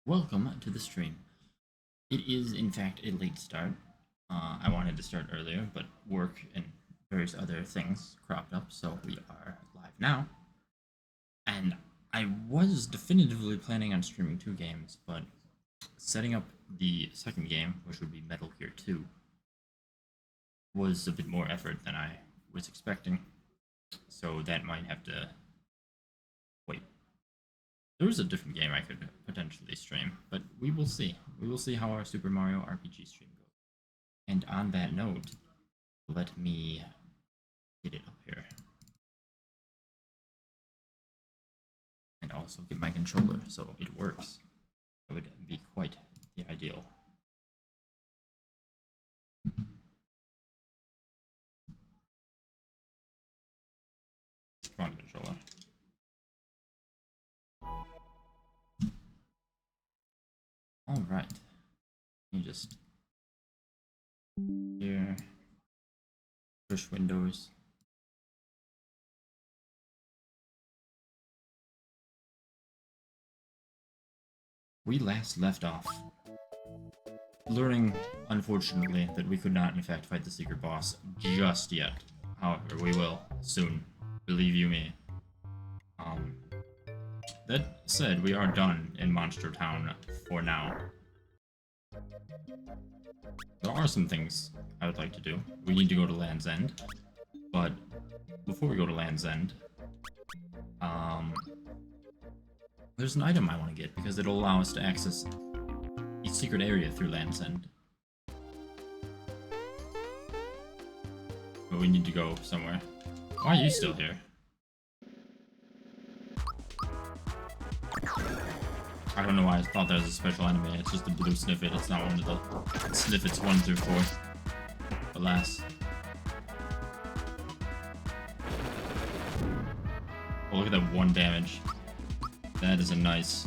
Welcome to the stream. It is, in fact, a late start. I wanted to start earlier, but work and various other things cropped up, so we are live now. And I was definitively planning on streaming 2 games, but setting up the second game, which would be Metal Gear 2, was a bit more effort than I was expecting. So that might have to wait. There was a different game I could potentially stream, but we will see. We will see how our Super Mario RPG stream goes. And on that note, let me get it up here. And also get my controller so it works. That would be quite the ideal. Come on, controller. Alright. Let me just here push Windows. We last left off learning, unfortunately, that we could not in fact fight the secret boss just yet. However, we will soon. Believe you me. That said, we are done in Monster Town for now. There are some things I would like to do. We need to go to Land's End, but before we go to Land's End, there's an item I want to get because it'll allow us to access a secret area through Land's End. But we need to go somewhere. Why are you still here? I don't know why I thought that was a special enemy. It's just a blue sniffet. It's not one of the sniffets 1 through 4. Alas. Oh, look at that 1 damage. That is a nice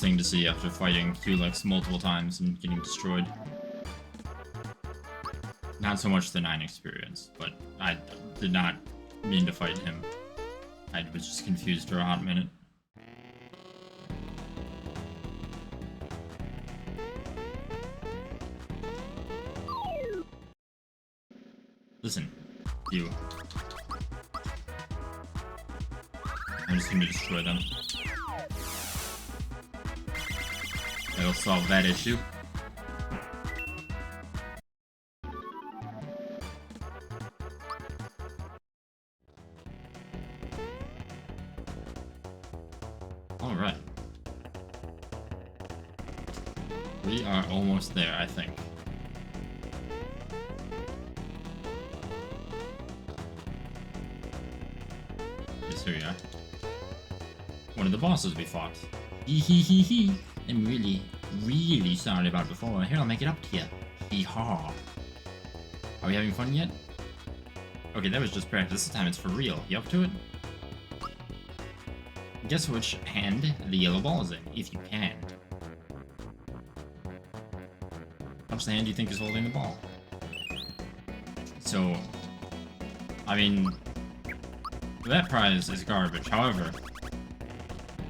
thing to see after fighting Culex multiple times and getting destroyed. Not so much the 9 experience, but I did not mean to fight him. I was just confused for a hot minute. Listen, you. I'm just gonna destroy them. That'll solve that issue. Alright. We are almost there, I think. Here we are. One of the bosses we fought. Hee. I'm really sorry about before. Here, I'll make it up to you. Hee haw. Are we having fun yet? Okay, that was just practice. This time it's for real. You up to it? Guess which hand the yellow ball is in, if you can. Which hand do you think is holding the ball? So, I mean, that prize is garbage. However,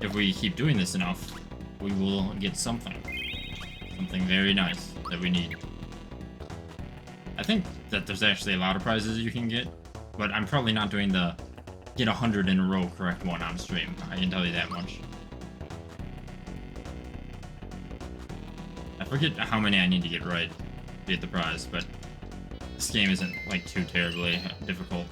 if we keep doing this enough, we will get something. Something very nice that we need. I think that there's actually a lot of prizes you can get, but I'm probably not doing the get 100 in a row correct one on stream. I can tell you that much. I forget how many I need to get right to get the prize, but this game isn't like too terribly difficult.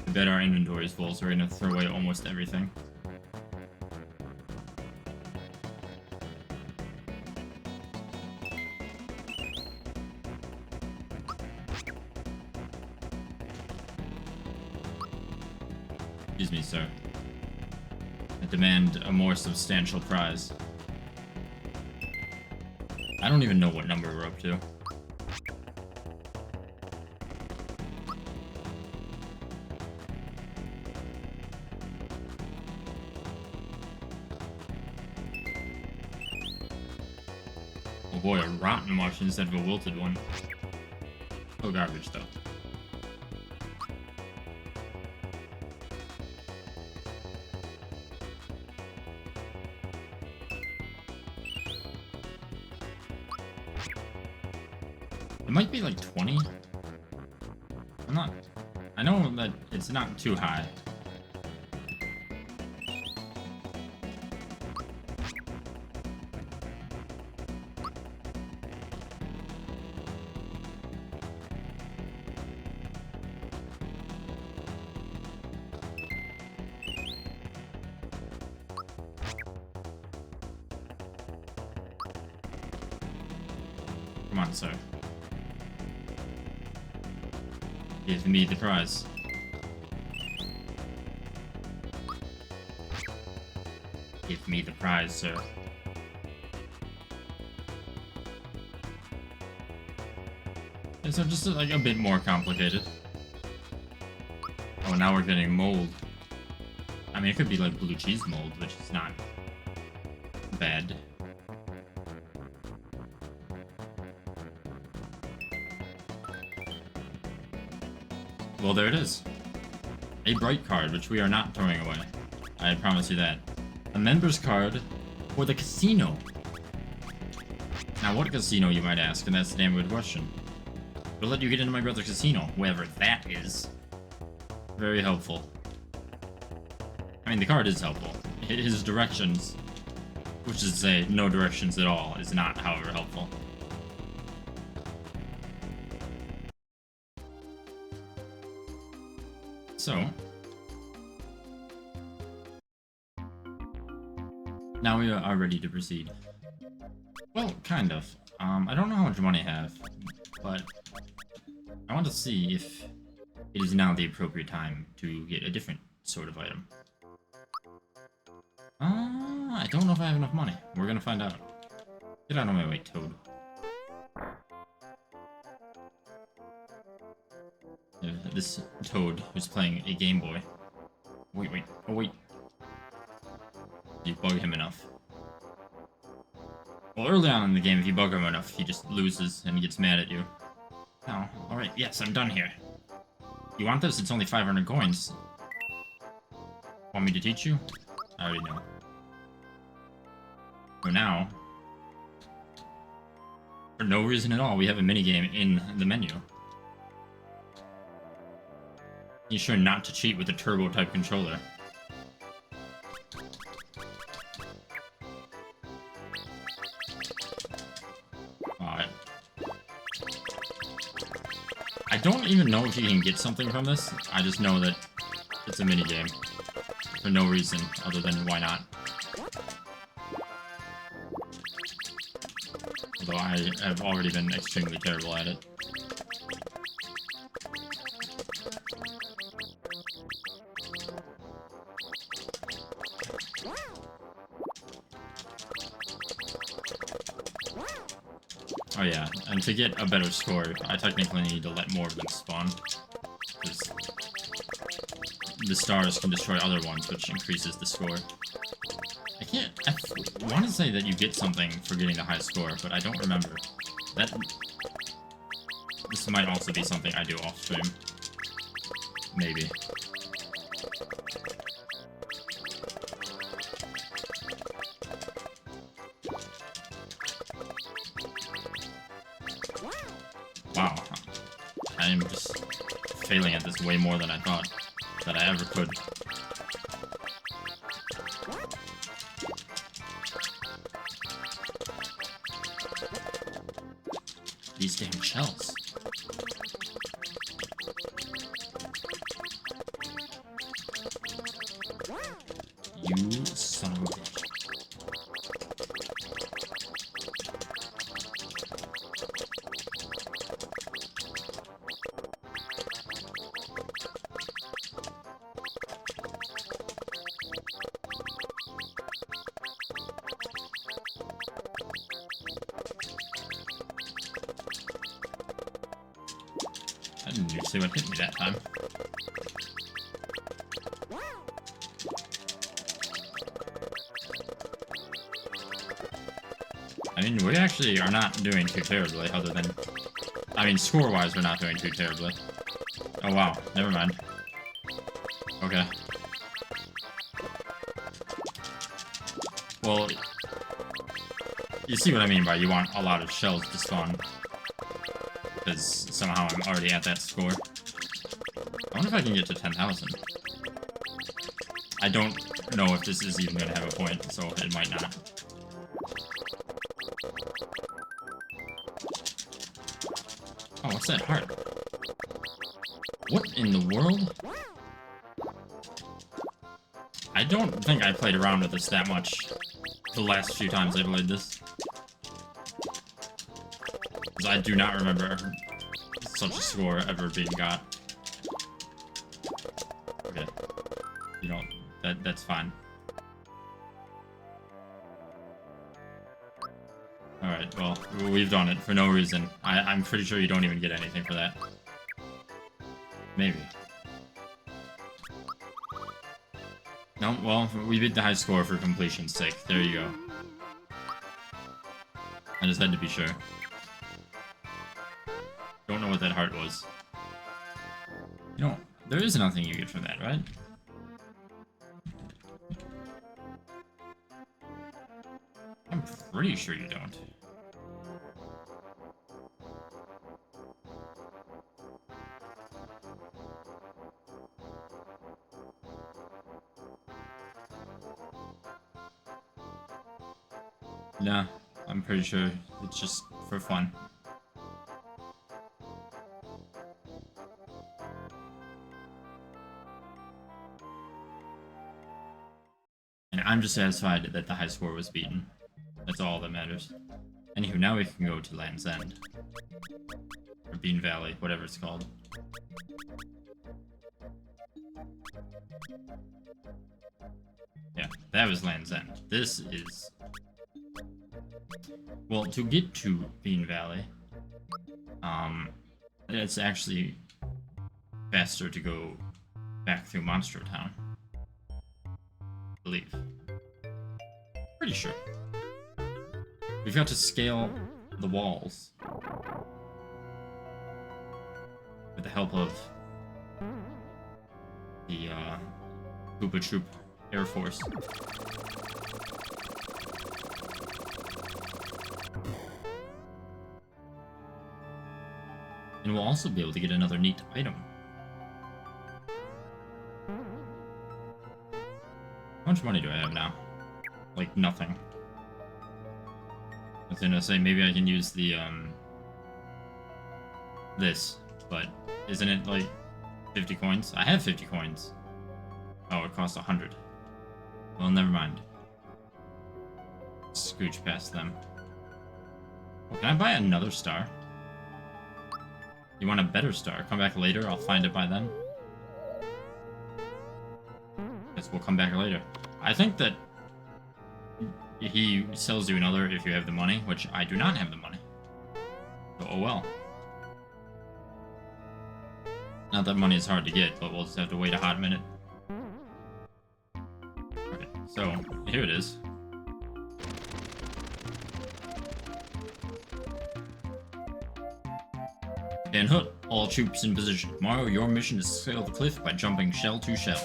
I bet our inventory is full, so we're gonna throw away almost everything. Excuse me, sir. I demand a more substantial prize. I don't even know what number we're up to. Oh boy, a rotten mush instead of a wilted one. Oh, garbage though. It might be like 20. I'm not... I know that it's not too high. Come on, sir. Give me the prize. Give me the prize, sir. And so just like a bit more complicated. Oh, now we're getting mold. I mean, it could be like blue cheese mold, which is not bad. Well, there it is. A bright card, which we are not throwing away. I promise you that. A member's card for the casino. Now, what casino, you might ask, and that's a damn good question. We'll let you get into my brother's casino, wherever that is. Very helpful. I mean, the card is helpful. His directions, which is to say, no directions at all, is not, however, helpful. So, now we are ready to proceed. Well, kind of. I don't know how much money I have, but I want to see if it is now the appropriate time to get a different sort of item. I don't know if I have enough money. We're gonna find out. Get out of my way, Toad. This Toad who's playing a Game Boy. Wait. Oh, wait. You bug him enough. Well, early on in the game, if you bug him enough, he just loses and gets mad at you. Oh, alright, yes, I'm done here. You want this? It's only 500 coins. Want me to teach you? I already know. So now, for no reason at all, we have a minigame in the menu. Be sure not to cheat with the turbo-type controller. Alright. I don't even know if you can get something from this. I just know that it's a minigame. For no reason, other than why not. Although I have already been extremely terrible at it. Oh yeah, and to get a better score, I technically need to let more of them spawn. Because the stars can destroy other ones, which increases the score. I want to say that you get something for getting the high score, but I don't remember. This might also be something I do off stream. Maybe. Wow. I am just failing at this way more than I thought that I ever could. These damn shells. You son of a bitch. I didn't even see what hit me that time. I mean, we actually are not doing too terribly, other than... I mean, score-wise, we're not doing too terribly. Oh, wow. Never mind. Okay. Well, you see what I mean by you want a lot of shells to spawn. Because somehow I'm already at that score. I wonder if I can get to 10,000. I don't know if this is even going to have a point, so it might not. Oh, what's that heart? What in the world? I don't think I played around with this that much the last few times I played this. Because I do not remember such a score ever being got. Okay. You know, that's fine. Alright, well, we've done it for no reason. I'm pretty sure you don't even get anything for that. Maybe. No, well, we beat the high score for completion's sake. There you go. I just had to be sure. Don't know what that heart was. You know, there is nothing you get from that, right? I'm pretty sure you don't. Nah, I'm pretty sure it's just for fun. And I'm just satisfied that the high score was beaten. That's all that matters. Anywho, now we can go to Land's End. Or Bean Valley, whatever it's called. Yeah, that was Land's End. This is... Well, to get to Bean Valley, it's actually faster to go back through Monster Town. I believe. Pretty sure. We've got to scale the walls with the help of the Koopa Troop Air Force. And we'll also be able to get another neat item. How much money do I have now? Like, nothing. I was gonna say, maybe I can use the, this, but isn't it, like, 50 coins? I have 50 coins. Oh, it costs 100. Well, never mind. Scooch past them. Oh, can I buy another star? You want a better star? Come back later, I'll find it by then. Guess we'll come back later. I think that he sells you another if you have the money, which I do not have the money. So, oh well. Not that money is hard to get, but we'll just have to wait a hot minute. Okay, so, here it is. Dan Hood, all troops in position. Mario, your mission is to scale the cliff by jumping shell to shell.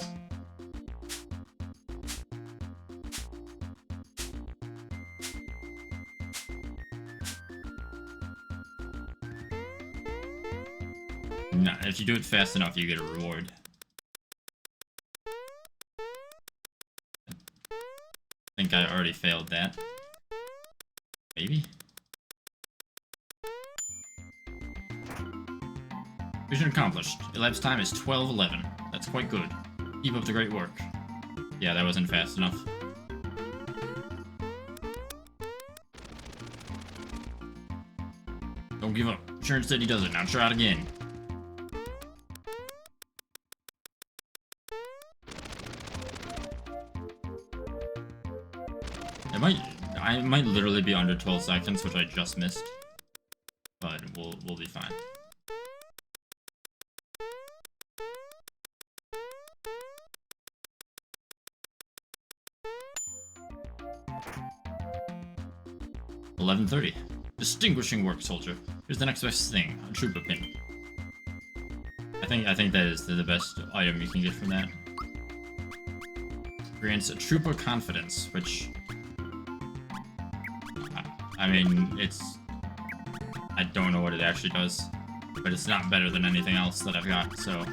Nah, if you do it fast enough, you get a reward. I think I already failed that. Maybe? Mission accomplished. Elapsed time is 12:11. That's quite good. Keep up the great work. Yeah, that wasn't fast enough. Don't give up. Insurance said he does it. Now try it again. I might literally be under 12 seconds, which I just missed. But we'll be fine. 1130. Distinguishing work, soldier. Here's the next best thing, a trooper pin. I think that is the best item you can get from that. Grants a trooper confidence, which... I mean, it's... I don't know what it actually does, but it's not better than anything else that I've got, so...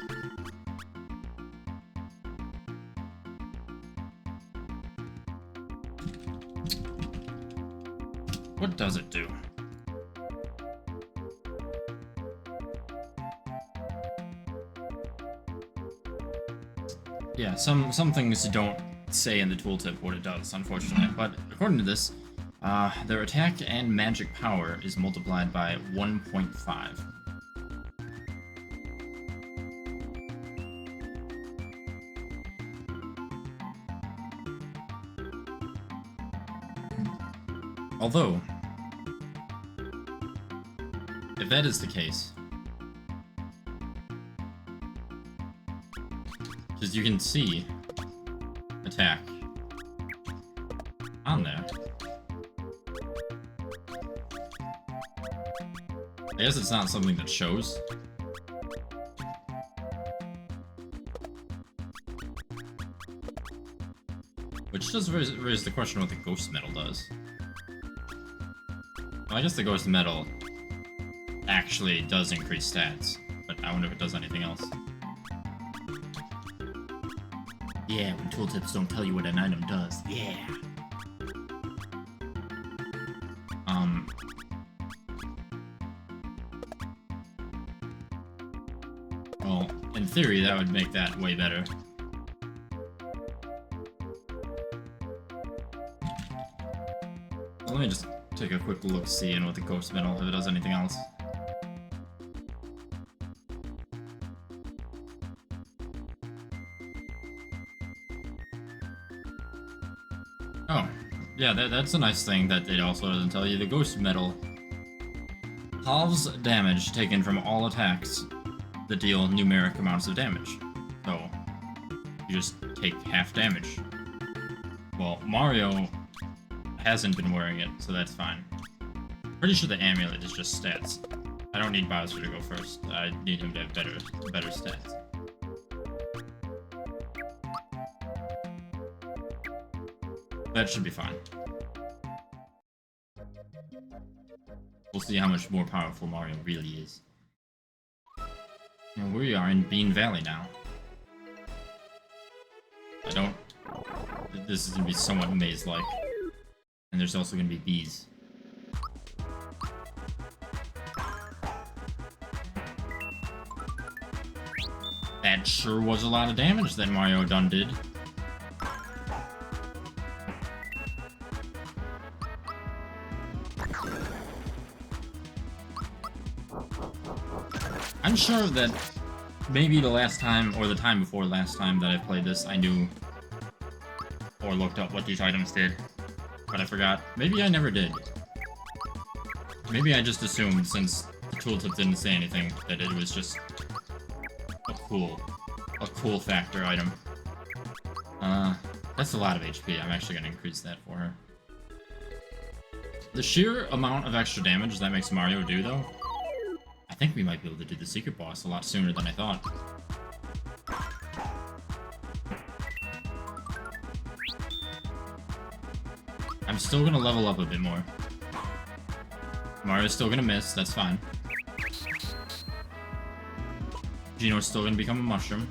What does it do? Yeah, some things don't say in the tooltip what it does, unfortunately. But according to this, their attack and magic power is multiplied by 1.5. Although, if that is the case, as you can see, attack on there. I guess it's not something that shows. Which does raise the question what the ghost metal does. Well, I guess the ghost metal actually does increase stats, but I wonder if it does anything else. Yeah, when tooltips don't tell you what an item does. Yeah. Well, in theory, that would make that way better. Let me just take a quick look-see in what the ghost metal, if it does anything else. Oh, yeah, that's a nice thing that it also doesn't tell you. The ghost metal halves damage taken from all attacks that deal numeric amounts of damage. So, you just take half damage. Well, Mario hasn't been wearing it, so that's fine. Pretty sure the amulet is just stats. I don't need Bowser to go first. I need him to have better stats. That should be fine. We'll see how much more powerful Mario really is. And we are in Bean Valley now. This is gonna be somewhat maze-like. And there's also gonna be bees. That sure was a lot of damage that Mario done did. I'm sure that maybe the last time, or the time before last time that I played this, I knew or looked up what these items did, but I forgot. Maybe I never did. Maybe I just assumed, since the tooltip didn't say anything, that it was just a cool factor item. That's a lot of HP. I'm actually gonna increase that for her. The sheer amount of extra damage that makes Mario do, though, I think we might be able to do the secret boss a lot sooner than I thought. I'm still gonna level up a bit more. Mario's still gonna miss, that's fine. Gino's still gonna become a mushroom.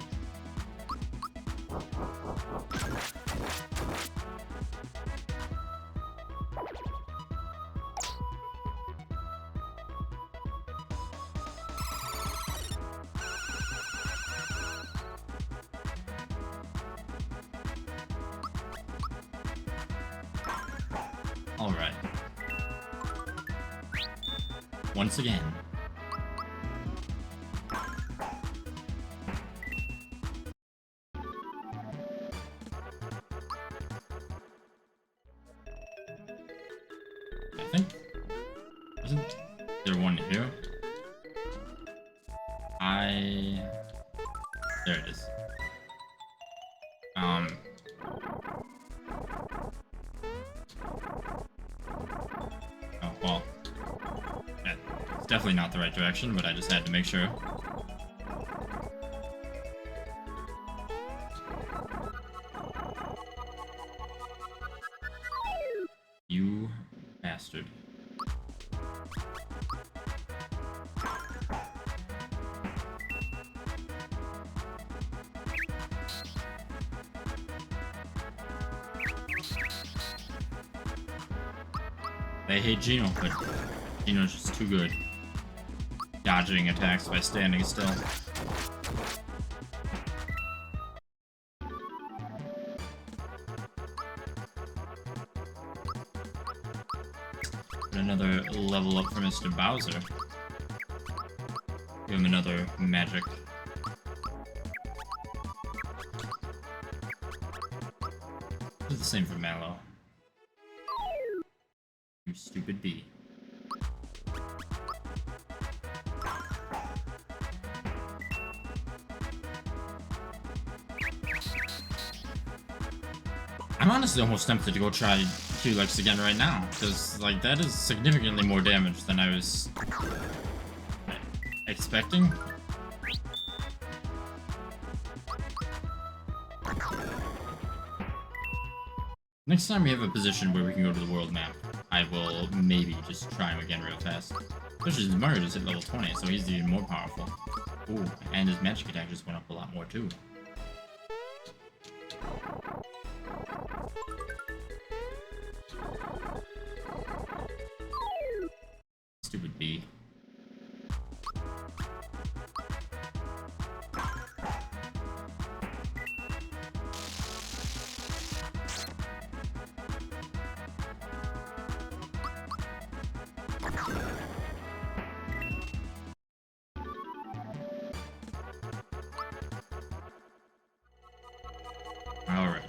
Alright. Once again. I think... Isn't there one here? There it is. Oh. definitely not the right direction, but I just had to make sure. You bastard. They hate Gino, but Gino's just too good. Dodging attacks by standing still. And another level up for Mr. Bowser. Give him another magic. It's the same for Mallow. You stupid bee. I'm honestly almost tempted to go try Helix again right now, because, like, that is significantly more damage than I was expecting. Next time we have a position where we can go to the world map, I will maybe just try him again real fast. Especially Mario just hit level 20, so he's even more powerful. Ooh, and his magic attack just went up a lot more too. Stupid bee. Alright.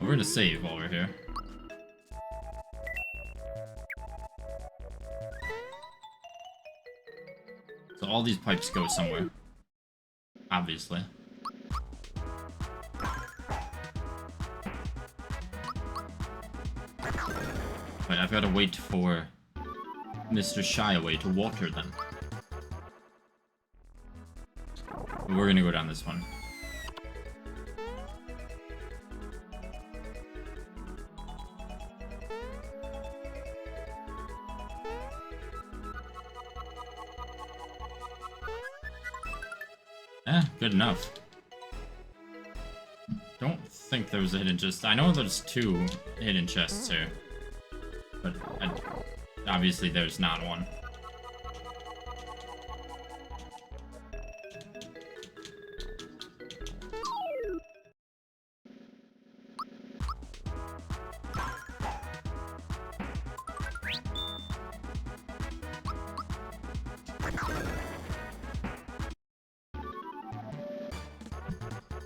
We're gonna save while we're here. So all these pipes go somewhere. Obviously. But I've got to wait for Mr. Shyaway to water them. But we're gonna go down this one. Good enough. Don't think there was a hidden chest. I know there's 2 hidden chests here. But obviously there's not one.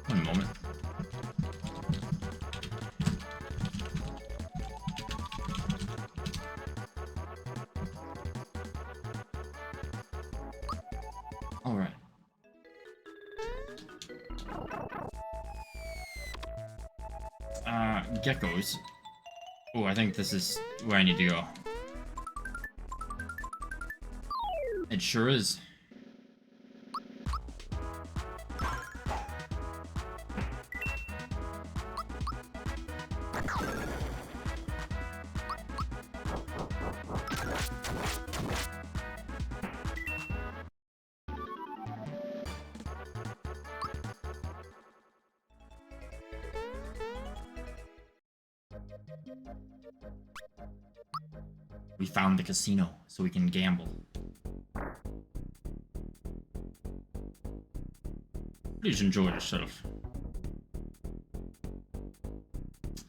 One moment. All right. Geckos. Oh, I think this is where I need to go. It sure is. We found the casino, so we can gamble. Please enjoy yourself.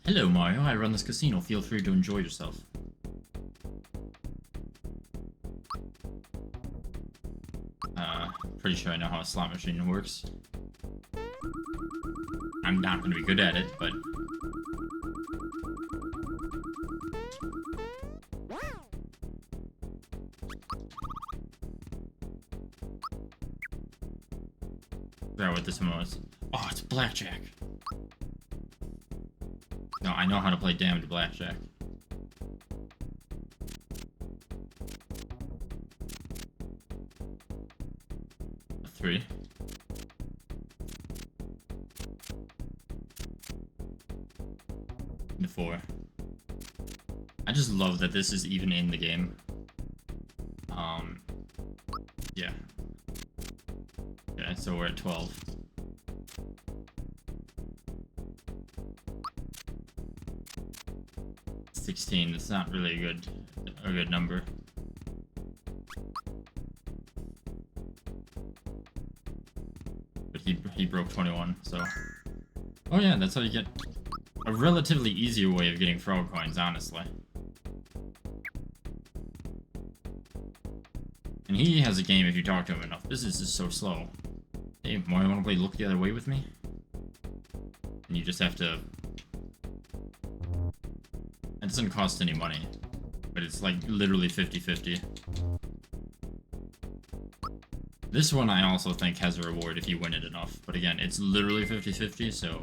Hello, Mario. I run this casino. Feel free to enjoy yourself. Pretty sure I know how a slot machine works. I'm not going to be good at it, but... I forgot what this one was. Oh, it's blackjack. No, I know how to play damned blackjack. A 3. And a 4. I just love that this is even in the game. Yeah. Okay, so we're at 12. That's not really a good number. But he broke 21, so. Oh yeah, that's how you get a relatively easier way of getting frog coins, honestly. And he has a game if you talk to him enough. This is just so slow. Hey, Mario, wanna play Look the Other Way with me? And you just have to. It doesn't cost any money, but it's like literally 50-50. This one I also think has a reward if you win it enough, but again, it's literally 50-50, so.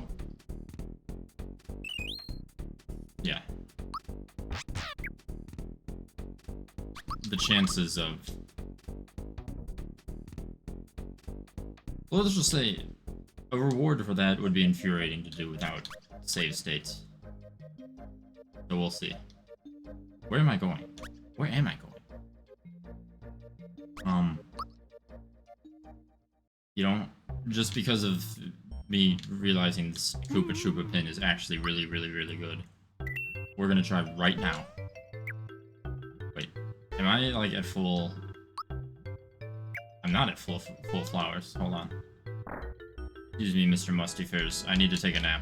Yeah. The chances of. Well, let's just say a reward for that would be infuriating to do without save states. So we'll see. Where am I going? Where am I going? You know, just because of me realizing this Koopa Troopa pin is actually really good. We're gonna try right now. Wait, am I like at full? I'm not at full flowers. Hold on. Excuse me, Mr. Musty Fairs. I need to take a nap.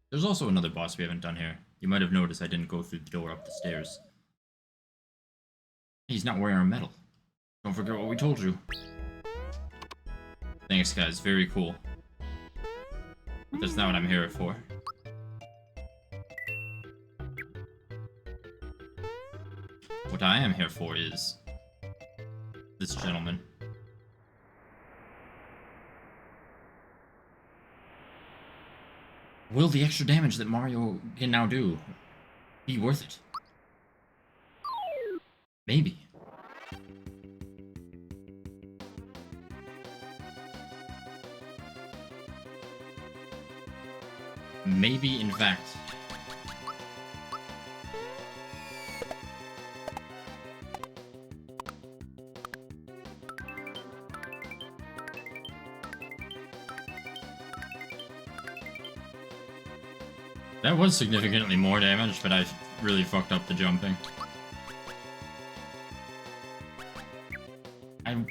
There's also another boss we haven't done here. You might have noticed I didn't go through the door up the stairs. He's not wearing a medal. Don't forget what we told you. Thanks, guys. Very cool. But that's not what I'm here for. What I am here for is this gentleman. Will the extra damage that Mario can now do be worth it? Maybe. Maybe, in fact. That was significantly more damage, but I really fucked up the jumping. I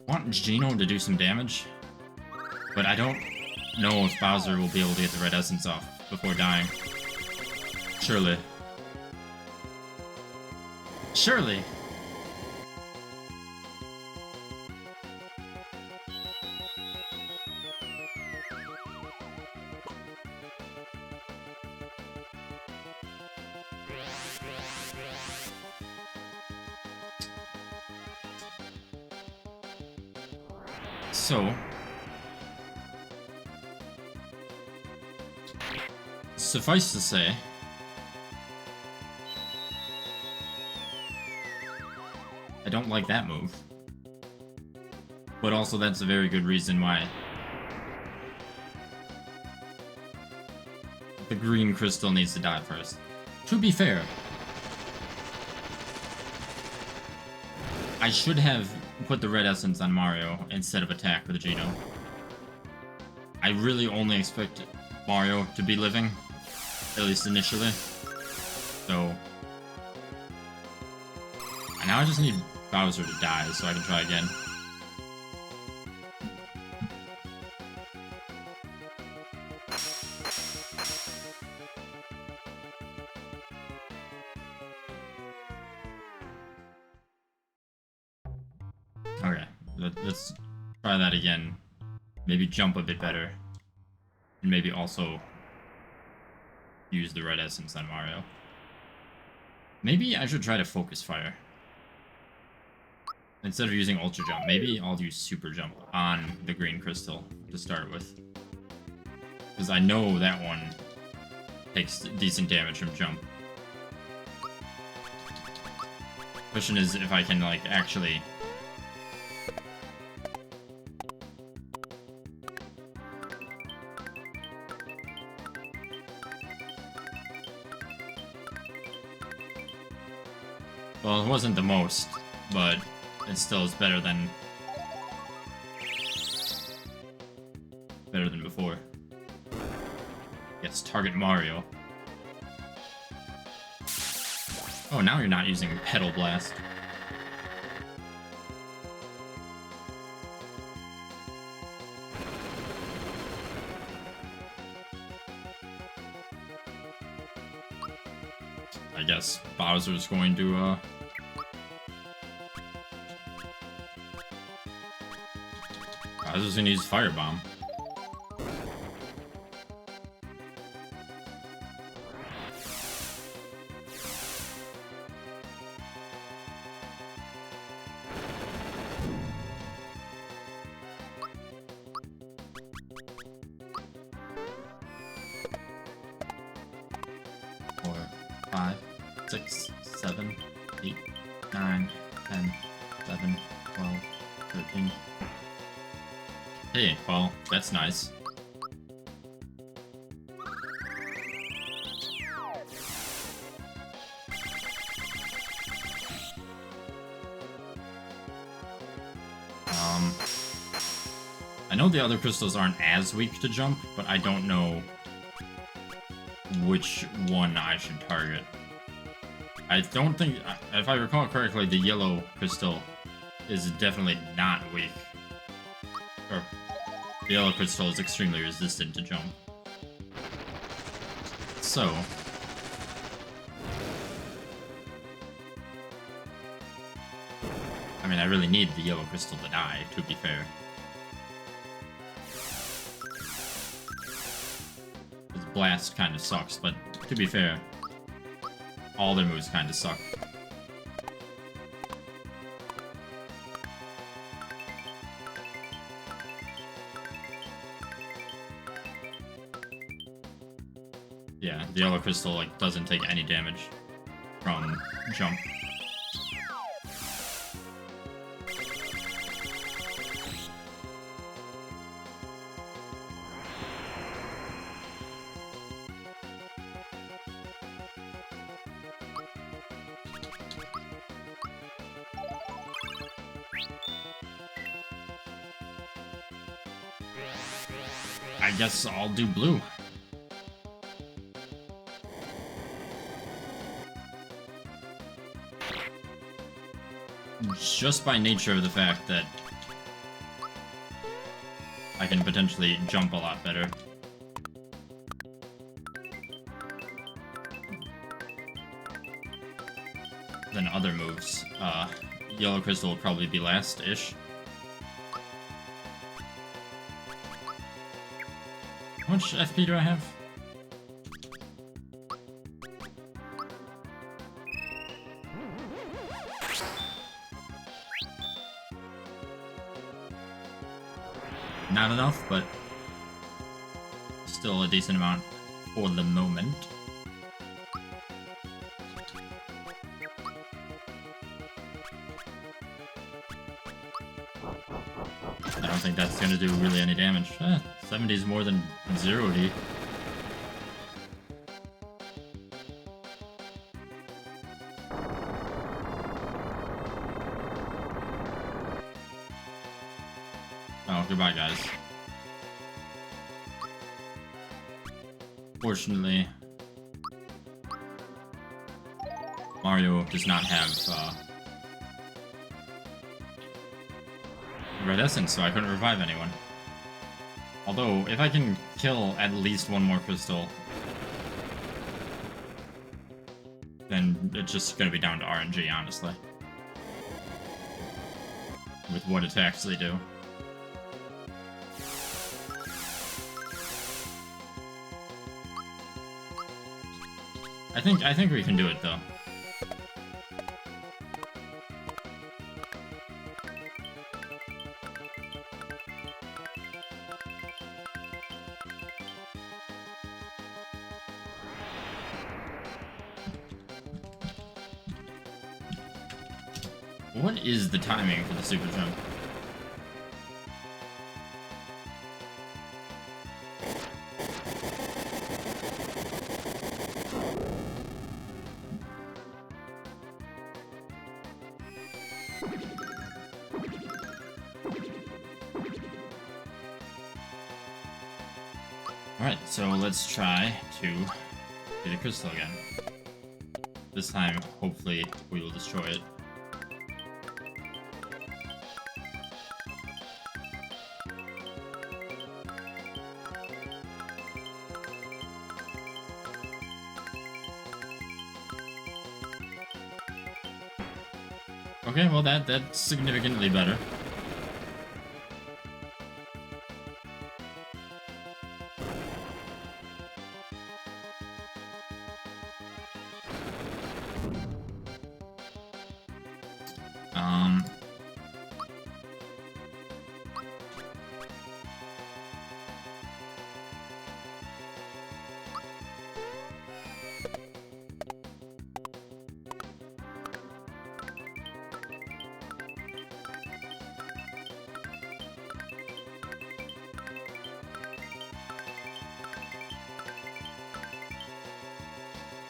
want Geno to do some damage, but I don't know if Bowser will be able to get the red essence off before dying. Surely. Surely! So, suffice to say, I don't like that move. But also that's a very good reason why the green crystal needs to die first. To be fair, I should have put the red essence on Mario instead of attack with Geno. I really only expect Mario to be living, at least initially. So, and now I just need Bowser to die so I can try again. Okay, let's try that again. Maybe jump a bit better. And maybe also use the red essence on Mario. Maybe I should try to focus fire. Instead of using Ultra Jump, maybe I'll use Super Jump on the green crystal to start with. Because I know that one takes decent damage from Jump. Question is if I can, like, actually... Well, it wasn't the most, but it still is better than before. Yes, target Mario. Oh, now you're not using Petal Blast. I guess Bowser's going to, Bowser's gonna use Firebomb. Four, 5, 6, 7, 8, 9, 10, 11, 12, 13. Hey, well, that's nice. I know the other crystals aren't as weak to jump, but I don't know which one I should target. I don't think, if I recall correctly, the yellow crystal is definitely not weak. Or, the yellow crystal is extremely resistant to jump. So... I mean, I really need the yellow crystal to die, to be fair. His blast kind of sucks, but to be fair, all their moves kind of suck. Yeah, the yellow crystal, like, doesn't take any damage from jump. I guess I'll do blue. Just by nature of the fact that I can potentially jump a lot better. Than other moves. Yellow crystal will probably be last-ish. How much FP do I have? Not enough, but still a decent amount for the moment. I don't think that's gonna do really any damage. 70 is more than 0D. Oh, goodbye, guys. Fortunately, Mario does not have Red Essence, so I couldn't revive anyone. Although, if I can kill at least one more crystal, then it's just gonna be down to RNG, honestly. With what attacks they do. I think we can do it, though. What is the timing for the super jump? Alright, so let's try to get a crystal again. This time, hopefully, we will destroy it. Okay, well that's significantly better.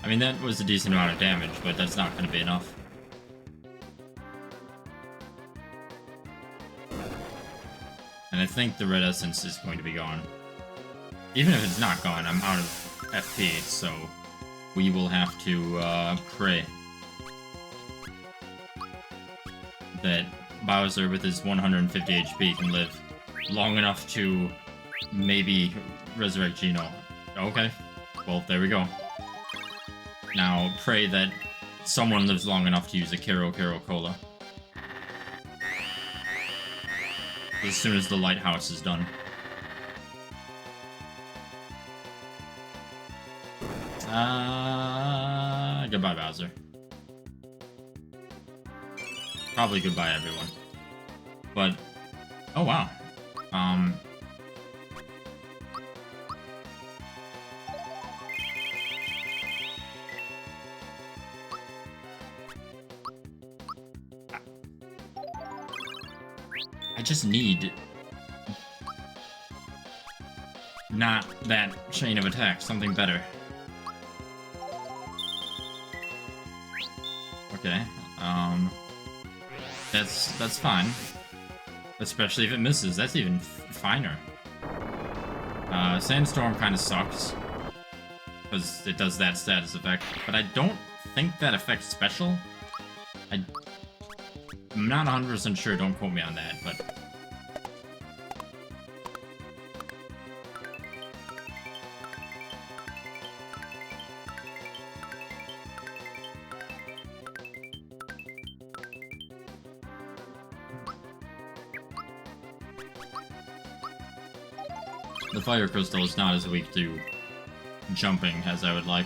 I mean, that was a decent amount of damage, but that's not going to be enough. And I think the red essence is going to be gone. Even if it's not gone, I'm out of FP, so we will have to pray that Bowser with his 150 HP can live long enough to maybe resurrect Geno. Okay, well, there we go. Now, pray that someone lives long enough to use a Kero Cola. As soon as the lighthouse is done. Goodbye, Bowser. Probably goodbye, everyone. But, oh wow. I just need not that chain of attack, something better. Okay, that's fine. Especially if it misses, that's even finer. Sandstorm kind of sucks, because it does that status effect, but I don't think that affects special. I'm not 100% sure, don't quote me on that, but... the Fire Crystal is not as weak to jumping as I would like.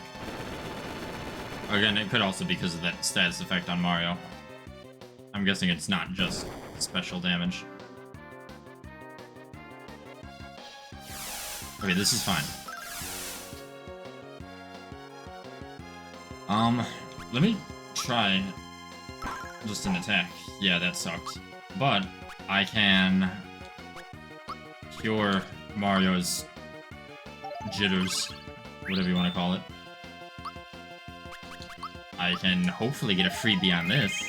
Again, it could also be because of that status effect on Mario. I'm guessing it's not just special damage. Okay, this is fine. Let me try just an attack. Yeah, that sucks. But I can cure Mario's jitters, whatever you want to call it. I can hopefully get a freebie on this.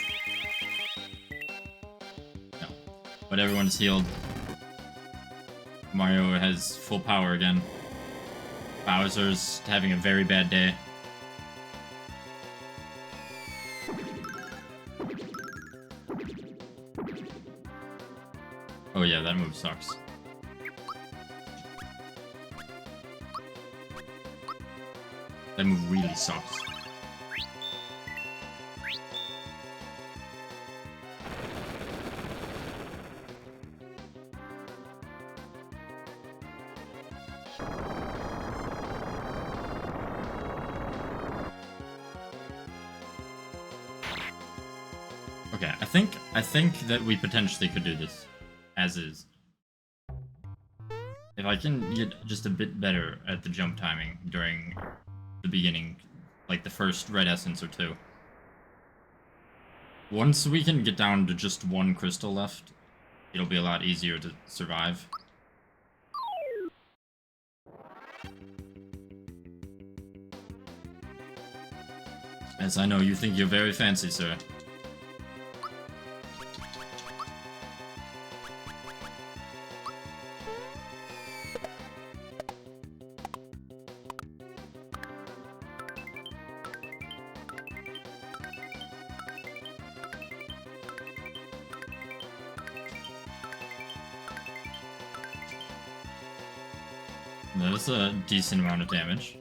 No. But everyone's healed. Mario has full power again. Bowser's having a very bad day. Oh yeah, that move sucks. That move really sucks. Okay, I think that we potentially could do this as is. If I can get just a bit better at the jump timing during the beginning, like the first red essence or two, Once we can get down to just one crystal left, it'll be a lot easier to survive. As I know you think you're very fancy, sir. That's a decent amount of damage.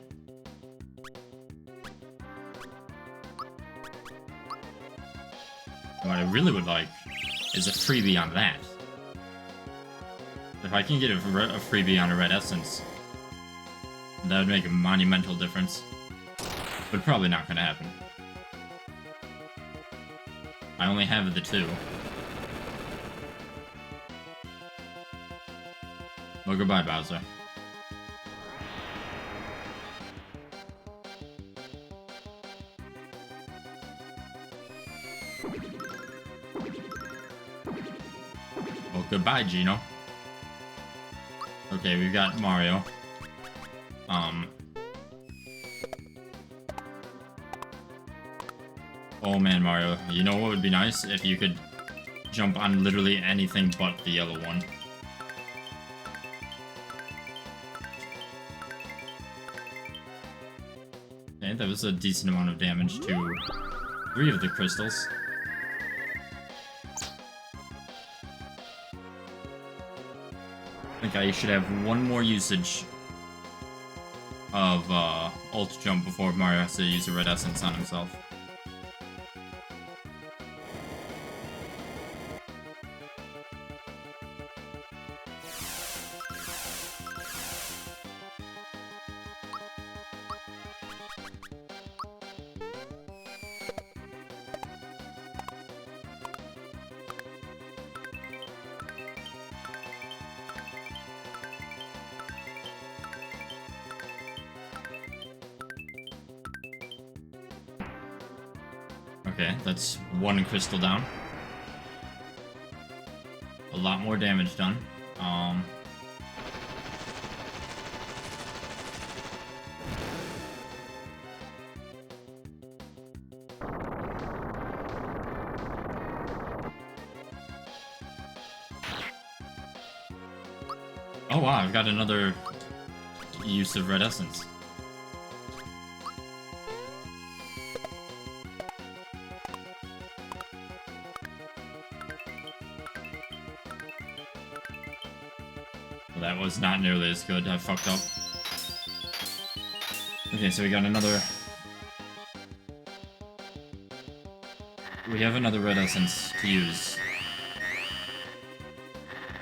What I really would like is a freebie on that. If I can get a freebie on a red essence, that would make a monumental difference. But probably not going to happen. I only have the 2. Well, goodbye, Bowser. Well, goodbye, Gino. Okay, we've got Mario. Oh man, Mario, you know what would be nice? If you could jump on literally anything but the yellow one. Okay, that was a decent amount of damage to 3 of the crystals. I think I should have one more usage of ult jump before Mario has to use a red essence on himself. Okay, that's 1 crystal down. A lot more damage done. Oh wow, I've got another use of red essence. That was not nearly as good. I fucked up. Okay, so we got another... We have another red essence to use.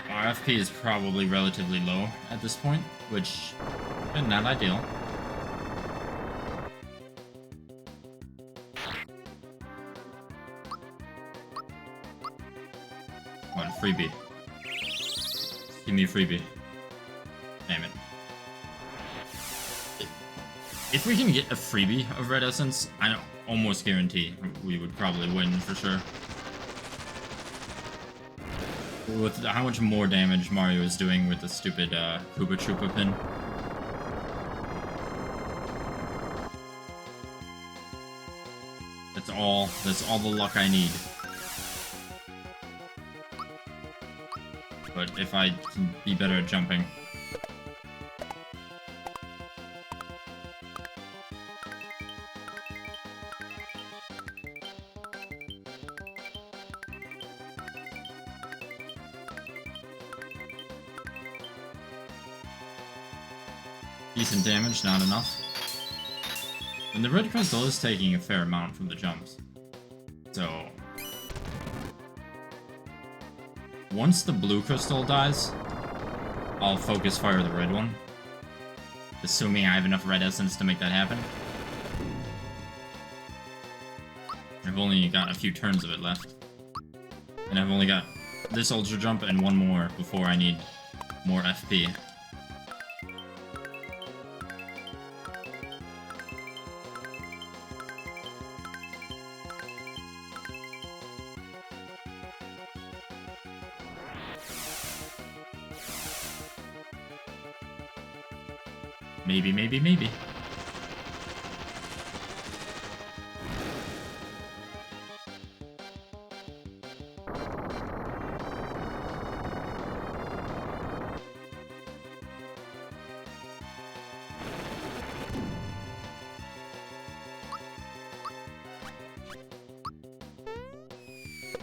Our FP is probably relatively low at this point, which is not ideal. Come on, freebie. Give me a freebie. Damn it. If we can get a freebie of red essence, I almost guarantee we would probably win for sure. With how much more damage Mario is doing with the stupid Koopa Troopa pin. That's all the luck I need. But if I can be better at jumping. Decent damage, not enough. And the red crystal is taking a fair amount from the jumps. So... once the blue crystal dies, I'll focus fire the red one. Assuming I have enough red essence to make that happen. I've only got a few turns of it left. And I've only got this ultra jump and 1 more before I need more FP. Maybe, maybe, maybe.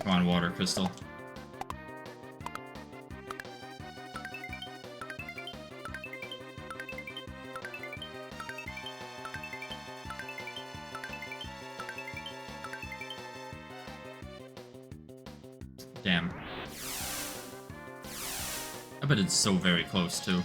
Come on, water crystal. Damn. I bet it's so very close, too.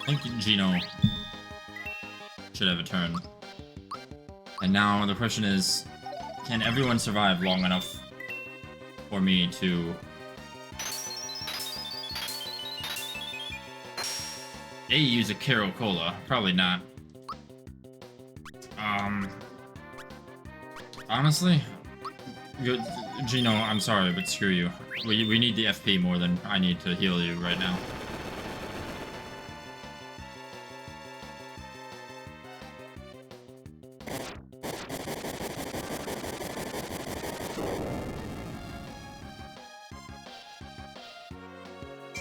I think Gino should have a turn. And now the question is, can everyone survive long enough for me to use a Caro Cola? Probably not. Honestly, Gino, I'm sorry, but screw you. We need the FP more than I need to heal you right now.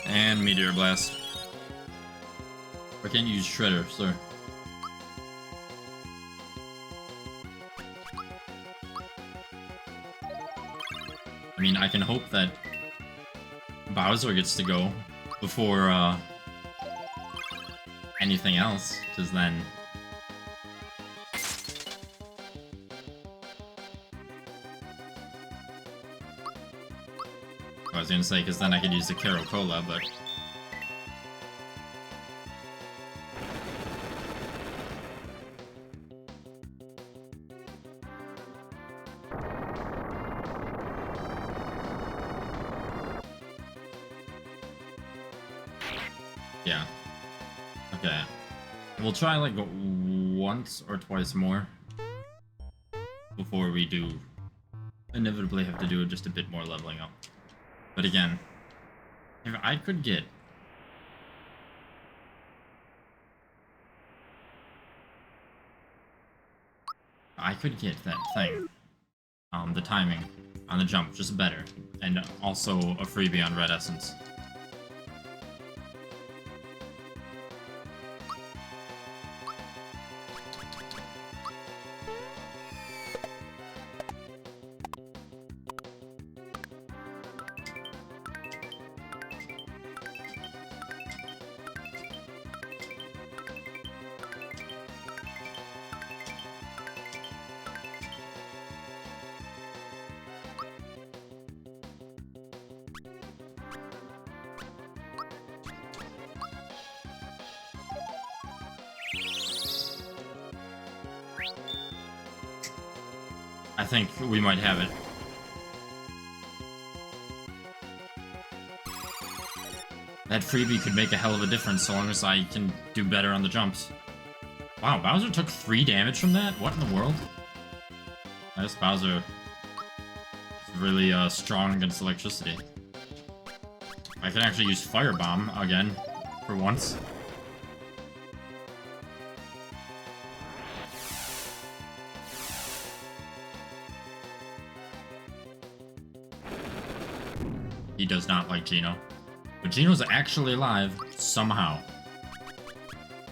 And Meteor Blast. I can't use Shredder, sir. I mean, I can hope that Bowser gets to go before anything else, because then I was gonna say, because then I could use the Caro Cola, but yeah. Okay. We'll try like once or twice more before we do inevitably have to do just a bit more leveling up. But again, if I could get that thing, the timing on the jump just better, and also a freebie on Red Essence. I think we might have it. That freebie could make a hell of a difference so long as I can do better on the jumps. Wow, Bowser took 3 damage from that? What in the world? I guess Bowser is really strong against electricity. I can actually use Firebomb again, for once. He does not like Gino. But Gino's actually alive, somehow.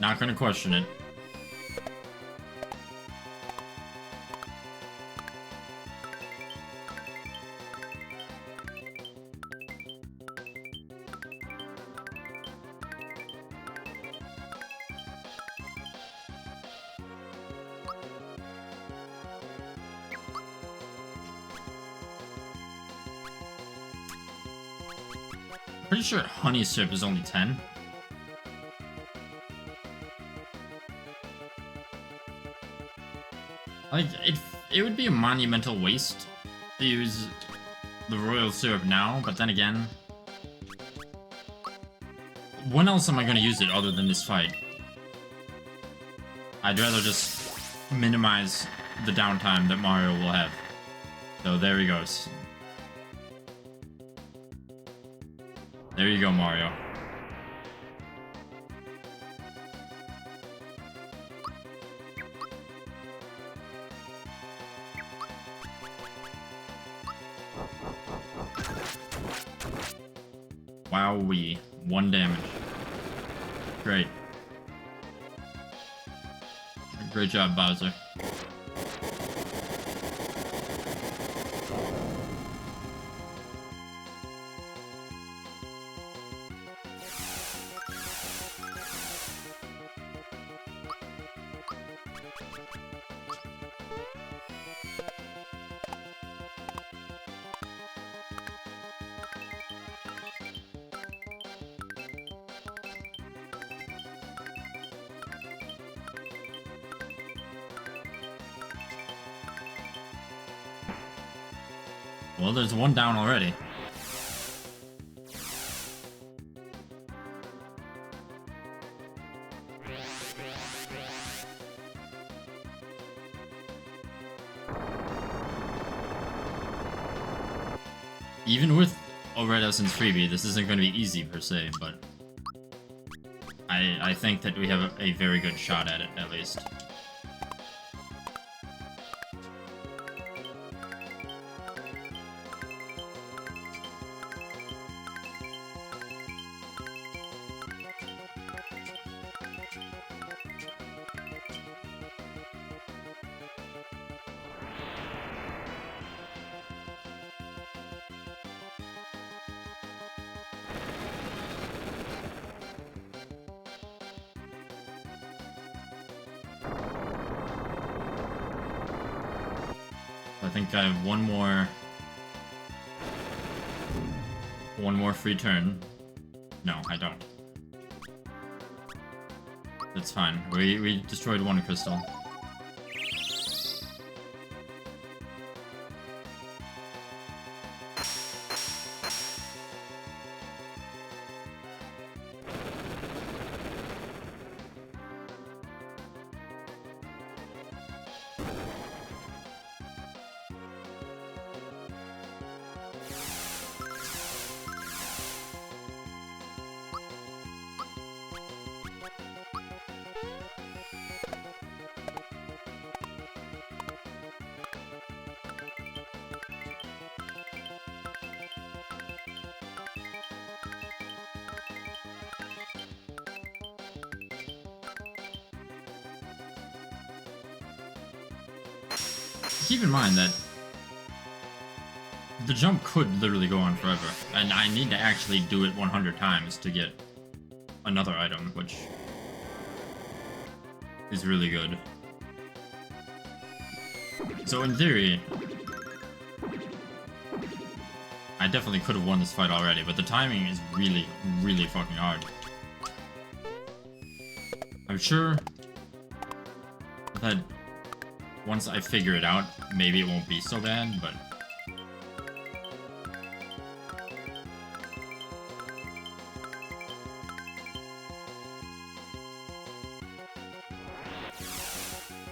Not gonna question it. Pretty sure Honey Sip is only 10. Like, it would be a monumental waste to use the royal syrup now, but then again, when else am I going to use it other than this fight? I'd rather just minimize the downtime that Mario will have. So there he goes. There you go, Mario. Wowee. 1 damage. Great. Great job, Bowser. Well, there's 1 down already. Even with a Red Essence freebie, this isn't going to be easy per se, but I think that we have a very good shot at it, at least. I think I have one more free turn. No, I don't. That's fine. We destroyed 1 crystal. Keep in mind that the jump could literally go on forever, and I need to actually do it 100 times to get another item, which is really good. So in theory, I definitely could have won this fight already, but the timing is really, really fucking hard. I'm sure that once I figure it out, maybe it won't be so bad, but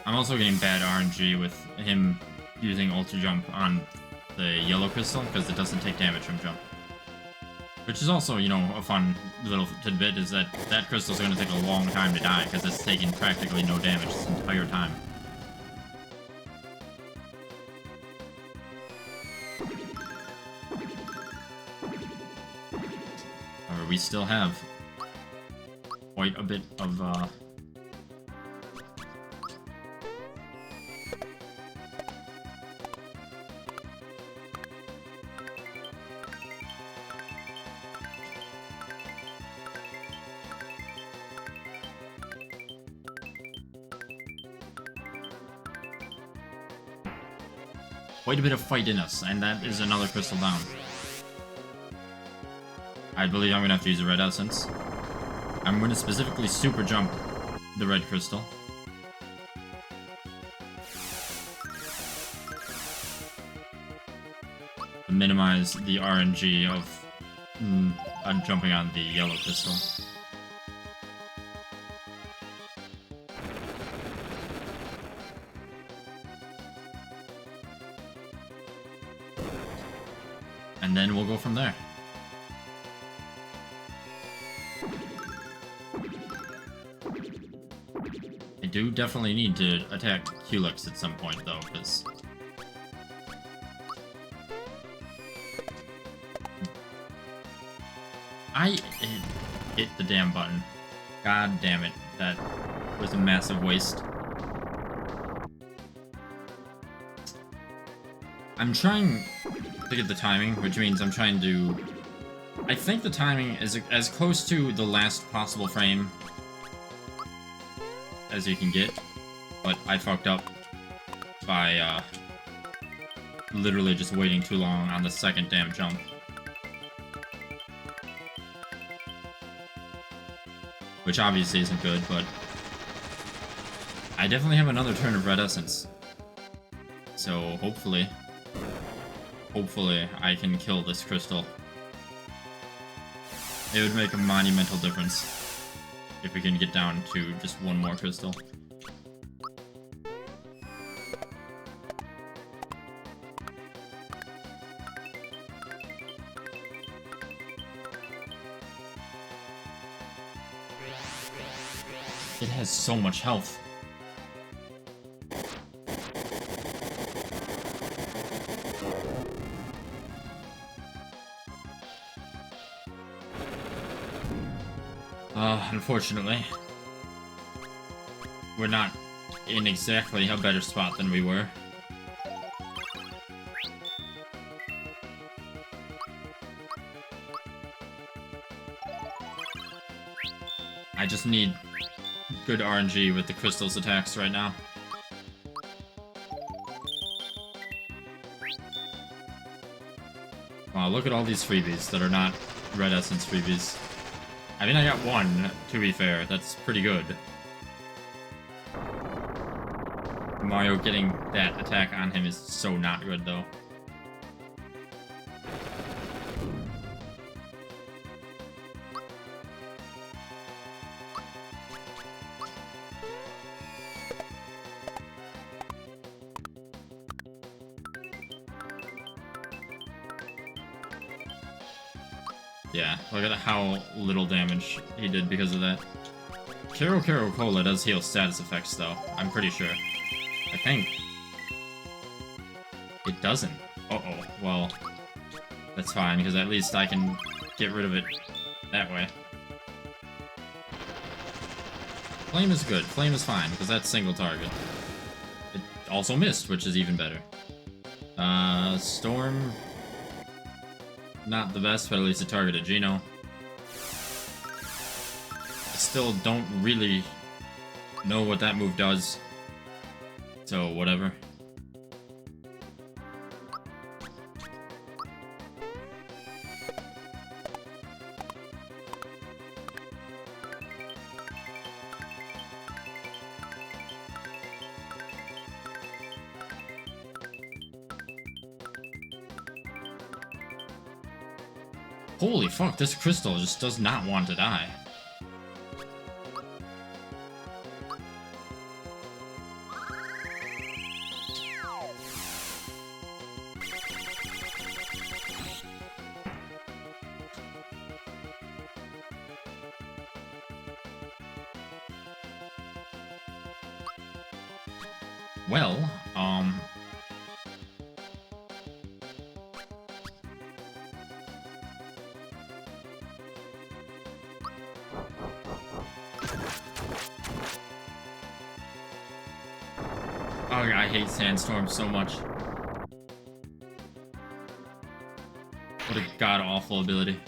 I'm also getting bad RNG with him using Ultra Jump on the yellow crystal, because it doesn't take damage from jump. Which is also, you know, a fun little tidbit, is that that crystal's going to take a long time to die, because it's taking practically no damage this entire time. However, we still have quite a bit of, quite a bit of fight in us, and that is another crystal down. I believe I'm gonna have to use a red essence. I'm gonna specifically super jump the red crystal. to minimize the RNG of jumping on the yellow crystal. And then we'll go from there. I do definitely need to attack Culex at some point, though, because I hit the damn button. God damn it. That was a massive waste. I'm trying to get the timing, which means I'm trying to... I think the timing is as close to the last possible frame as you can get, but I fucked up by literally just waiting too long on the second damn jump. Which obviously isn't good, but I definitely have another turn of Red Essence. So hopefully I can kill this crystal. It would make a monumental difference if we can get down to just one more crystal. It has so much health. Unfortunately, we're not in exactly a better spot than we were. I just need good RNG with the crystal's attacks right now. Wow, look at all these freebies that are not Red Essence freebies. I mean, I got one, to be fair. That's pretty good. Mario getting that attack on him is so not good, though. Yeah, look at how little damage he did because of that. Kero Kero Cola does heal status effects, though. I'm pretty sure. I think. It doesn't. Uh-oh. Well, that's fine, because at least I can get rid of it that way. Flame is good. Flame is fine, because that's single target. It also missed, which is even better. Storm... Not the best, but at least it targeted Geno. I still don't really know what that move does. So, whatever. Holy fuck, this crystal just does not want to die. Well, oh, I hate sandstorms so much. What a god-awful ability.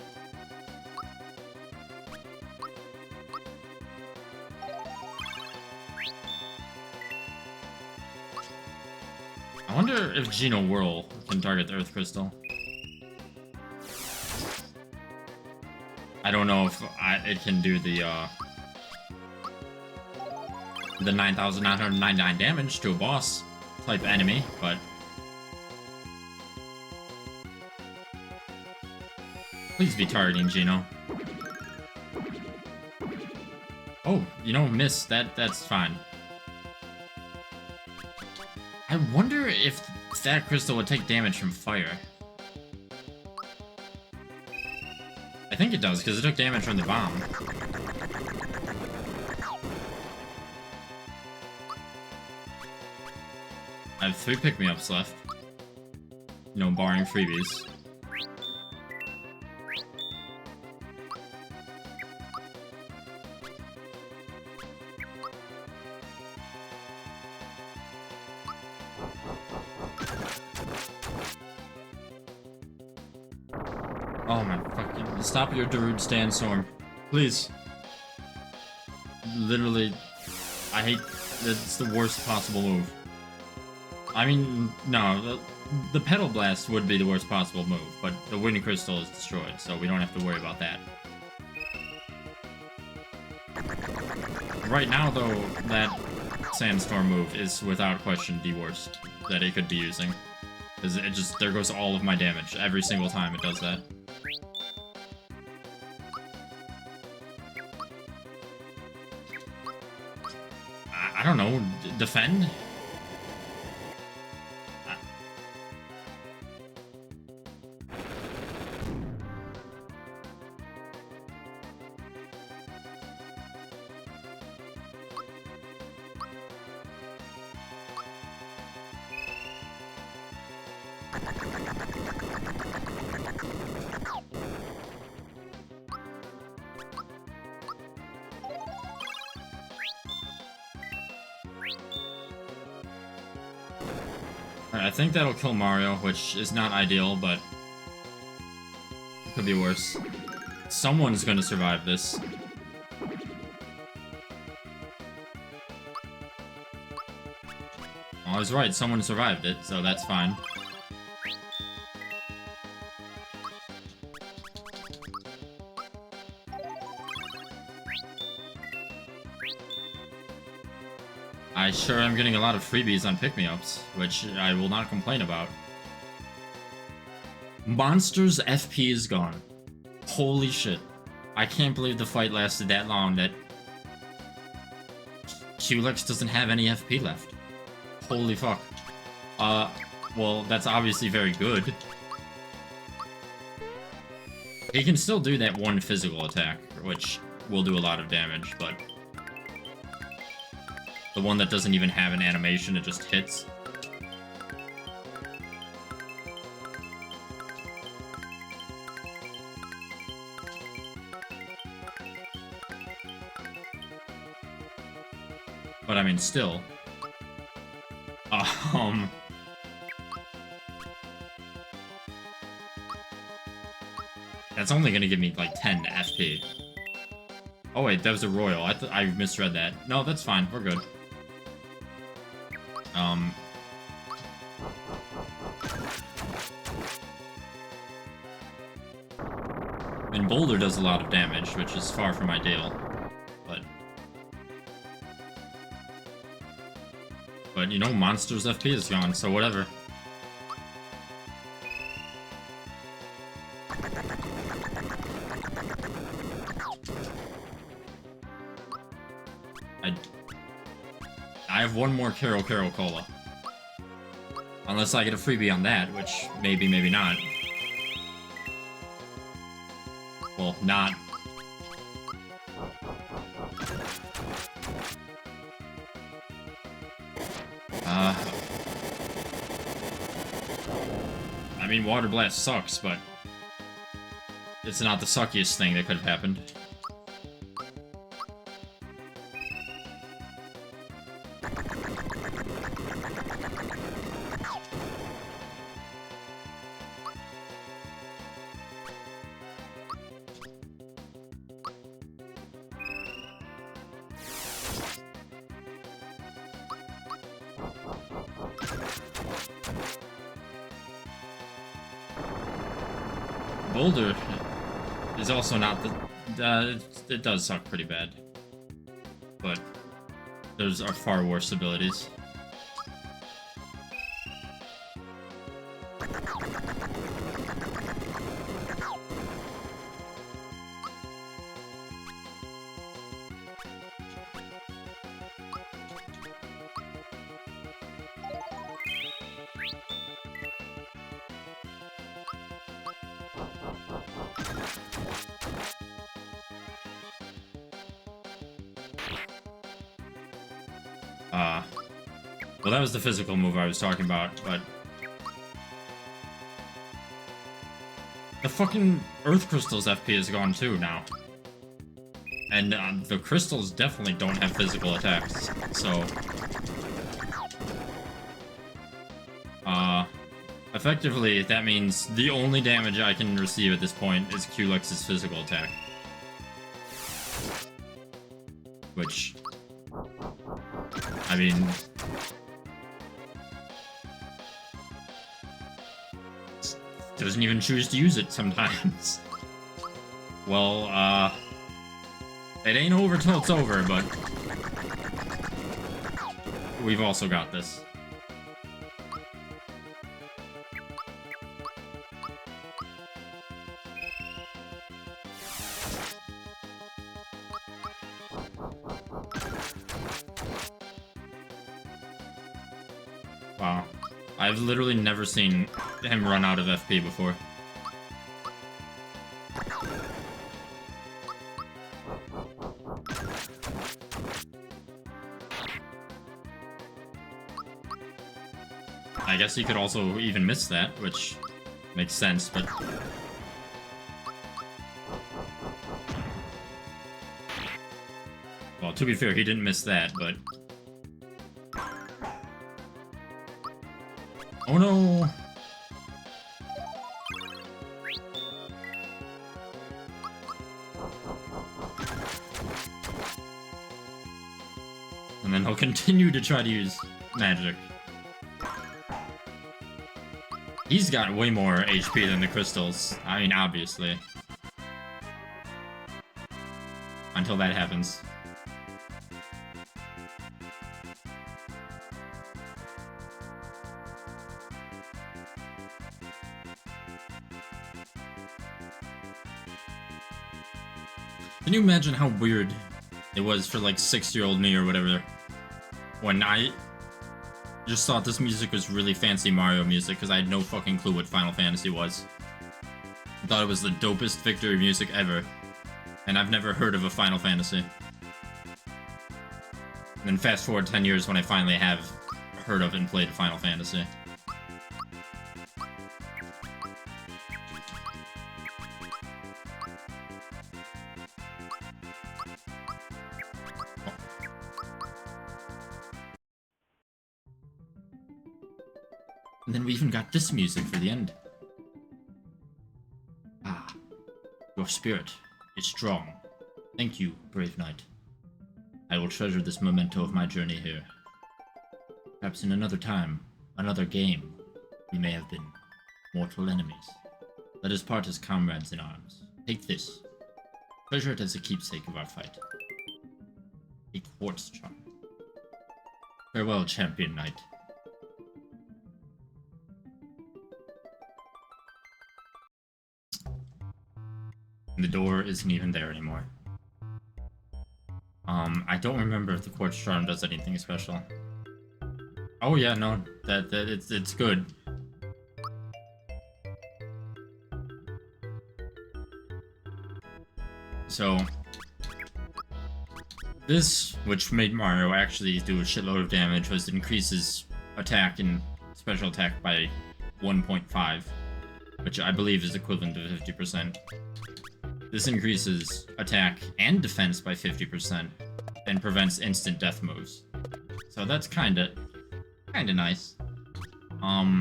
I wonder if Geno Whirl can target the Earth Crystal. I don't know if it can do the 9,999 damage to a boss type enemy, but Please be targeting Gino. Oh, you know, miss. That's fine. I wonder if that crystal would take damage from fire. I think it does, because it took damage from the bomb. I have 3 pick-me-ups left. You know, barring freebies. Oh my fucking... Stop your Darude Sandstorm. Please. Literally, I hate... It's the worst possible move. I mean, no, the Petal Blast would be the worst possible move, but the Wind Crystal is destroyed, so we don't have to worry about that. Right now, though, that Sandstorm move is without question the worst that it could be using. Because it just, there goes all of my damage every single time it does that. I don't know, defend? I think that'll kill Mario, which is not ideal, but it could be worse. Someone's gonna survive this. Well, I was right, someone survived it, so that's fine. I sure am getting a lot of freebies on pick-me-ups, which I will not complain about. Monster's FP is gone. Holy shit. I can't believe the fight lasted that long that Culex doesn't have any FP left. Holy fuck. Well, that's obviously very good. He can still do that one physical attack, which will do a lot of damage, but... the one that doesn't even have an animation, it just hits. But I mean, still. That's only gonna give me like 10 FP. Oh wait, that was a royal. I misread that. No, that's fine. We're good. And Boulder does a lot of damage, which is far from ideal. But you know, Monster's FP is gone, so whatever. I have one more Carol Cola. Unless I get a freebie on that, which maybe, maybe not. Well, not. I mean, Water Blast sucks, but it's not the suckiest thing that could have happened. Boulder is also not the... it does suck pretty bad. But those are far worse abilities. Well, that was the physical move I was talking about, but... The fucking Earth Crystal's FP is gone too now. And the crystals definitely don't have physical attacks, so... Effectively, that means the only damage I can receive at this point is Culex' physical attack. Which... I mean... doesn't even choose to use it sometimes. Well, it ain't over till it's over, but... we've also got this. Wow. I've literally never seen him run out of FP before. I guess he could also even miss that, which makes sense, but... well, to be fair, he didn't miss that, but... oh no! And then he'll continue to try to use magic. He's got way more HP than the crystals. I mean, obviously. Until that happens. Can you imagine how weird it was for like 6-year-old me or whatever when I just thought this music was really fancy Mario music because I had no fucking clue what Final Fantasy was. I thought it was the dopest victory music ever, and I've never heard of a Final Fantasy. And then fast forward 10 years when I finally have heard of and played Final Fantasy. And then we even got this music for the end. Ah, your spirit is strong. Thank you, brave knight. I will treasure this memento of my journey here. Perhaps in another time, another game, we may have been mortal enemies. Let us part as comrades in arms. Take this. Treasure it as a keepsake of our fight. A quartz charm. Farewell, champion knight. The door isn't even there anymore. I don't remember if the quartz charm does anything special. Oh yeah, no, that it's good. So this, which made Mario actually do a shitload of damage, was increases attack and special attack by 1.5, which I believe is equivalent to 50%. This increases attack and defense by 50% and prevents instant death moves. So that's kinda nice. I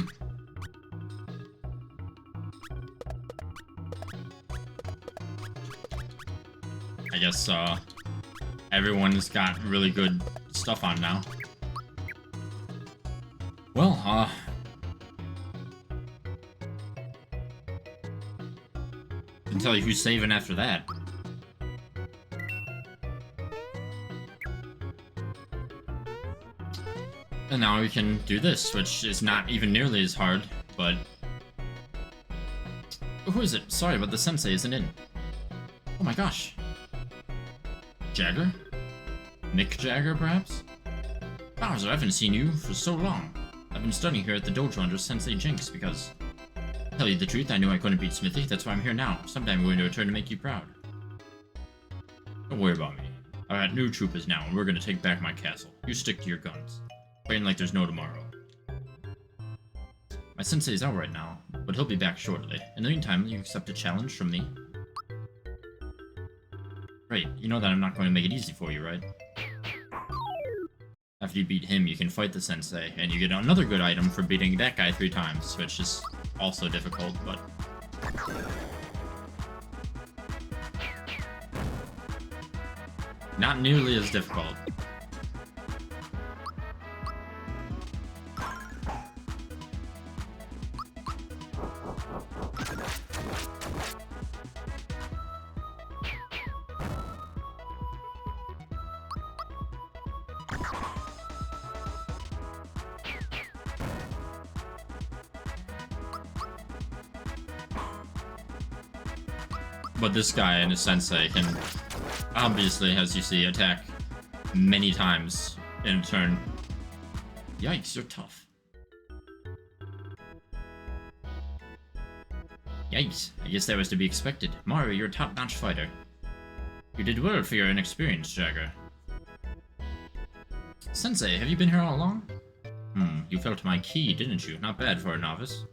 guess everyone's got really good stuff on now. Well, can tell you who's saving after that. And now we can do this, which is not even nearly as hard, but... who is it? Sorry, but the sensei isn't in. Oh my gosh. Jagger? Mick Jagger, perhaps? Bowser, I haven't seen you for so long. I've been studying here at the dojo under Sensei Jinx because... Tell you the truth, I knew I couldn't beat Smithy, that's why I'm here now. Someday I'm going to return to make you proud. Don't worry about me. I got new troopers now, and we're gonna take back my castle. You stick to your guns. Fighting like there's no tomorrow. My sensei's out right now, but he'll be back shortly. In the meantime, you accept a challenge from me? Great, you know that I'm not going to make it easy for you, right? After you beat him, you can fight the sensei, and you get another good item for beating that guy 3 times, which is also difficult, but... not nearly as difficult. But this guy and his sensei can obviously, as you see, attack many times in a turn. Yikes, you're tough. Yikes, I guess that was to be expected. Mario, you're a top-notch fighter. You did well for your inexperience, Jagger. Sensei, have you been here all along? You felt my key, didn't you? Not bad for a novice.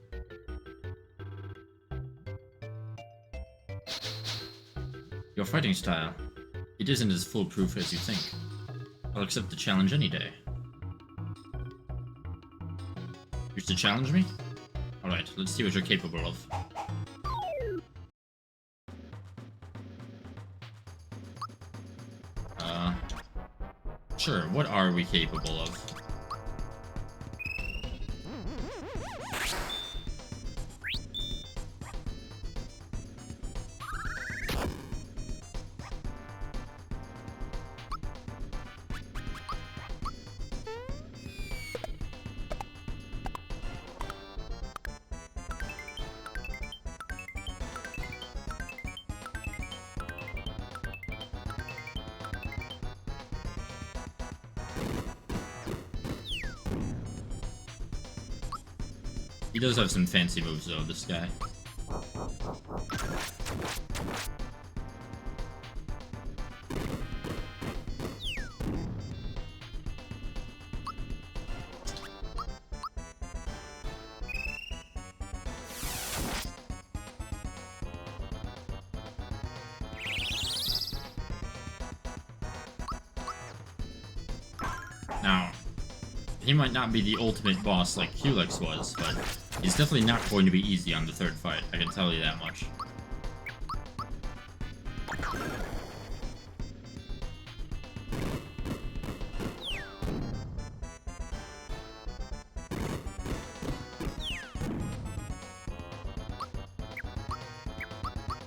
Your fighting style. It isn't as foolproof as you think. I'll accept the challenge any day. You're to challenge me? Alright, let's see what you're capable of. Sure, what are we capable of? He does have some fancy moves though, this guy. Now, he might not be the ultimate boss like Culex was, but he's definitely not going to be easy on the 3rd fight, I can tell you that much.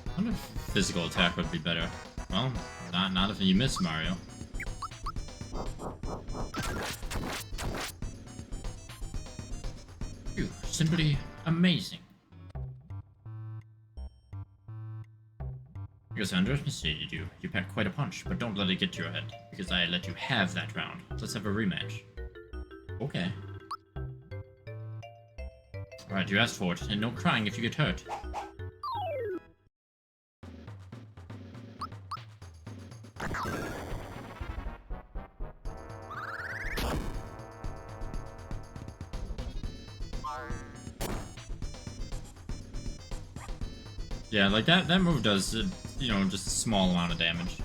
I wonder if physical attack would be better. Well, not if you miss, Mario. Phew, simply amazing. I guess I underestimated you. You packed quite a punch, but don't let it get to your head, because I let you have that round. Let's have a rematch. Okay. Alright, you asked for it, and no crying if you get hurt. Yeah, like that move does, you know, just a small amount of damage.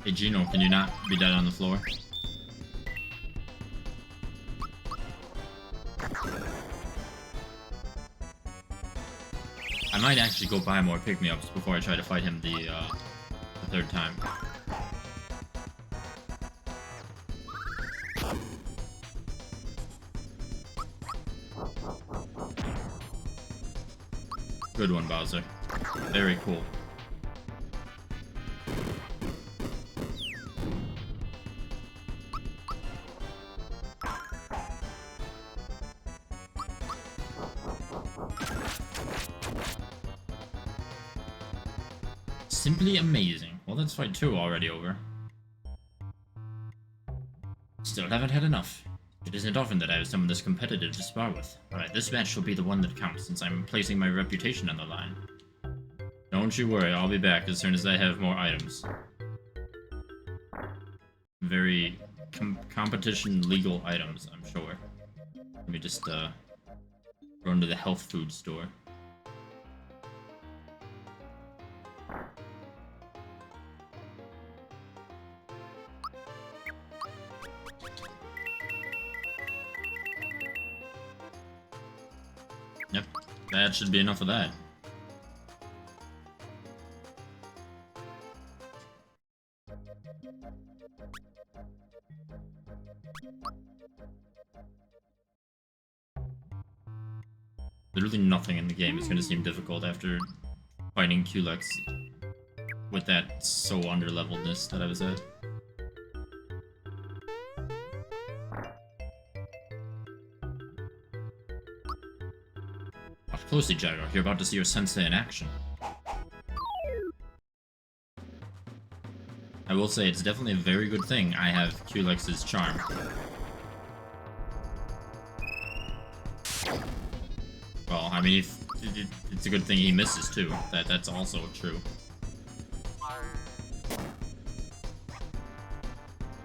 Hey Gino, can you not be dead on the floor? I might actually go buy more pick-me-ups before I try to fight him the 3rd time. Good one, Bowser. Very cool. Simply amazing. Well, that's fight 2 already over. Still haven't had enough. It isn't often that I have someone this competitive to spar with. Alright, this match will be the one that counts, since I'm placing my reputation on the line. Don't you worry, I'll be back as soon as I have more items. Very competition legal items, I'm sure. Let me just run to the health food store. Yep, that should be enough of that. Literally nothing in the game is going to seem difficult after fighting Culex with that so underleveledness that I was at. Watch closely, Gyro. You're about to see your sensei in action. I will say it's definitely a very good thing I have Culex's charm. Well, I mean, it's a good thing he misses too. That's also true.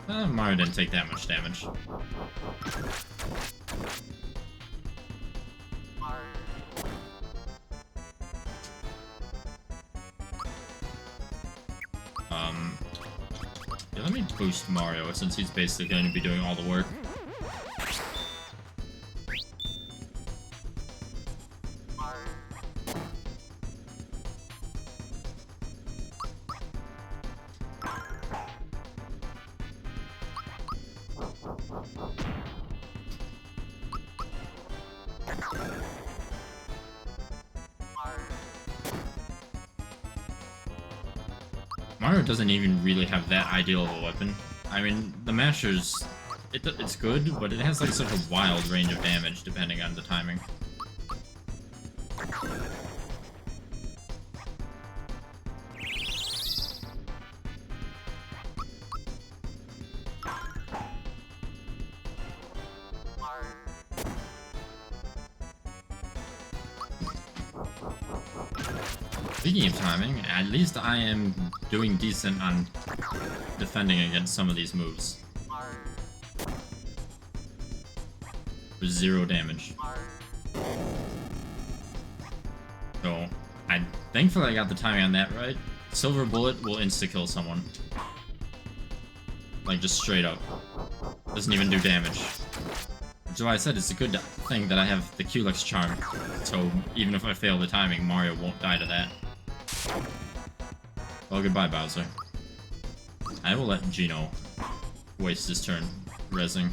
Mario didn't take that much damage. Yeah, let me boost Mario since he's basically going to be doing all the work. Mario doesn't even really have that ideal of a weapon. I mean, the Masher's... it's good, but it has like such a wild range of damage depending on the timing. Speaking of timing, at least I am doing decent on defending against some of these moves. For 0 damage. So, thankfully I got the timing on that right. Silver Bullet will insta-kill someone. Like, just straight up. Doesn't even do damage. Which is why I said it's a good thing that I have the Culex charm. So, even if I fail the timing, Mario won't die to that. Well, goodbye, Bowser. I will let Gino waste his turn rezzing.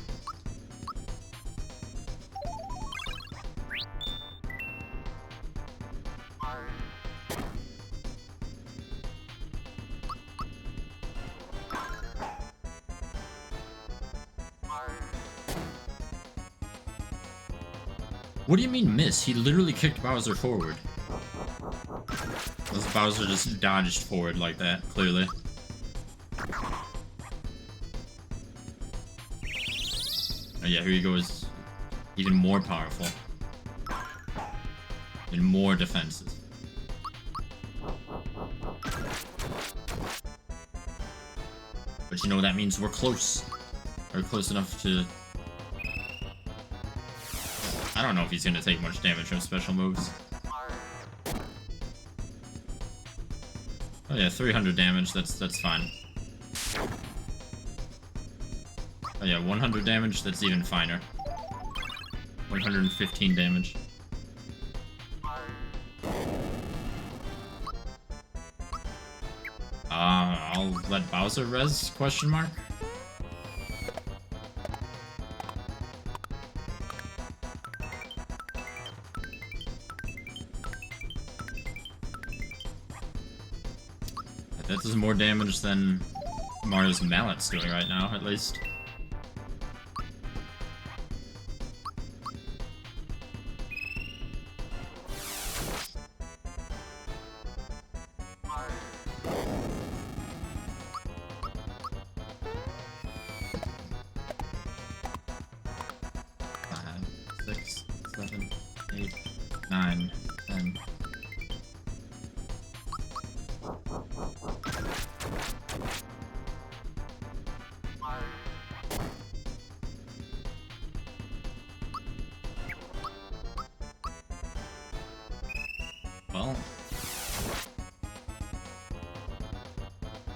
What do you mean miss? He literally kicked Bowser forward. Unless Bowser just dodged forward like that, clearly. Oh yeah, here he goes. Even more powerful. And more defenses. But you know, that means we're close. We're close enough to... I don't know if he's gonna take much damage from special moves. Oh yeah, 300 damage, that's fine. Oh yeah, 100 damage, that's even finer. 115 damage. I'll let Bowser res, question mark? That does more damage than Mario's mallet's doing right now, at least. Well,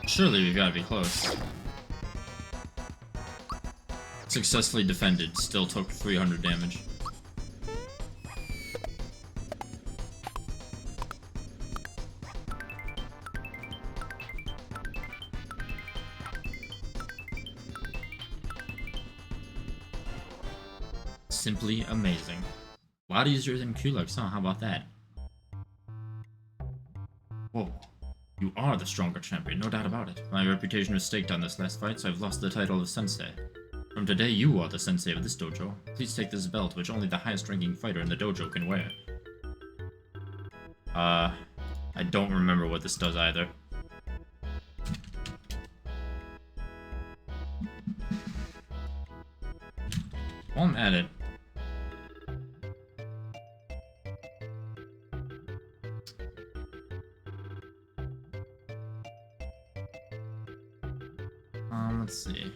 surely we've got to be close. Successfully defended, still took 300 damage. Simply amazing. A lot easier than Kulux, huh? How about that? Whoa. You are the stronger champion, no doubt about it. My reputation was staked on this last fight, so I've lost the title of Sensei. From today, you are the Sensei of this dojo. Please take this belt, which only the highest-ranking fighter in the dojo can wear. I don't remember what this does either. While I'm at it, let's see.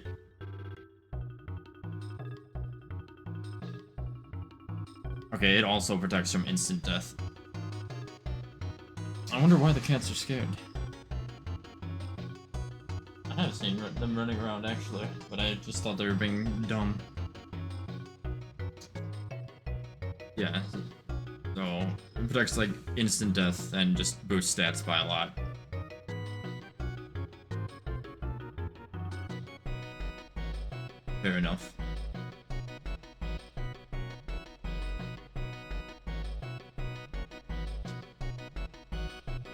Okay, it also protects from instant death. I wonder why the cats are scared. I have seen them running around actually, but I just thought they were being dumb. Yeah, so it protects like instant death and just boosts stats by a lot. Fair enough.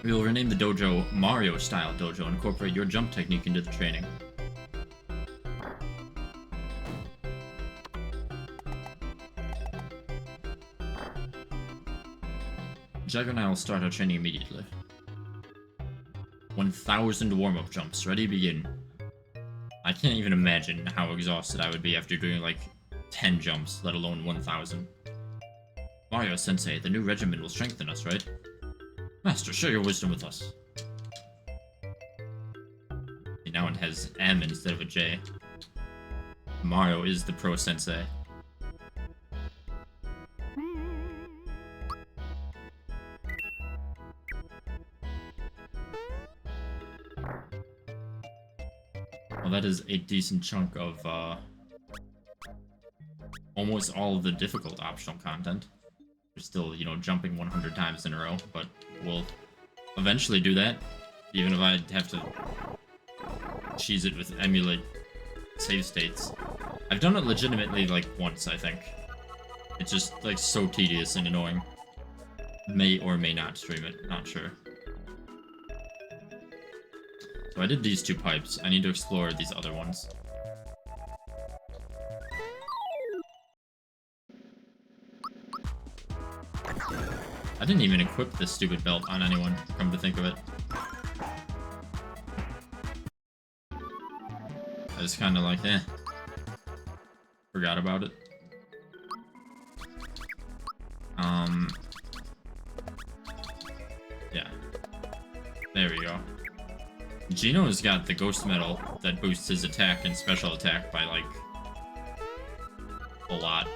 We will rename the dojo Mario Style Dojo and incorporate your jump technique into the training. Jagger and I will start our training immediately. 1,000 warm-up jumps. Ready, begin. I can't even imagine how exhausted I would be after doing like 10 jumps, let alone 1,000. Mario-sensei, the new regimen will strengthen us, right? Master, share your wisdom with us. See, now it has M instead of a J. Mario is the pro-sensei. Well, that is a decent chunk of, almost all of the difficult optional content. We're still, you know, jumping 100 times in a row, but we'll eventually do that, even if I have to cheese it with emulate save states. I've done it legitimately, like, once, I think. It's just, like, so tedious and annoying. May or may not stream it, not sure. So I did these two pipes. I need to explore these other ones. I didn't even equip this stupid belt on anyone, come to think of it. I just kinda like, eh. Forgot about it. Yeah. There we go. Gino's got the ghost medal that boosts his attack and special attack by, like, a lot.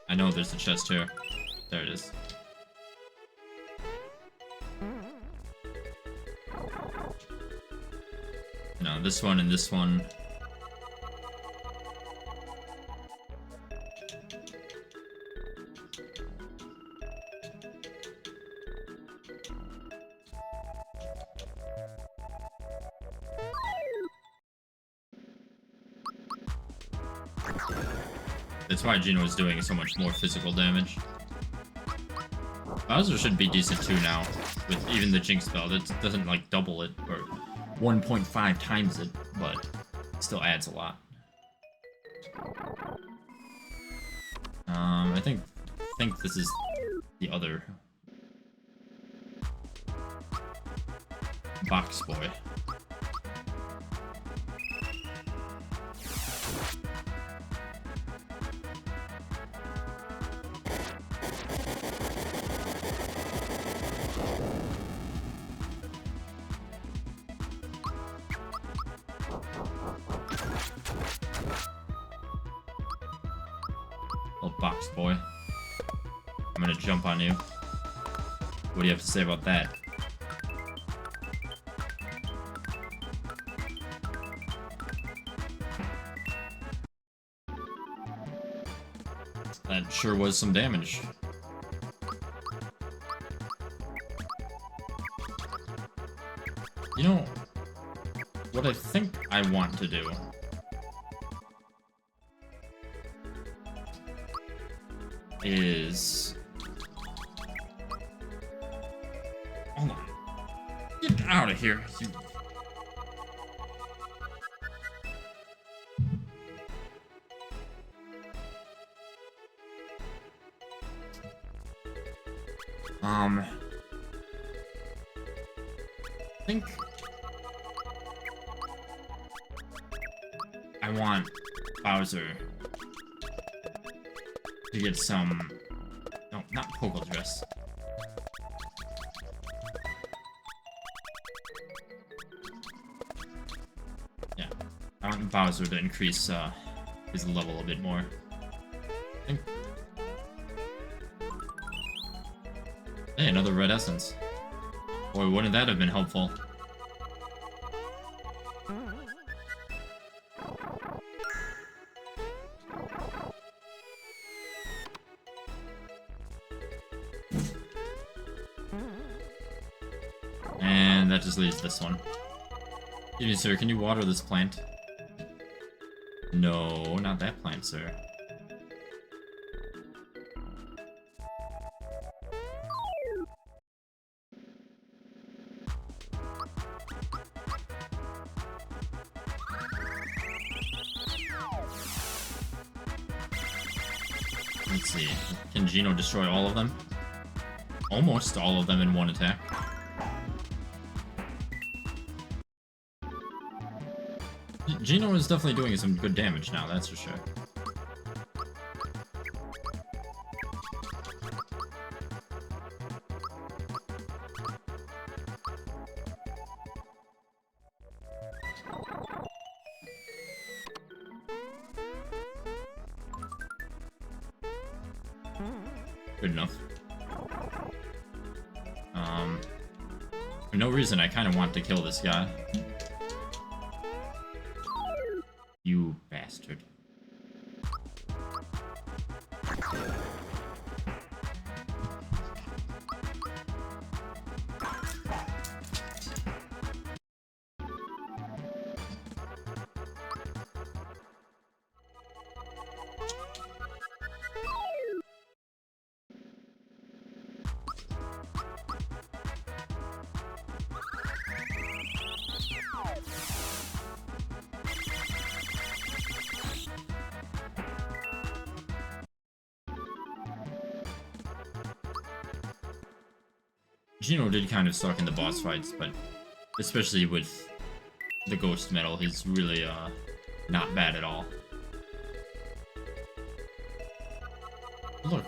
I know there's a chest here. There it is. No, this one and this one. That's why Gino is doing so much more physical damage. Bowser should be decent too now, with even the Jinx spell. That doesn't like double it or 1.5 times it, but it still adds a lot. I think this is the other box boy. Little box boy. I'm gonna jump on you. What do you have to say about that? That sure was some damage. You know, what I think I want to do is... Hold on. Get out of here, you... I think I want Bowser to get some... No, not Pokeball Dress. Yeah, I want Bowser to increase his level a bit more. I think... Hey, another red essence. Boy, wouldn't that have been helpful? And that just leaves this one. Excuse me, sir, can you water this plant? No, not that plant, sir. Let's see. Can Geno destroy all of them? Almost all of them in one attack. Geno is definitely doing some good damage now, that's for sure. Good enough. For no reason, I kind of want to kill this guy. You bastard. Geno did kind of suck in the boss fights, but especially with the ghost metal, he's really not bad at all. Look,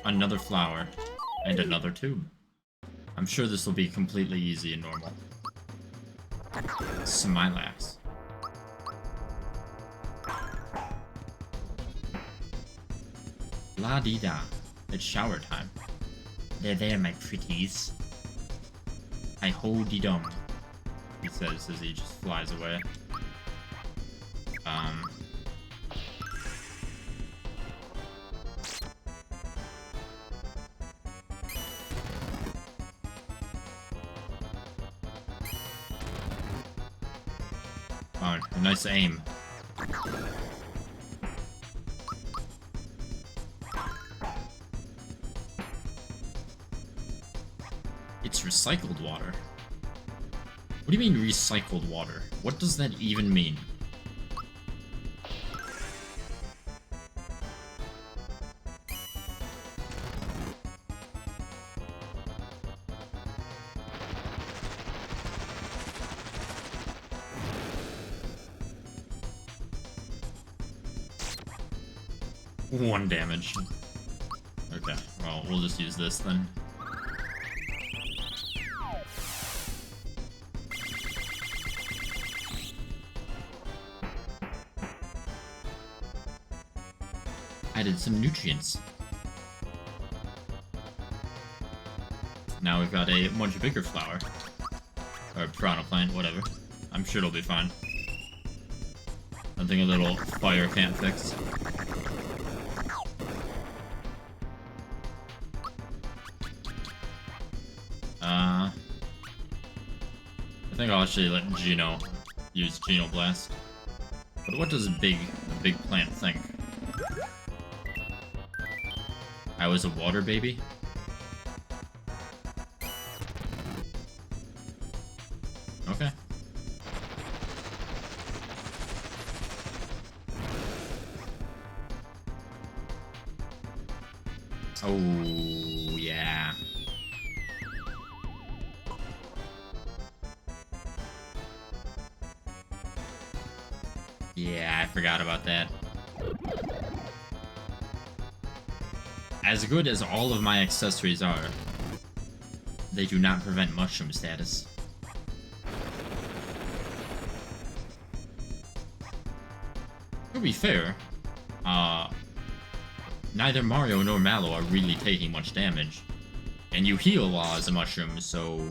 another flower and another tube. I'm sure this will be completely easy and normal. Smilax. La-dee-da. It's shower time. There, my pretties. I ho-dee-dum, he says as he just flies away. Oh, nice aim. It's recycled water. What do you mean recycled water? What does that even mean? One damage. Okay, well, we'll just use this then. Added some nutrients. Now we've got a much bigger flower. Or piranha plant, whatever. I'm sure it'll be fine. Nothing a little fire can't fix. I think I'll actually let Geno use Geno Blast. But what does a big plant think? I was a water baby? Okay. Oh, yeah. Yeah, I forgot about that. As good as all of my accessories are, they do not prevent mushroom status. To be fair, neither Mario nor Mallow are really taking much damage. And you heal while as a mushroom, so...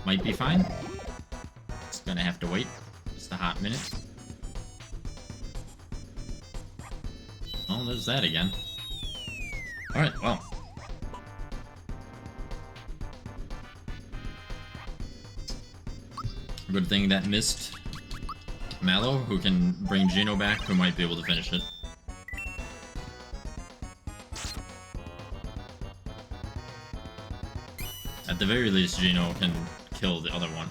might be fine. Just gonna have to wait just a hot minute. Oh, there's that again. Alright, well. Good thing that missed Mallow, who can bring Geno back, who might be able to finish it. At the very least, Geno can kill the other one.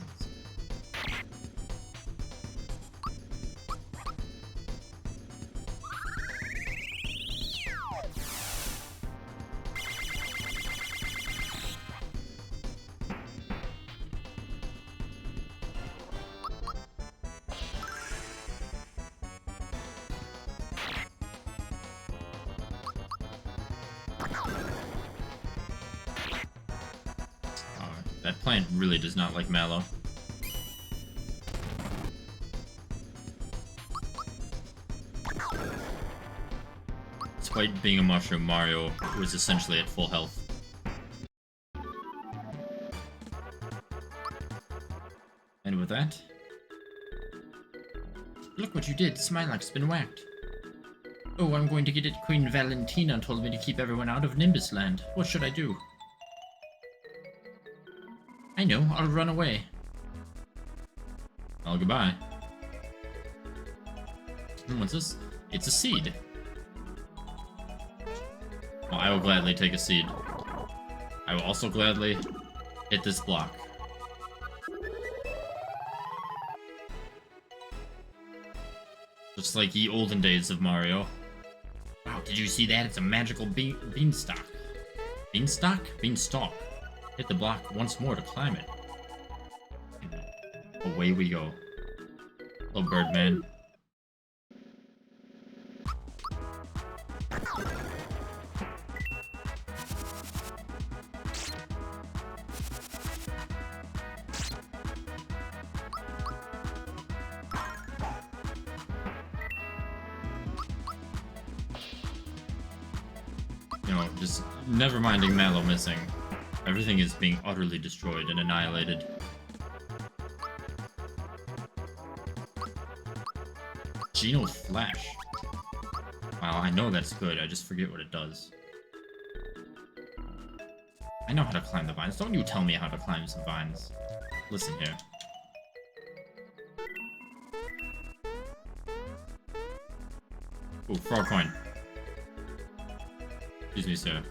That plant really does not like Mallow. Despite being a mushroom, Mario was essentially at full health. And with that... Look what you did, Smilax's been whacked. Oh, I'm going to get it. Queen Valentina told me to keep everyone out of Nimbus Land. What should I do? I know, I'll run away. Well, goodbye. What's this? It's a seed. Well, I will gladly take a seed. I will also gladly hit this block. Just like the olden days of Mario. Wow, did you see that? It's a magical beanstalk. Beanstalk? Beanstalk. Hit the block once more to climb it. And away we go. Little Birdman. You know, just never minding Mallow missing. Everything is being utterly destroyed and annihilated. Geno Flash. Wow, I know that's good, I just forget what it does. I know how to climb the vines. Don't you tell me how to climb some vines. Listen here. Ooh, frog coin. Excuse me, sir.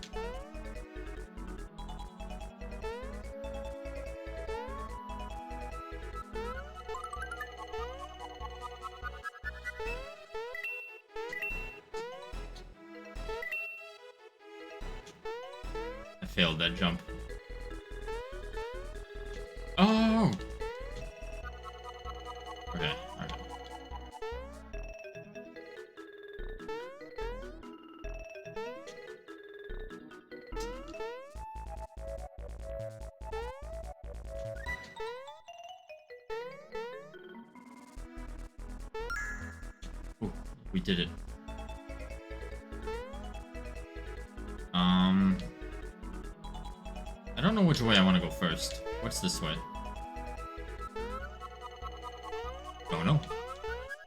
I failed that jump. Oh! Okay, alright. Ooh, we did it. I don't know which way I want to go first. What's this way? Don't know.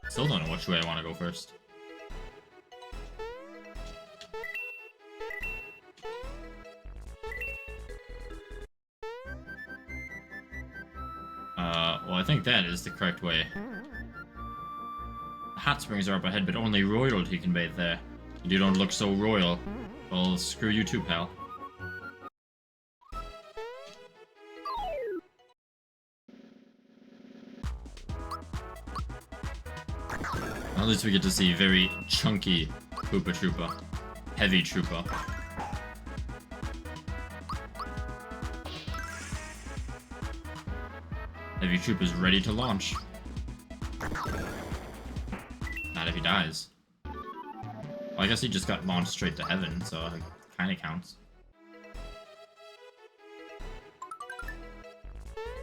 Still don't know which way I want to go first. Well, I think that is the correct way. The hot springs are up ahead, but only royalty can bathe there. And you don't look so royal. Well, screw you too, pal. At least we get to see very chunky Koopa Troopa. Heavy Troopa. Heavy Troopa's ready to launch. Not if he dies. Well, I guess he just got launched straight to heaven, so it kinda counts.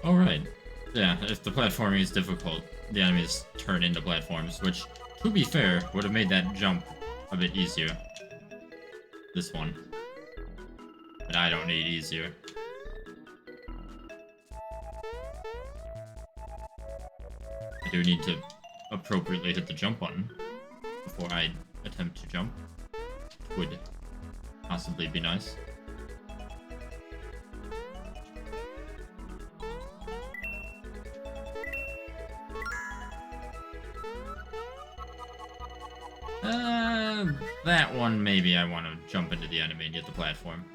Alright. Yeah, if the platforming is difficult, the enemies turn into platforms, which, to be fair, would have made that jump a bit easier. This one. But I don't need easier. I do need to appropriately hit the jump button before I attempt to jump. Would possibly be nice. That one, maybe I want to jump into the enemy and get the platform.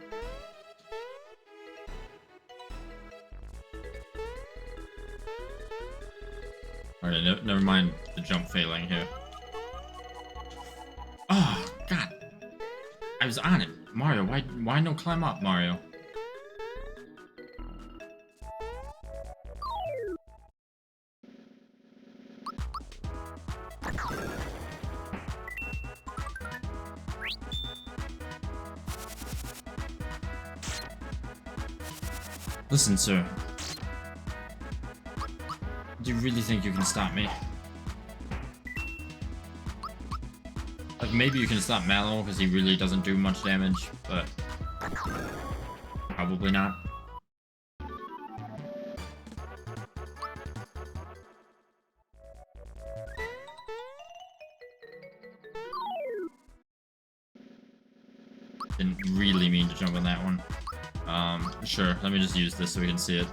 Alright, never mind the jump failing here. Oh, God. I was on it. Mario, why no climb up, Mario? Listen, sir. Do you really think you can stop me? Like, maybe you can stop Mallow, because he really doesn't do much damage, but... probably not. Didn't really mean to jump on that one. Sure, let me just use this so we can see it.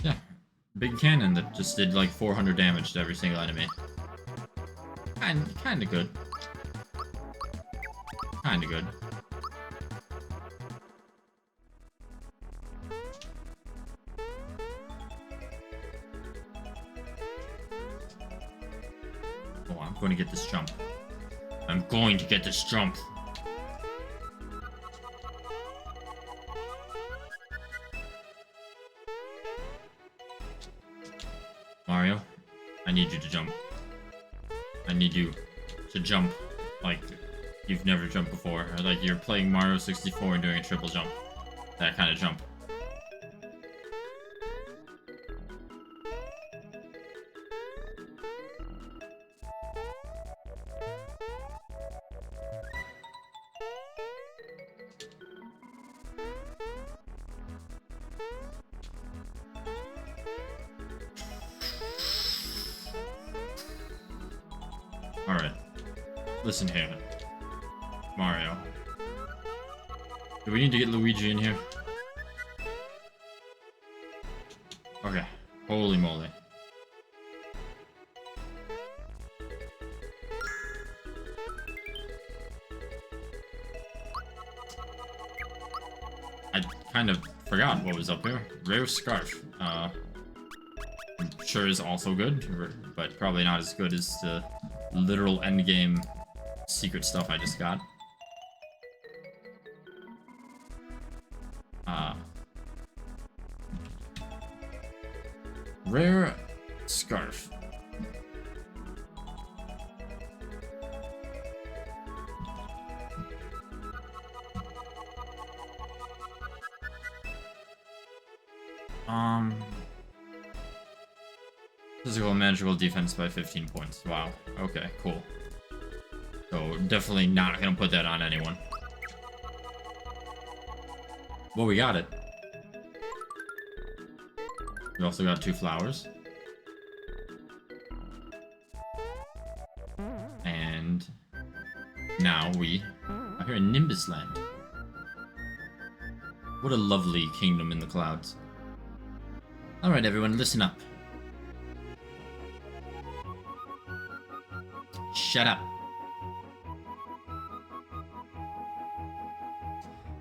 Yeah, big cannon that just did like 400 damage to every single enemy. Kinda good. Kinda good. Oh, I'm going to get this jump. I'm going to get this jump. Mario, I need you to jump. I need you to jump like you've never jumped before. Or like you're playing Mario 64 and doing a triple jump. That kind of jump. Alright. Listen here, Mario. Do we need to get Luigi in here? Okay. Holy moly. I kind of forgot what was up here. Rare Scarf. I'm sure is also good, but probably not as good as the literal endgame secret stuff I just got. Rare Scarf. Physical and magical defense by 15 points. Wow. Okay, cool. So definitely not gonna put that on anyone. Well, we got it. We also got 2 flowers. And now we are here in Nimbus Land. What a lovely kingdom in the clouds. Alright everyone, listen up. Shut up.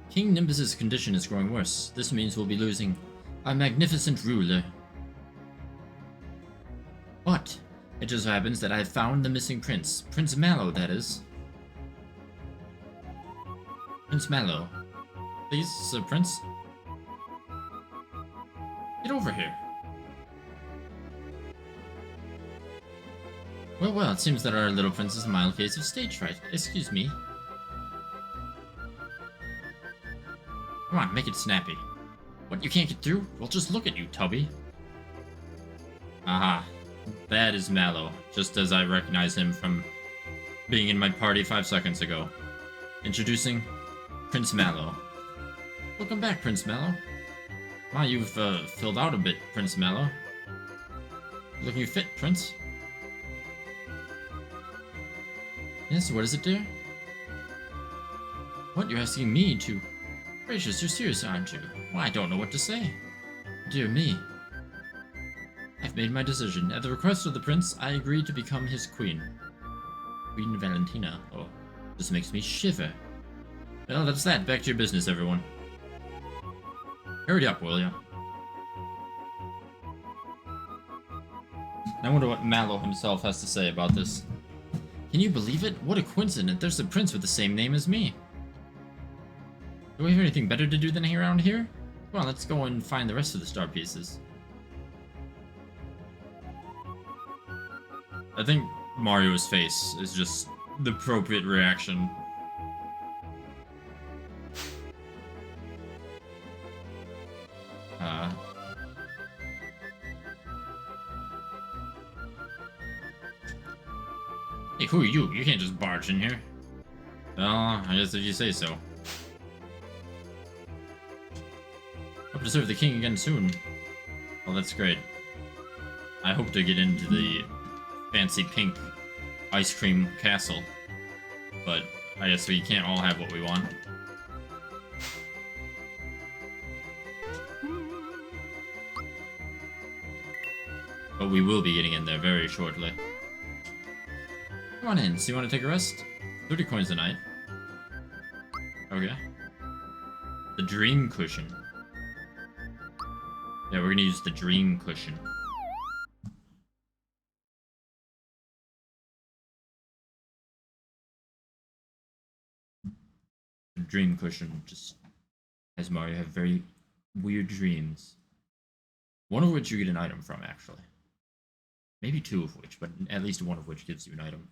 King Nimbus's condition is growing worse. This means we'll be losing our magnificent ruler. What? It just happens that I found the missing prince. Prince Mallow, that is. Prince Mallow. Please, Sir Prince? Get over here. Well, it seems that our little prince is a mild case of stage fright. Excuse me. Come on, make it snappy. What, you can't get through? Well, just look at you, Tubby. Aha. That is Mallow, just as I recognize him from being in my party 5 seconds ago. Introducing Prince Mallow. Welcome back, Prince Mallow. Wow, you've filled out a bit, Prince Mallow. Looking fit, Prince. Yes, what is it, dear? What, you're asking me to... Gracious, you're serious, aren't you? Well, I don't know what to say. Dear me. I've made my decision. At the request of the prince, I agreed to become his queen. Queen Valentina. Oh, this makes me shiver. Well, that's that. Back to your business, everyone. Hurry up, will ya? I wonder what Mallow himself has to say about this. Can you believe it? What a coincidence. There's a prince with the same name as me. Do we have anything better to do than hang around here? Come on, let's go and find the rest of the star pieces. I think Mario's face is just the appropriate reaction. Hey, who are you? You can't just barge in here. Well, I guess if you say so. Hope to serve the king again soon. Well, that's great. I hope to get into the fancy pink ice cream castle. But I guess we can't all have what we want. But we will be getting in there very shortly. Come on in. So you want to take a rest? 30 coins a night. Okay. The dream cushion. Yeah, we're gonna use the dream cushion. The dream cushion just has Mario have very weird dreams. One of which you get an item from, actually. Maybe 2 of which, but at least one of which gives you an item.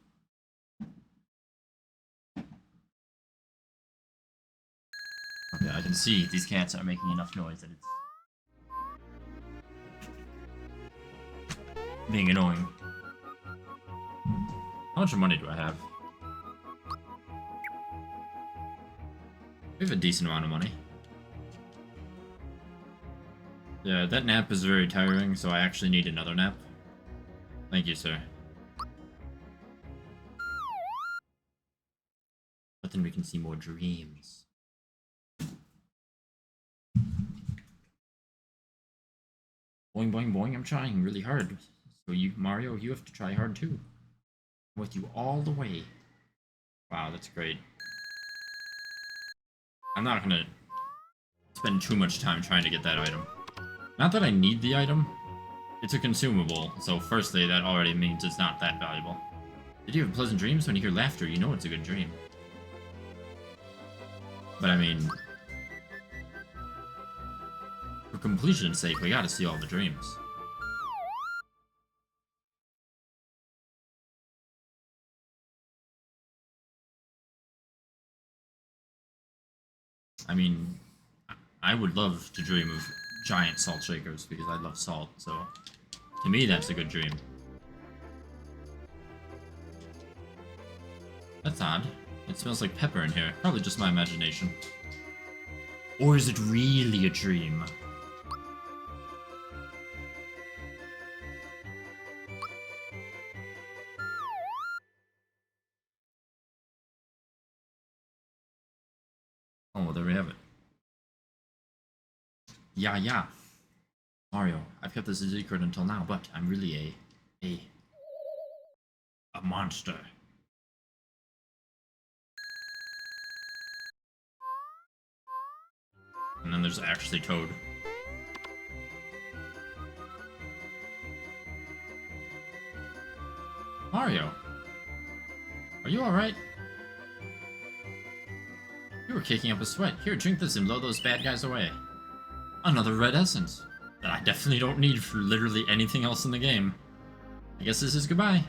Okay, I can see these cats are making enough noise that it's being annoying. How much money do I have? We have a decent amount of money. Yeah, that nap is very tiring, so I actually need another nap. Thank you, sir. But then we can see more dreams. Boing, boing, boing, I'm trying really hard. So you, Mario, you have to try hard too. I'm with you all the way. Wow, that's great. I'm not gonna spend too much time trying to get that item. Not that I need the item. It's a consumable, so firstly, that already means it's not that valuable. Did you have pleasant dreams? When you hear laughter, you know it's a good dream. But I mean, for completion's sake, we gotta see all the dreams. I mean, I would love to dream of giant salt shakers because I love salt, so to me that's a good dream. That's odd. It smells like pepper in here. Probably just my imagination. Or is it really a dream? Oh, well, there we have it. Yeah. Mario, I've kept this a secret until now, but I'm really a monster. And then there's actually Toad. Mario, are you alright? You were kicking up a sweat. Here, drink this and blow those bad guys away. Another red essence that I definitely don't need for literally anything else in the game. I guess this is goodbye.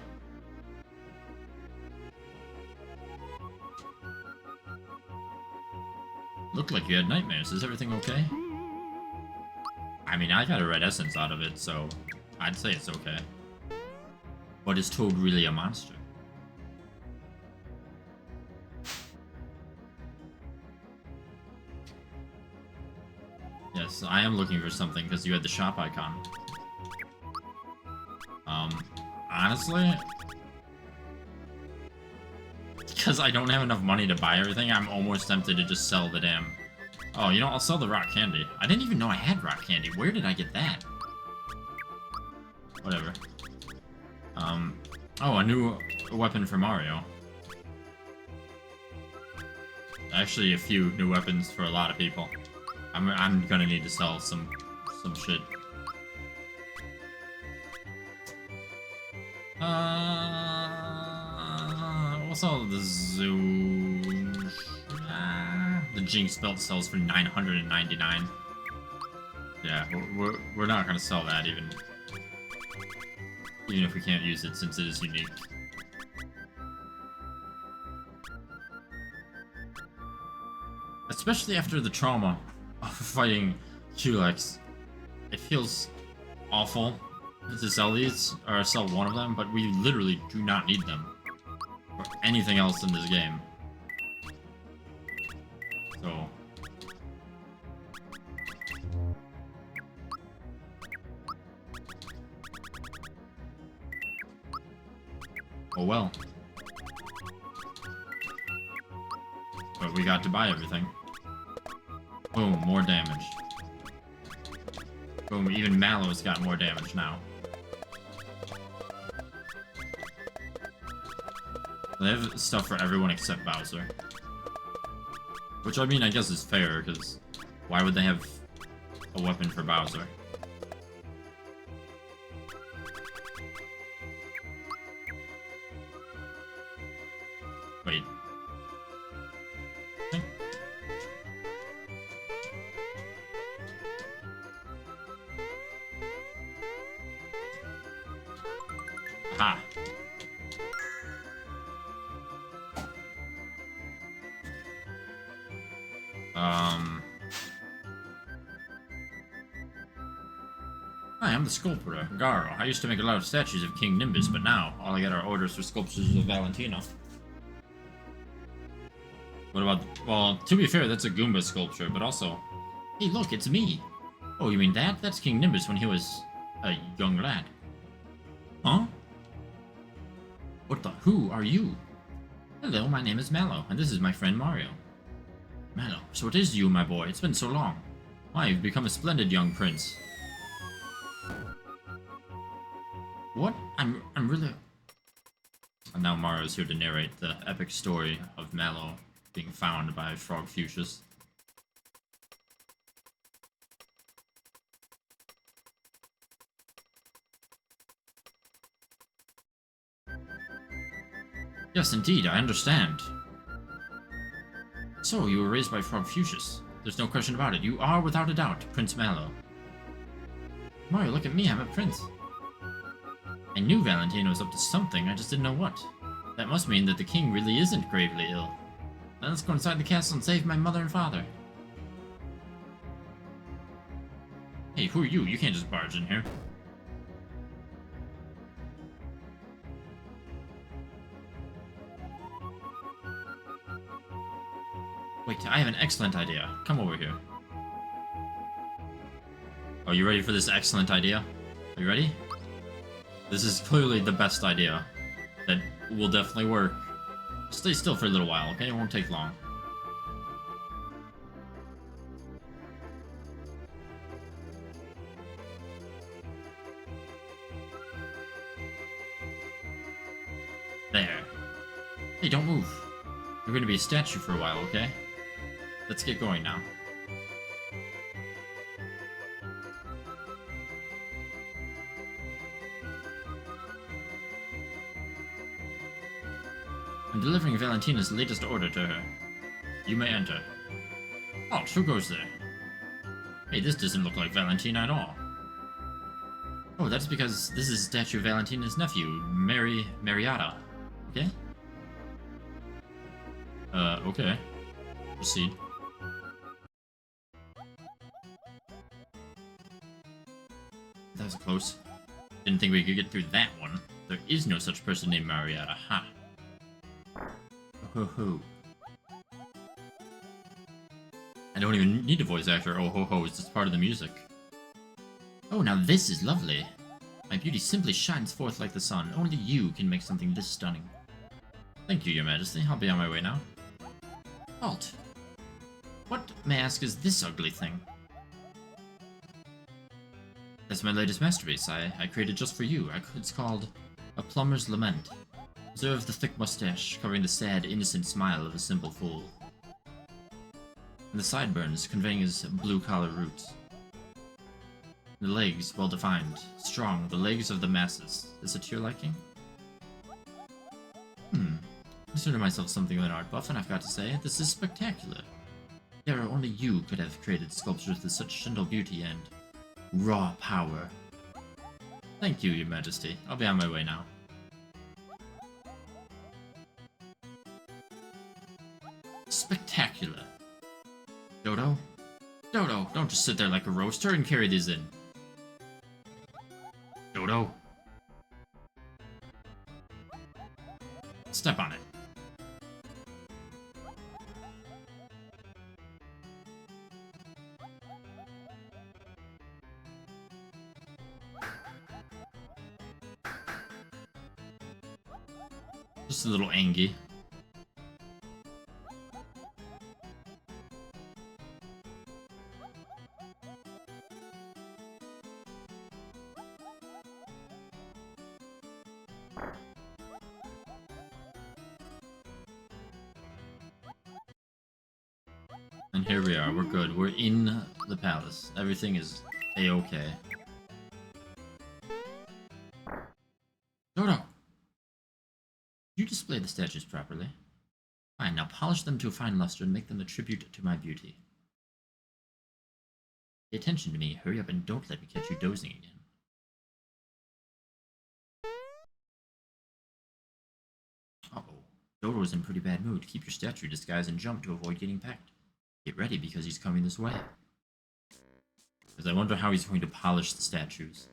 Looked like you had nightmares. Is everything okay? I mean, I got a red essence out of it, so I'd say it's okay. But is Toad really a monster? Yes, I am looking for something because you had the shop icon. Honestly, because I don't have enough money to buy everything, I'm almost tempted to just sell the damn... Oh, you know, I'll sell the rock candy. I didn't even know I had rock candy. Where did I get that? Whatever. Oh, a new weapon for Mario. Actually, a few new weapons for a lot of people. I'm gonna need to sell some shit. We'll sell the zoo. The Jinx belt sells for 999. Yeah, we're not gonna sell that even if we can't use it since it is unique. Especially after the trauma of fighting Culex. It feels awful to sell these, or sell one of them, but we literally do not need them for anything else in this game. So... oh well. But we got to buy everything. Boom, more damage. Boom, even Mallow's got more damage now. They have stuff for everyone except Bowser. Which, I mean, I guess is fair, because why would they have a weapon for Bowser? Wait. Aha. Hi, I'm the sculptor, Garo. I used to make a lot of statues of King Nimbus, but now all I get are orders for sculptures of Valentina. What about... well, to be fair, that's a Goomba sculpture, but also... hey, look, it's me! Oh, you mean that? That's King Nimbus when he was a young lad. Huh? What the... who are you? Hello, my name is Mallow, and this is my friend Mario. Mallow, so it is you, my boy. It's been so long. Why, you've become a splendid young prince. What? I'm really... And now Mario's here to narrate the epic story of Mallow being found by Frog Fuchsias. Yes, indeed, I understand. So, you were raised by Frog Fuchsias. There's no question about it. You are, without a doubt, Prince Mallow. Mario, look at me, I'm a prince. I knew Valentino was up to something, I just didn't know what. That must mean that the king really isn't gravely ill. Now let's go inside the castle and save my mother and father. Hey, who are you? You can't just barge in here. Wait, I have an excellent idea. Come over here. Are you ready for this excellent idea? Are you ready? This is clearly the best idea. That will definitely work. Stay still for a little while, okay? It won't take long. There. Hey, don't move. You're gonna be a statue for a while, okay? Let's get going now. I'm delivering Valentina's latest order to her. You may enter. Halt, who goes there? Hey, this doesn't look like Valentina at all. Oh, that's because this is a statue of Valentina's nephew, Marietta. Okay? Okay. Proceed. That was close. Didn't think we could get through that one. There is no such person named Marietta, ha. Oh ho ho. I don't even need a voice actor, oh ho ho, it's just part of the music. Oh, now this is lovely. My beauty simply shines forth like the sun. Only you can make something this stunning. Thank you, Your Majesty. I'll be on my way now. Halt. What, may I ask, is this ugly thing? That's my latest masterpiece. I created just for you. It's called A Plumber's Lament. Observe the thick mustache covering the sad, innocent smile of a simple fool. And the sideburns conveying his blue-collar roots. The legs, well-defined, strong, the legs of the masses. Is it to your liking? Consider myself something of an art buff, and I've got to say, this is spectacular. Yara, only you could have created sculptures with such gentle beauty and raw power. Thank you, Your Majesty. I'll be on my way now. Spectacular. Dodo? Dodo, don't just sit there like a roaster and carry these in. Dodo? Step on it. Just a little Angie. And here we are, we're good. We're in the palace. Everything is a-okay. Dodo! You display the statues properly. Fine, now polish them to a fine luster and make them a tribute to my beauty. Pay attention to me, hurry up, and don't let me catch you dozing again. Uh-oh. Dodo's in a pretty bad mood. Keep your statue disguised and jump to avoid getting pecked. Get ready, because he's coming this way. Because I wonder how he's going to polish the statues.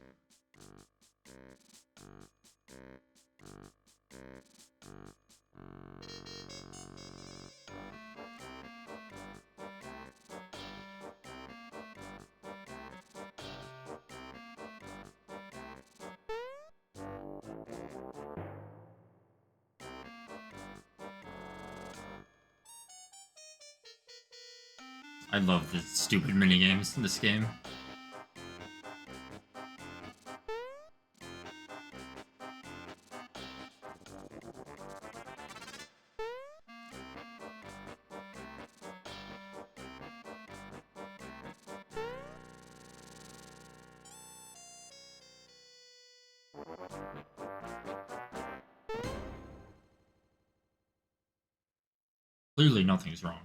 I love the stupid minigames in this game. Clearly nothing's wrong.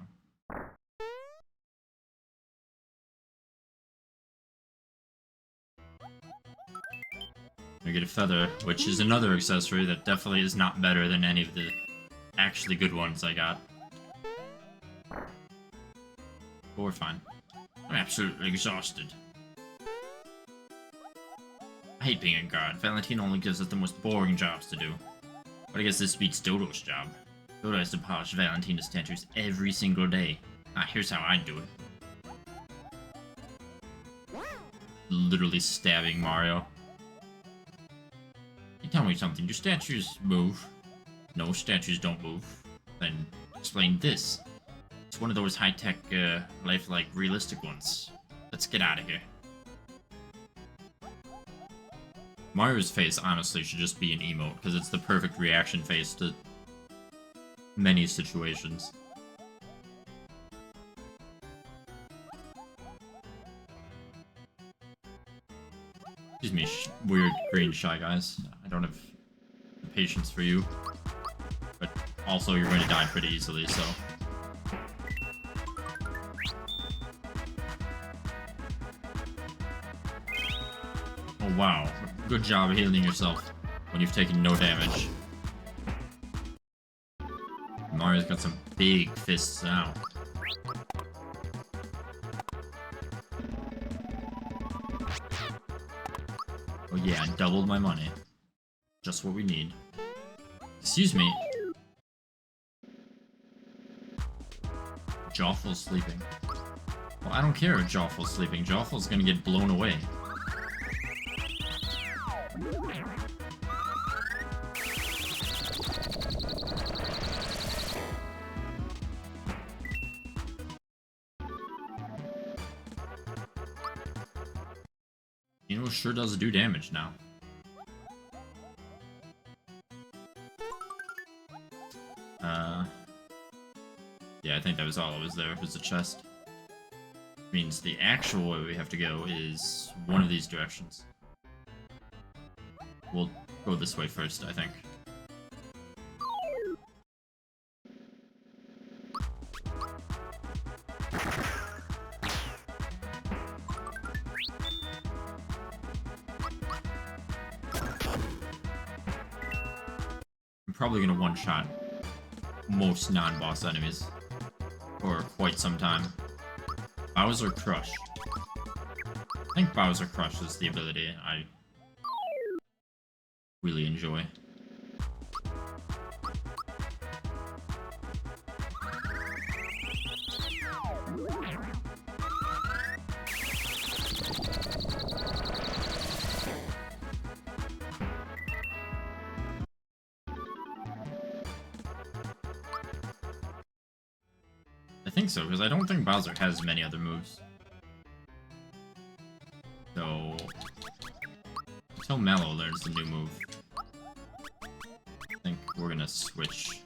We get a feather, which is another accessory that definitely is not better than any of the actually good ones I got. But we're fine. I'm absolutely exhausted. I hate being a guard. Valentine only gives us the most boring jobs to do. But I guess this beats Dodo's job. Dodo has to polish Valentina's statues every single day. Ah, here's how I do it. Literally stabbing Mario. You tell me something, do statues move? No, statues don't move. Then explain this. It's one of those high-tech, lifelike, realistic ones. Let's get out of here. Mario's face, honestly, should just be an emote, because it's the perfect reaction face to many situations. Excuse me, weird green shy guys. I don't have the patience for you. But also, you're going to die pretty easily, so... Oh wow, good job healing yourself when you've taken no damage. Mario's got some big fists now. Oh yeah, I doubled my money. Just what we need. Excuse me. Jawful's sleeping. Well, I don't care if Jawful's sleeping. Jawful's gonna get blown away. You know, sure does do damage now. Yeah, I think that was all that was there. It was a chest. Means the actual way we have to go is one of these directions. We'll go this way first, I think. I'm probably gonna one-shot most non-boss enemies for quite some time. Bowser Crush. I think Bowser Crush is the ability I really enjoy. I think so, because I don't think Bowser has many other moves. So... until Mallow learns the new move, I think we're gonna switch.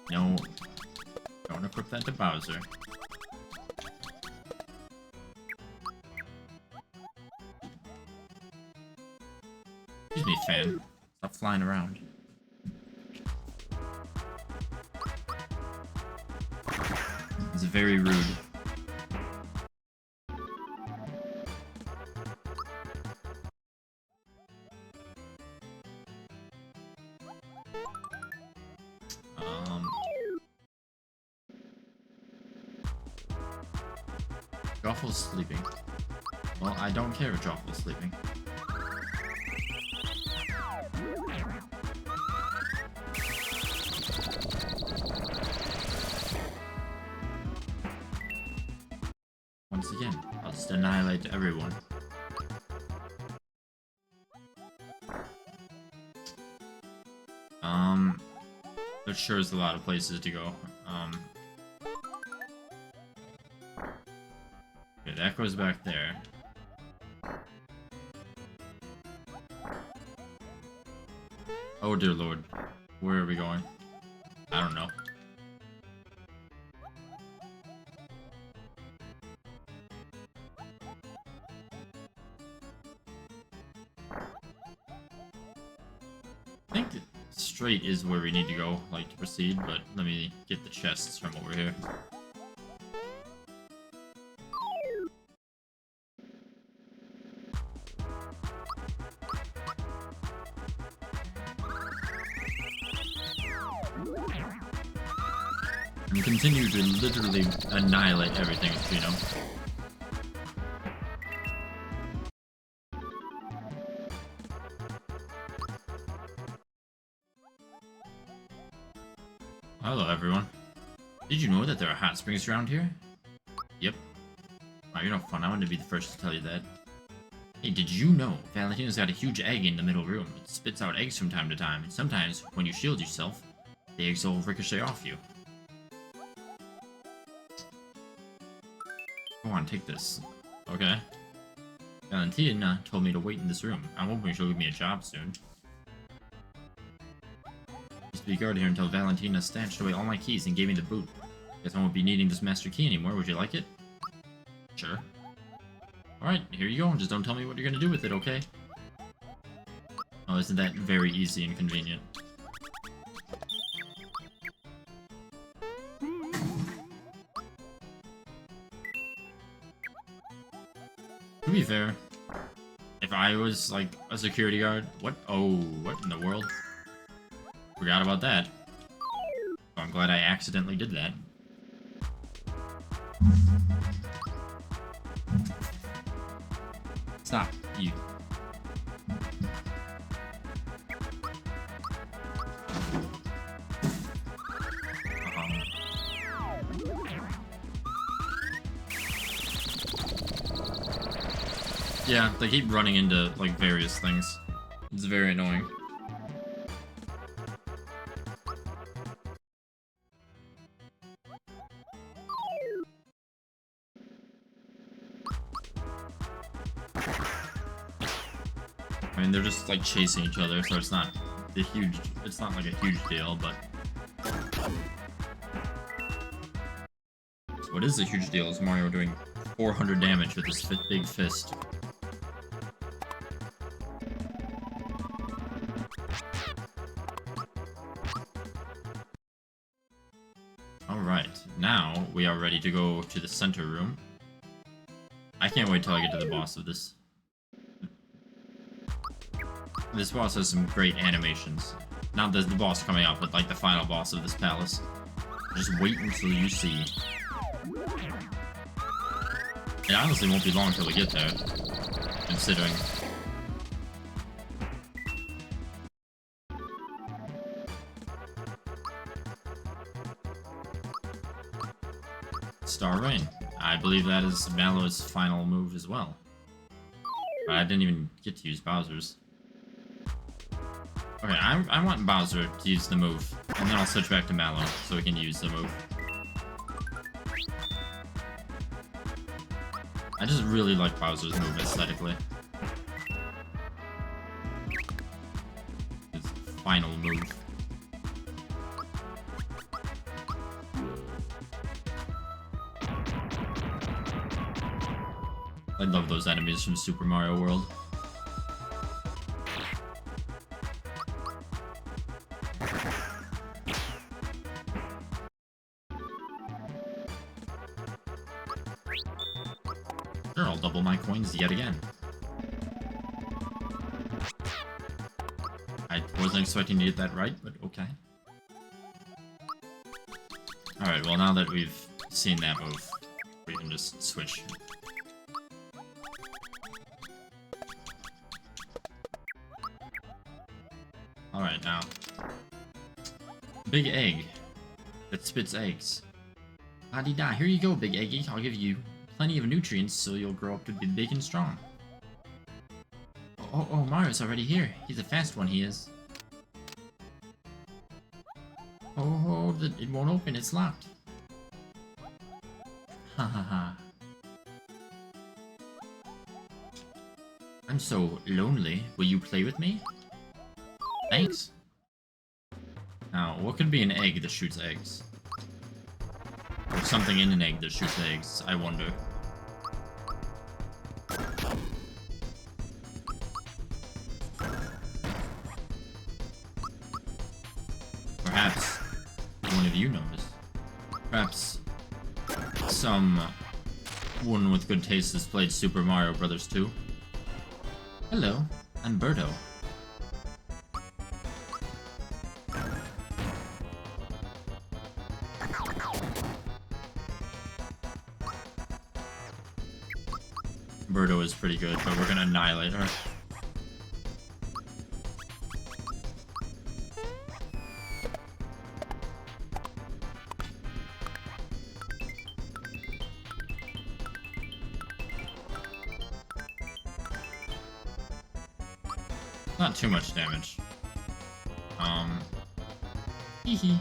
No, don't equip that to Bowser. Excuse me, fan. Stop flying around. It's very rude. Jawful's sleeping. Well, I don't care if Jawful's sleeping. Once again, I'll just annihilate everyone. There sure is a lot of places to go. Okay, that goes back there. Oh dear lord. Where are we going? I don't know. think straight is where we need to go, like, to proceed, but let me get the chests from over here. And continue to literally annihilate everything, you know. Hello, everyone. Did you know that there are hot springs around here? Yep. Wow, you're no fun. I wanted to be the first to tell you that. Hey, did you know Valentina's got a huge egg in the middle room? It spits out eggs from time to time, and sometimes, when you shield yourself, the eggs will ricochet off you. Go on, take this. Okay. Valentina told me to wait in this room. I'm hoping she'll give me a job soon. Used to be guard here until Valentina stashed away all my keys and gave me the boot. Guess I won't be needing this master key anymore. Would you like it? Sure. Alright, here you go. Just don't tell me what you're gonna do with it, okay? Oh, isn't that very easy and convenient? To be fair, if I was, like, a security guard... What? Oh, what in the world? Forgot about that. So I'm glad I accidentally did that. Stop, you. Yeah, they keep running into, like, various things. It's very annoying. I mean, they're just, like, chasing each other, so it's not it's not, like, a huge deal, but... So what is a huge deal is Mario doing 400 damage with this big fist. Alright, now we are ready to go to the center room. I can't wait till I get to the boss of this. This boss has some great animations. Not the boss coming out, but like the final boss of this palace. Just wait until you see. It honestly won't be long until we get there, considering. Star Rain. I believe that is Mallow's final move as well. But I didn't even get to use Bowser's. Okay, I want Bowser to use the move, and then I'll switch back to Mallow so we can use the move. I just really like Bowser's move aesthetically. His final move. I love those enemies from Super Mario World. Sure, I'll double my coins yet again. I wasn't expecting to get that right, but okay. Alright, well now that we've seen that move, we can just switch. Alright, now. Big egg that spits eggs. La-di-da, here you go, Big Eggy. I'll give you plenty of nutrients so you'll grow up to be big and strong. Oh, Mario's already here. He's a fast one, he is. Oh, it won't open, it's locked. Ha ha ha. I'm so lonely. Will you play with me? Thanks. Now, what could be an egg that shoots eggs? Or something in an egg that shoots eggs, I wonder. Perhaps one of you knows. Perhaps someone with good taste has played Super Mario Bros. 2. Hello, I'm Birdo. Birdo is pretty good, but we're gonna annihilate her. Not too much damage. Hehe.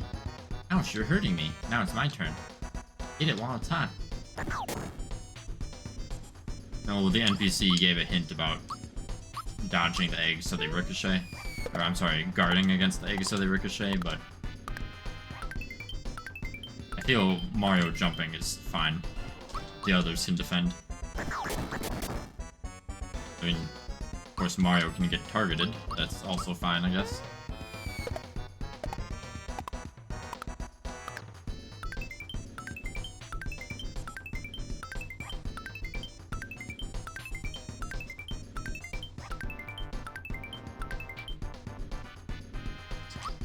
Ouch, you're hurting me. Now it's my turn. Eat it while it's hot. No, the NPC gave a hint about dodging the eggs so they ricochet. Or, I'm sorry, guarding against the eggs so they ricochet, but I feel Mario jumping is fine. The others can defend. I mean, of course Mario can get targeted. That's also fine, I guess.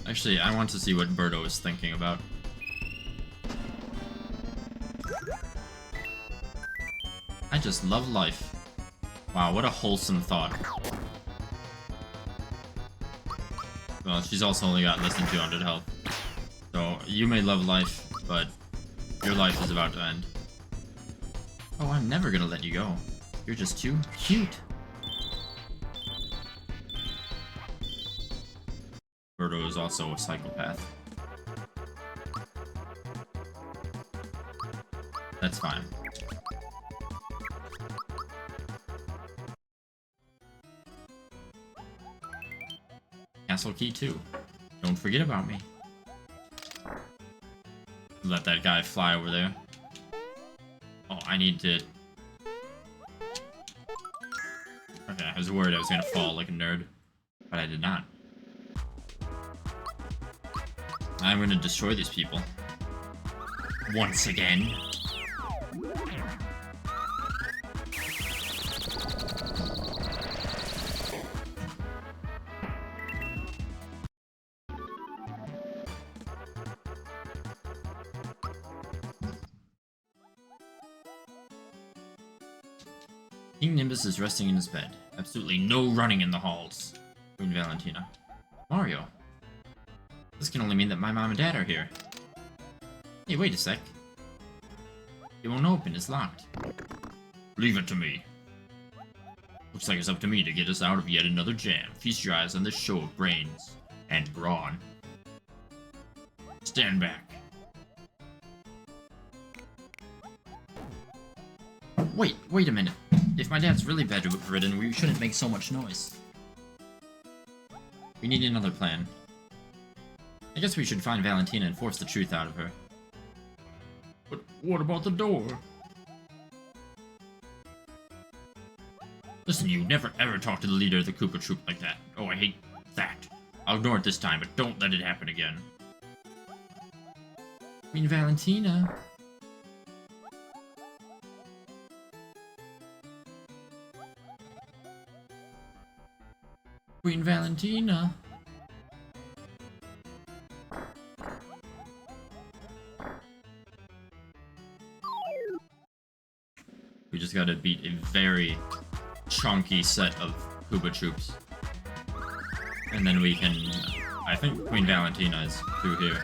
Actually, I want to see what Birdo is thinking about. I just love life. Wow, what a wholesome thought. Well, she's also only got less than 200 health. So, you may love life, but your life is about to end. Oh, I'm never gonna let you go. You're just too cute. Birdo is also a psychopath. That's fine. Castle key 2. Don't forget about me. Let that guy fly over there. Oh, I need to... Okay, I was worried I was gonna fall like a nerd, but I did not. I'm gonna destroy these people. Once again. King Nimbus is resting in his bed. Absolutely no running in the halls. Queen Valentina. Mario. This can only mean that my mom and dad are here. Hey, wait a sec. It won't open, it's locked. Leave it to me. Looks like it's up to me to get us out of yet another jam. Feast your eyes on this show of brains and brawn. Stand back. Wait a minute. If my dad's really bedridden, we shouldn't make so much noise. We need another plan. I guess we should find Valentina and force the truth out of her. But what about the door? Listen, you never ever talk to the leader of the Koopa Troop like that. Oh, I hate that. I'll ignore it this time, but don't let it happen again. Queen Valentina. Queen Valentina. We just gotta beat a very chunky set of Koopa troops. And then we can... I think Queen Valentina is through here.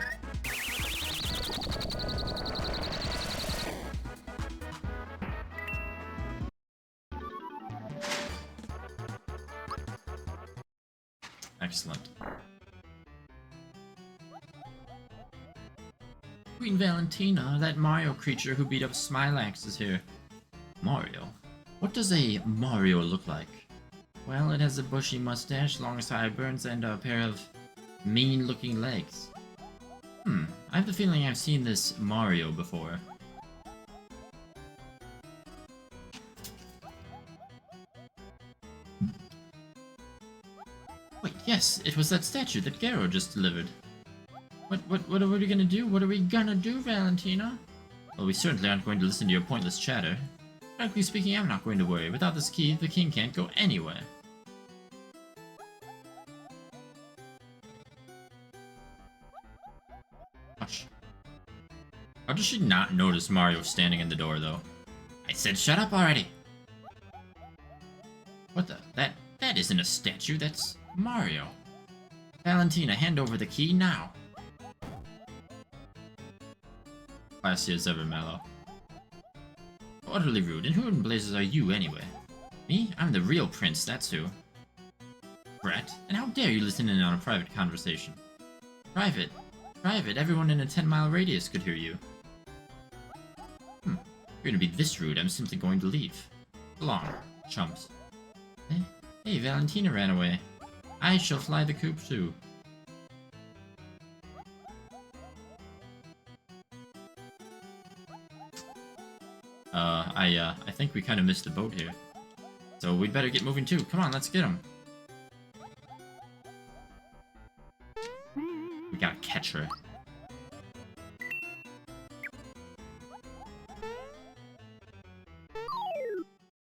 Excellent. Queen Valentina, that Mario creature who beat up Smilax is here. Mario? What does a Mario look like? Well, it has a bushy mustache, long sideburns, and a pair of mean-looking legs. I have the feeling I've seen this Mario before. Wait, yes, it was that statue that Garo just delivered. What are we gonna do? What are we gonna do, Valentina? Well, we certainly aren't going to listen to your pointless chatter. Frankly speaking, I'm not going to worry. Without this key, the king can't go anywhere. Hush. How does she not notice Mario standing in the door, though? I said shut up already! What the? That isn't a statue, that's Mario. Valentina, hand over the key now. Classy as ever, Mallow. Utterly rude, and who in blazes are you, anyway? Me? I'm the real prince, that's who. Brat, and how dare you listen in on a private conversation? Private? Private? Everyone in a 10-mile radius could hear you. You're gonna be this rude, I'm simply going to leave. Belong, chumps. Hey, Valentina ran away. I shall fly the coop too. I think we kind of missed the boat here. So we'd better get moving too. Come on, let's get him. We gotta catch her.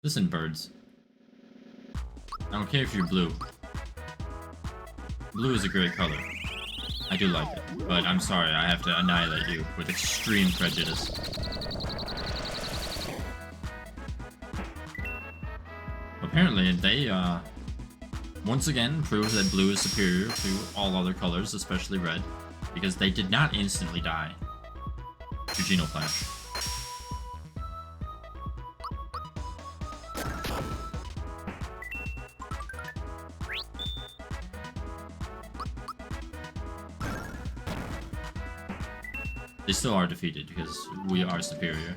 Listen, birds. I don't care if you're blue. Blue is a great color. I do like it, but I'm sorry, I have to annihilate you with extreme prejudice. Apparently, they, once again prove that blue is superior to all other colors, especially red, because they did not instantly die to Genoflash. They still are defeated because we are superior.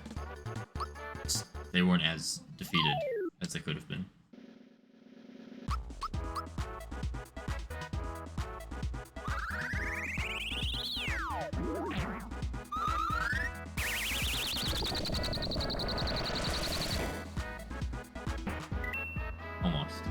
They weren't as defeated as they could have been. Almost.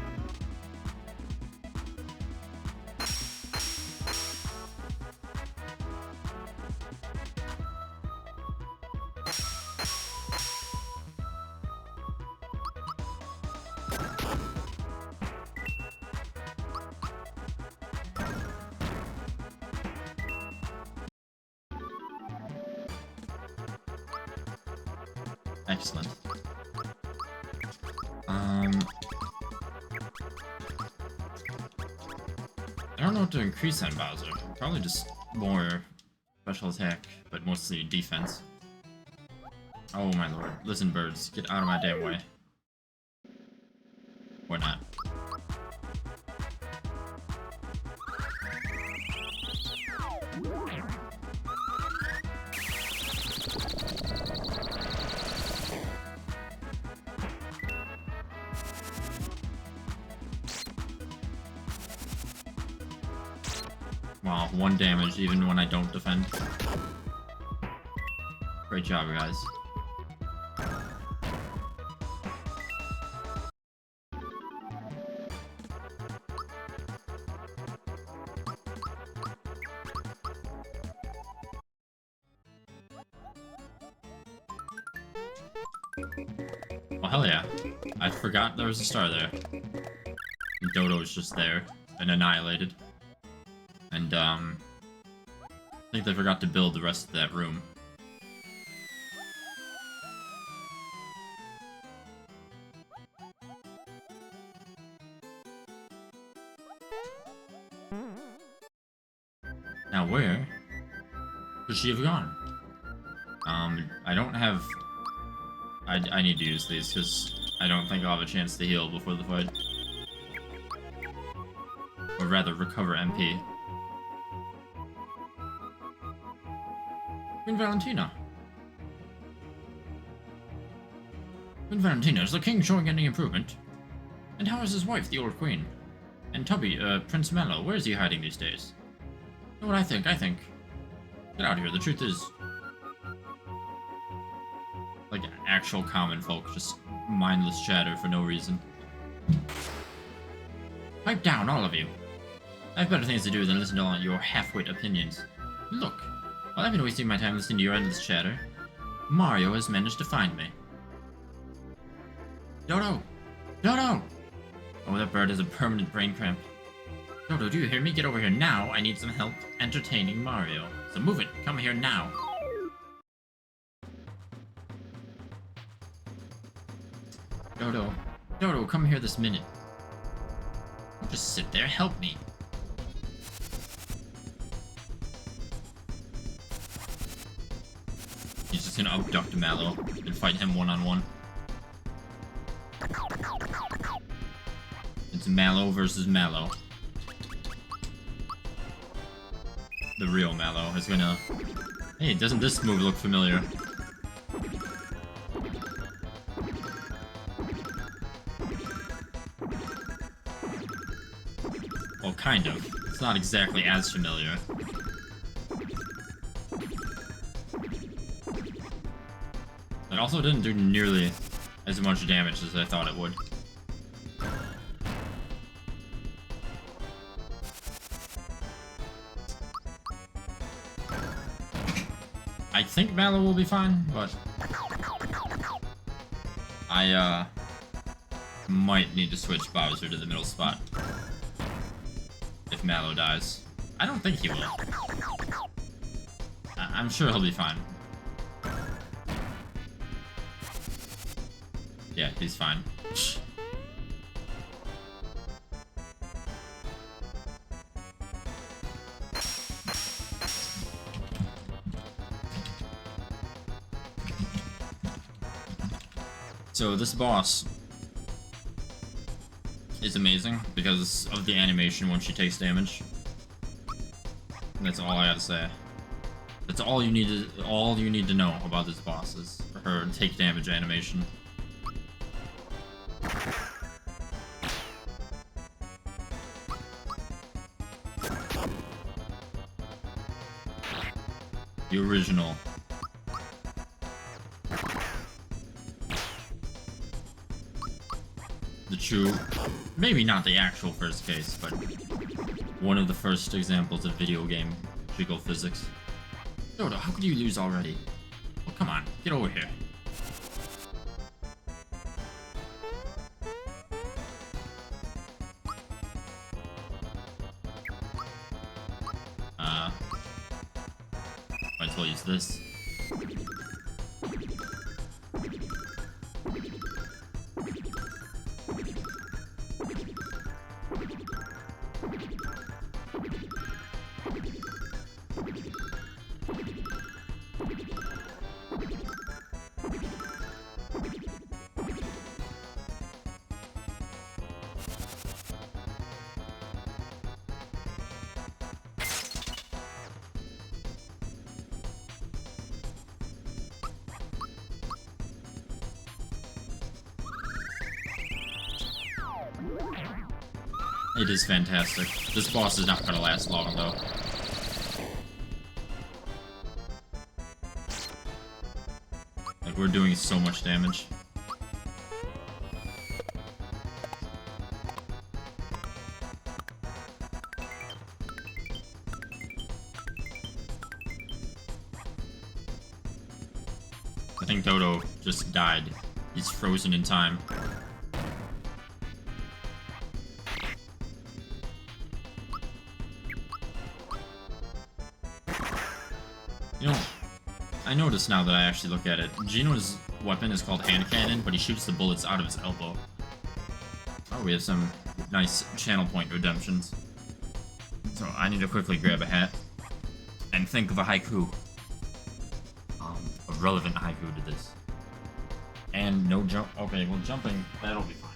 Excellent. I don't know what to increase on Bowser. Probably just more special attack, but mostly defense. Oh my lord. Listen, birds, get out of my damn way. Or not. Wow, 1 damage even when I don't defend. Great job, guys. Oh, hell yeah. I forgot there was a star there. And Dodo's just there and annihilated. And, I think they forgot to build the rest of that room. Now where could she have gone? I don't have... I need to use these, because I don't think I'll have a chance to heal before the fight. Or rather, recover MP. Queen Valentina. Queen Valentina, is the king showing any improvement? And how is his wife, the old queen? And Tubby, Prince Mallow, where is he hiding these days? You know what I think? Get out of here, the truth is... Like, actual common folk, just mindless chatter for no reason. Pipe down, all of you. I have better things to do than listen to all your half-wit opinions. Look, while I've been wasting my time listening to your endless chatter, Mario has managed to find me. Dodo! Dodo! Oh, that bird has a permanent brain cramp. Dodo, do you hear me? Get over here now. I need some help entertaining Mario. So move it. Come here now. Dodo. Dodo, come here this minute. Don't just sit there. Help me. He's just gonna abduct Mallow and fight him one-on-one. It's Mallow versus Mallow. The real Mallow is gonna... Hey, doesn't this move look familiar? Well, kind of. It's not exactly as familiar. It also didn't do nearly as much damage as I thought it would. I think Mallow will be fine, but I might need to switch Bowser to the middle spot if Mallow dies. I don't think he will. I'm sure he'll be fine. Yeah, he's fine. So this boss is amazing because of the animation when she takes damage. And that's all I gotta say. That's all you need to know about this boss is her take damage animation. The original. The true, maybe not the actual first case, but one of the first examples of video game jiggle physics. Dodo, how could you lose already? Well, come on, get over here. Might as well use this. It is fantastic. This boss is not gonna last long, though. Like, we're doing so much damage. I think Dodo just died. He's frozen in time. You know, I notice now that I actually look at it, Geno's weapon is called hand cannon, but he shoots the bullets out of his elbow. Oh, we have some nice channel point redemptions. So I need to quickly grab a hat and think of a haiku. A relevant haiku to this. And no jump. Okay, well, jumping, that'll be fine.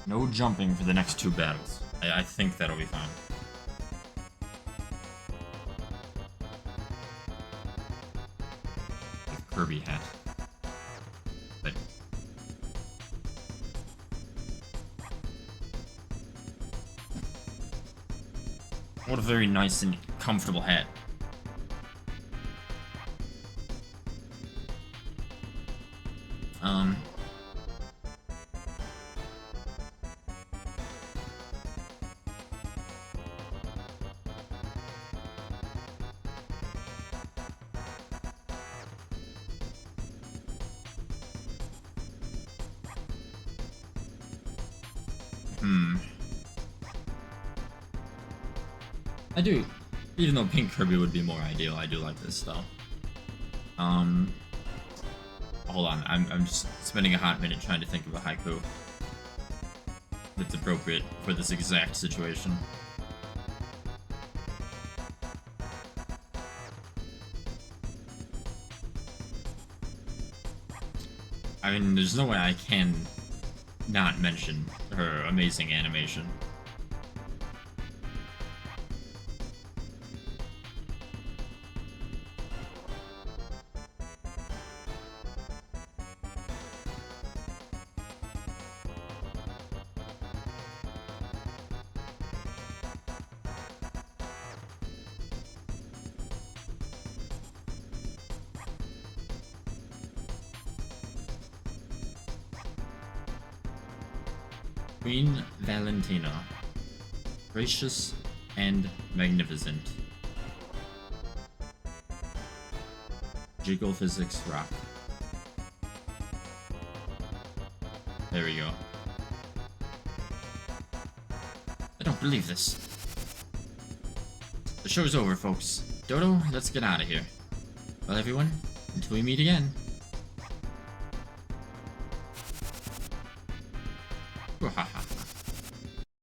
No jumping for the next two battles. I think that'll be fine. Kirby hat. But what a very nice and comfortable hat. Hmm. I do, even though Pink Kirby would be more ideal, I do like this though. Hold on, I'm just spending a hot minute trying to think of a haiku that's appropriate for this exact situation. I mean, there's no way I can not mention her amazing animation. Queen Valentina. Gracious and magnificent. Jiggle physics rock. There we go. I don't believe this. The show's over, folks. Dodo, let's get out of here. Well, everyone, until we meet again.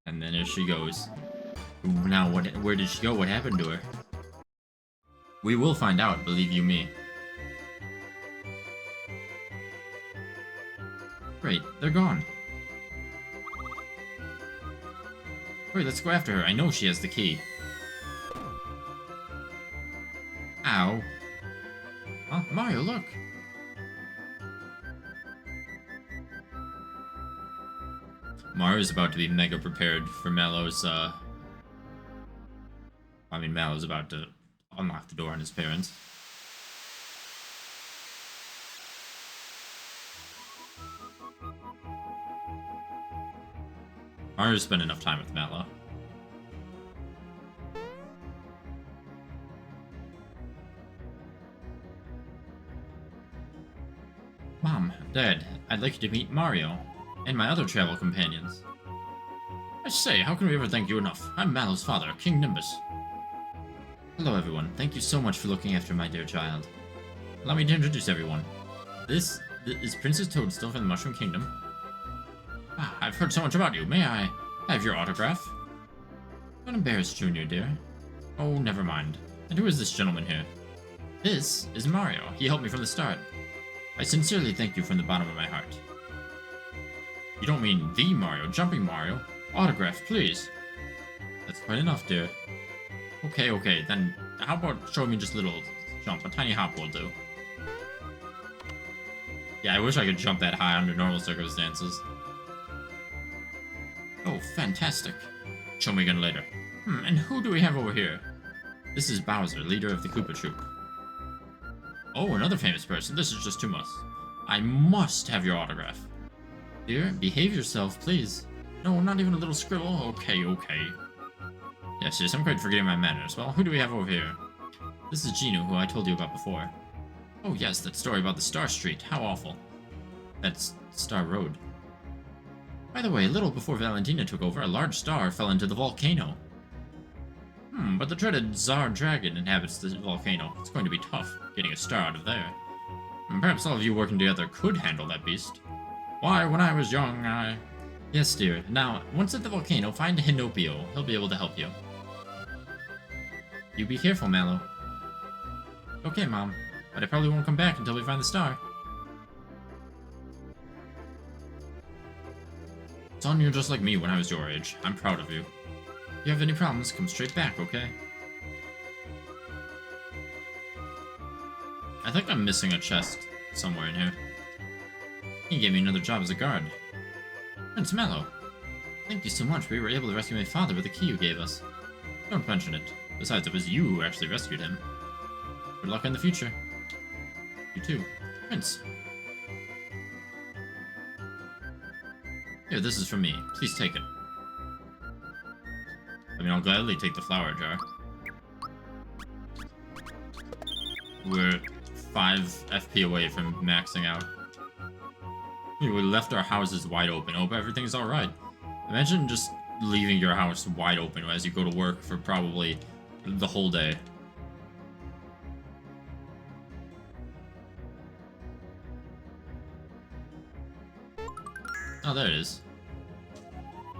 And then there she goes. Now, where did she go? What happened to her? We will find out, believe you me. Great, they're gone. Wait, let's go after her. I know she has the key. Ow. Huh? Mario, look! Mario's about to be mega prepared for Mallow's, I mean, Mallow's about to unlock the door on his parents. Mario's spent enough time with Mallow. Mom, Dad, I'd like you to meet Mario. And my other travel companions. I say, how can we ever thank you enough? I'm Mallow's father, King Nimbus. Hello everyone, thank you so much for looking after my dear child. Allow me to introduce everyone. This is Princess Toadstool from the Mushroom Kingdom. Ah, I've heard so much about you. May I have your autograph? Don't embarrass Junior, dear. Oh, never mind. And who is this gentleman here? This is Mario. He helped me from the start. I sincerely thank you from the bottom of my heart. You don't mean the Mario, Jumping Mario. Autograph, please. That's quite enough, dear. Okay, then how about showing me just a little jump? A tiny hop will do. Yeah, I wish I could jump that high under normal circumstances. Oh, fantastic. Show me again later. And who do we have over here? This is Bowser, leader of the Koopa Troop. Oh, another famous person. This is just too much. I must have your autograph. Dear, behave yourself, please. No, not even a little scribble. Okay. Yes, I'm quite forgetting my manners. Well, who do we have over here? This is Gino, who I told you about before. Oh yes, that story about the Star Street. How awful. That's Star Road. By the way, a little before Valentina took over, a large star fell into the volcano. But the dreaded Tsar Dragon inhabits the volcano. It's going to be tough getting a star out of there. Perhaps all of you working together could handle that beast. Why, when I was young, Yes, dear. Now, once at the volcano, find Hinopio. He'll be able to help you. You be careful, Mallow. Okay, Mom. But I probably won't come back until we find the star. Son, you're just like me when I was your age. I'm proud of you. If you have any problems, come straight back, okay? I think I'm missing a chest somewhere in here. He gave me another job as a guard. Prince Mallow. Thank you so much. We were able to rescue my father with the key you gave us. Don't mention it. Besides, it was you who actually rescued him. Good luck in the future. You too. Prince. Here, this is from me. Please take it. I mean, I'll gladly take the flower jar. We're 5 FP away from maxing out. We left our houses wide open. Hope everything's alright. Imagine just leaving your house wide open as you go to work for probably the whole day. Oh, there it is.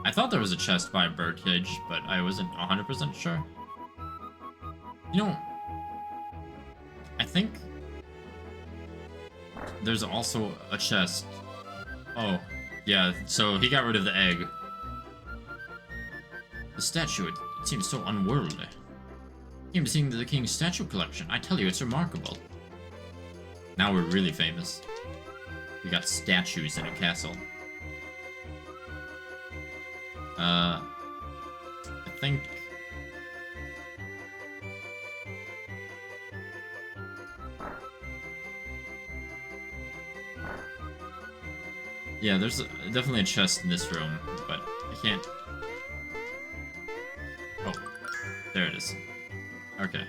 I thought there was a chest by a birdcage, but I wasn't 100% sure. You know, I think there's also a chest. Oh, yeah, so he got rid of the egg. The statue, it seems so unworldly. Came to see the king's statue collection. I tell you, it's remarkable. Now we're really famous. We got statues in a castle. I think... Yeah, there's definitely a chest in this room, but I can't... Oh, there it is. Okay.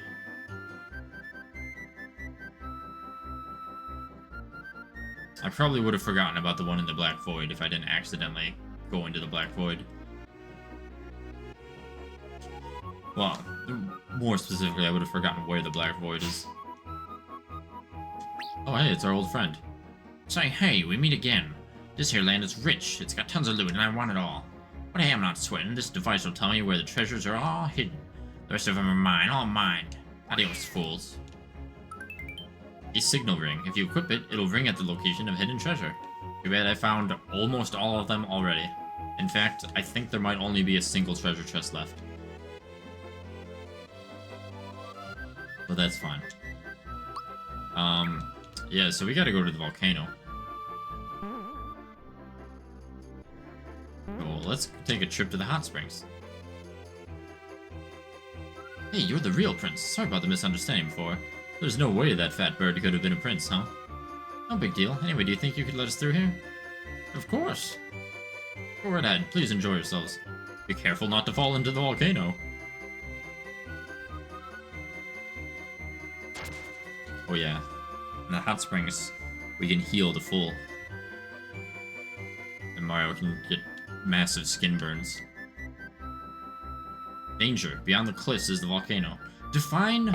I probably would have forgotten about the one in the Black Void if I didn't accidentally go into the Black Void. Well, more specifically, I would have forgotten where the Black Void is. Oh, hey, it's our old friend. Say, hey, we meet again. This here land is rich, it's got tons of loot, and I want it all. But hey, I'm not sweating. This device will tell me where the treasures are all hidden. The rest of them are mine, all mine. Adios, fools. A signal ring. If you equip it, it'll ring at the location of hidden treasure. Too bad I found almost all of them already. In fact, I think there might only be a single treasure chest left. But that's fine. Yeah, so we gotta go to the volcano. Well, let's take a trip to the hot springs. Hey, you're the real prince. Sorry about the misunderstanding before. There's no way that fat bird could have been a prince, huh? No big deal. Anyway, do you think you could let us through here? Of course. Go right ahead. Please enjoy yourselves. Be careful not to fall into the volcano. Oh yeah. In the hot springs, we can heal to full. And Mario can get massive skin burns. Danger. Beyond the cliffs is the volcano. Define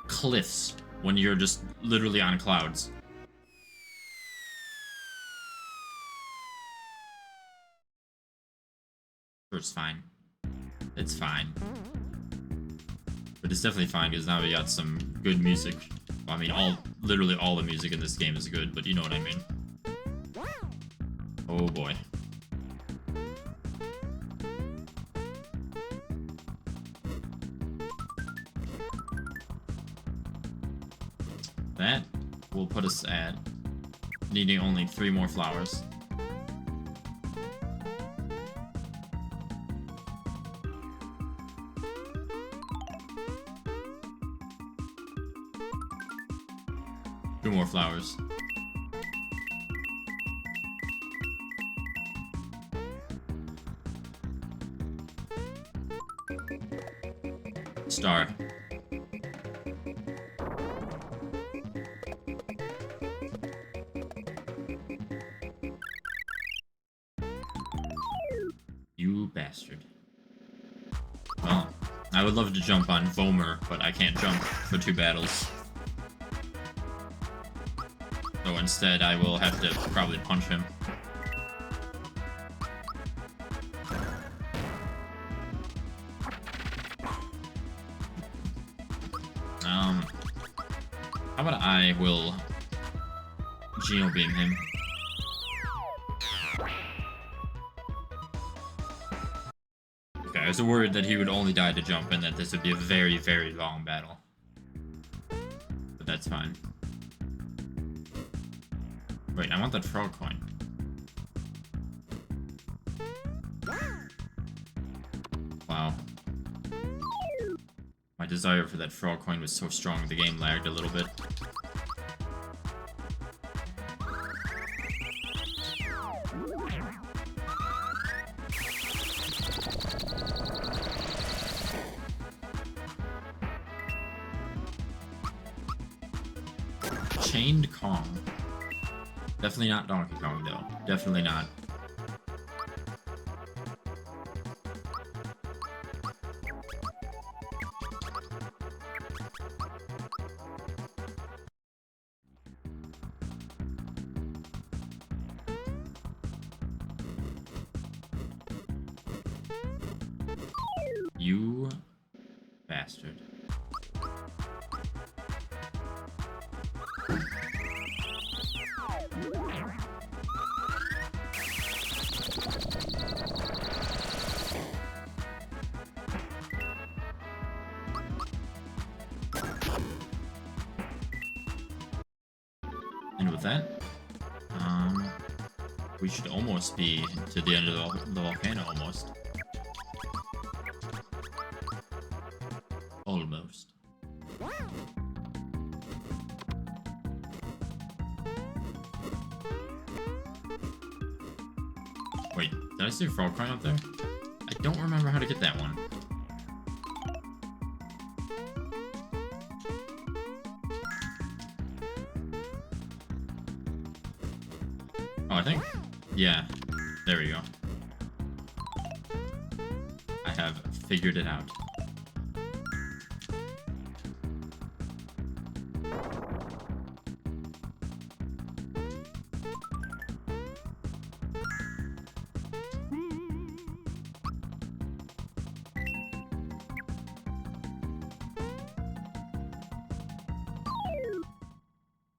cliffs when you're just literally on clouds. Sure, it's fine. It's fine. But it's definitely fine because now we got some good music. Well, I mean, literally all the music in this game is good, but you know what I mean. Oh boy. That will put us at needing only 3 more flowers. Two more flowers. Star. You bastard. Well, I would love to jump on Vomer, but I can't jump for 2 battles. So instead, I will have to probably punch him. How about I will Geo Beam him? Okay, I was worried that he would only die to jump and that this would be a very, very long battle. But that's fine. Wait, I want that frog coin. Wow. My desire for that frog coin was so strong the game lagged a little bit. Chained Kong. Definitely not Donkey Kong, though. Definitely not. You bastard. And with that, we should almost be to the end of the volcano, almost. Almost. Wait, did I see a frog coin up there? I don't remember how to get that one. Oh, I think... Yeah, there we go. I have figured it out.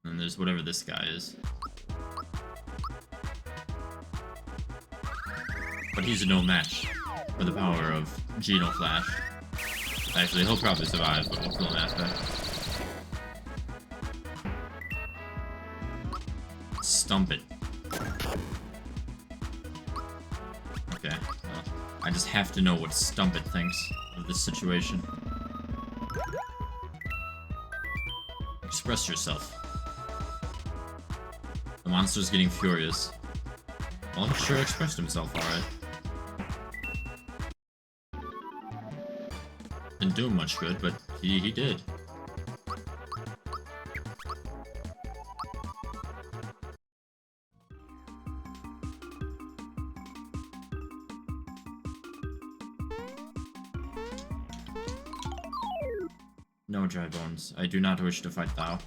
And there's whatever this guy is. But he's no match for the power of Geno Flash. Actually, he'll probably survive, but we'll kill him after. Stump it. Okay, well, I just have to know what Stump It thinks of this situation. Express yourself. The monster's getting furious. Well, he sure expressed himself alright. Didn't do him much good, but he did. No, Dry Bones. I do not wish to fight thou.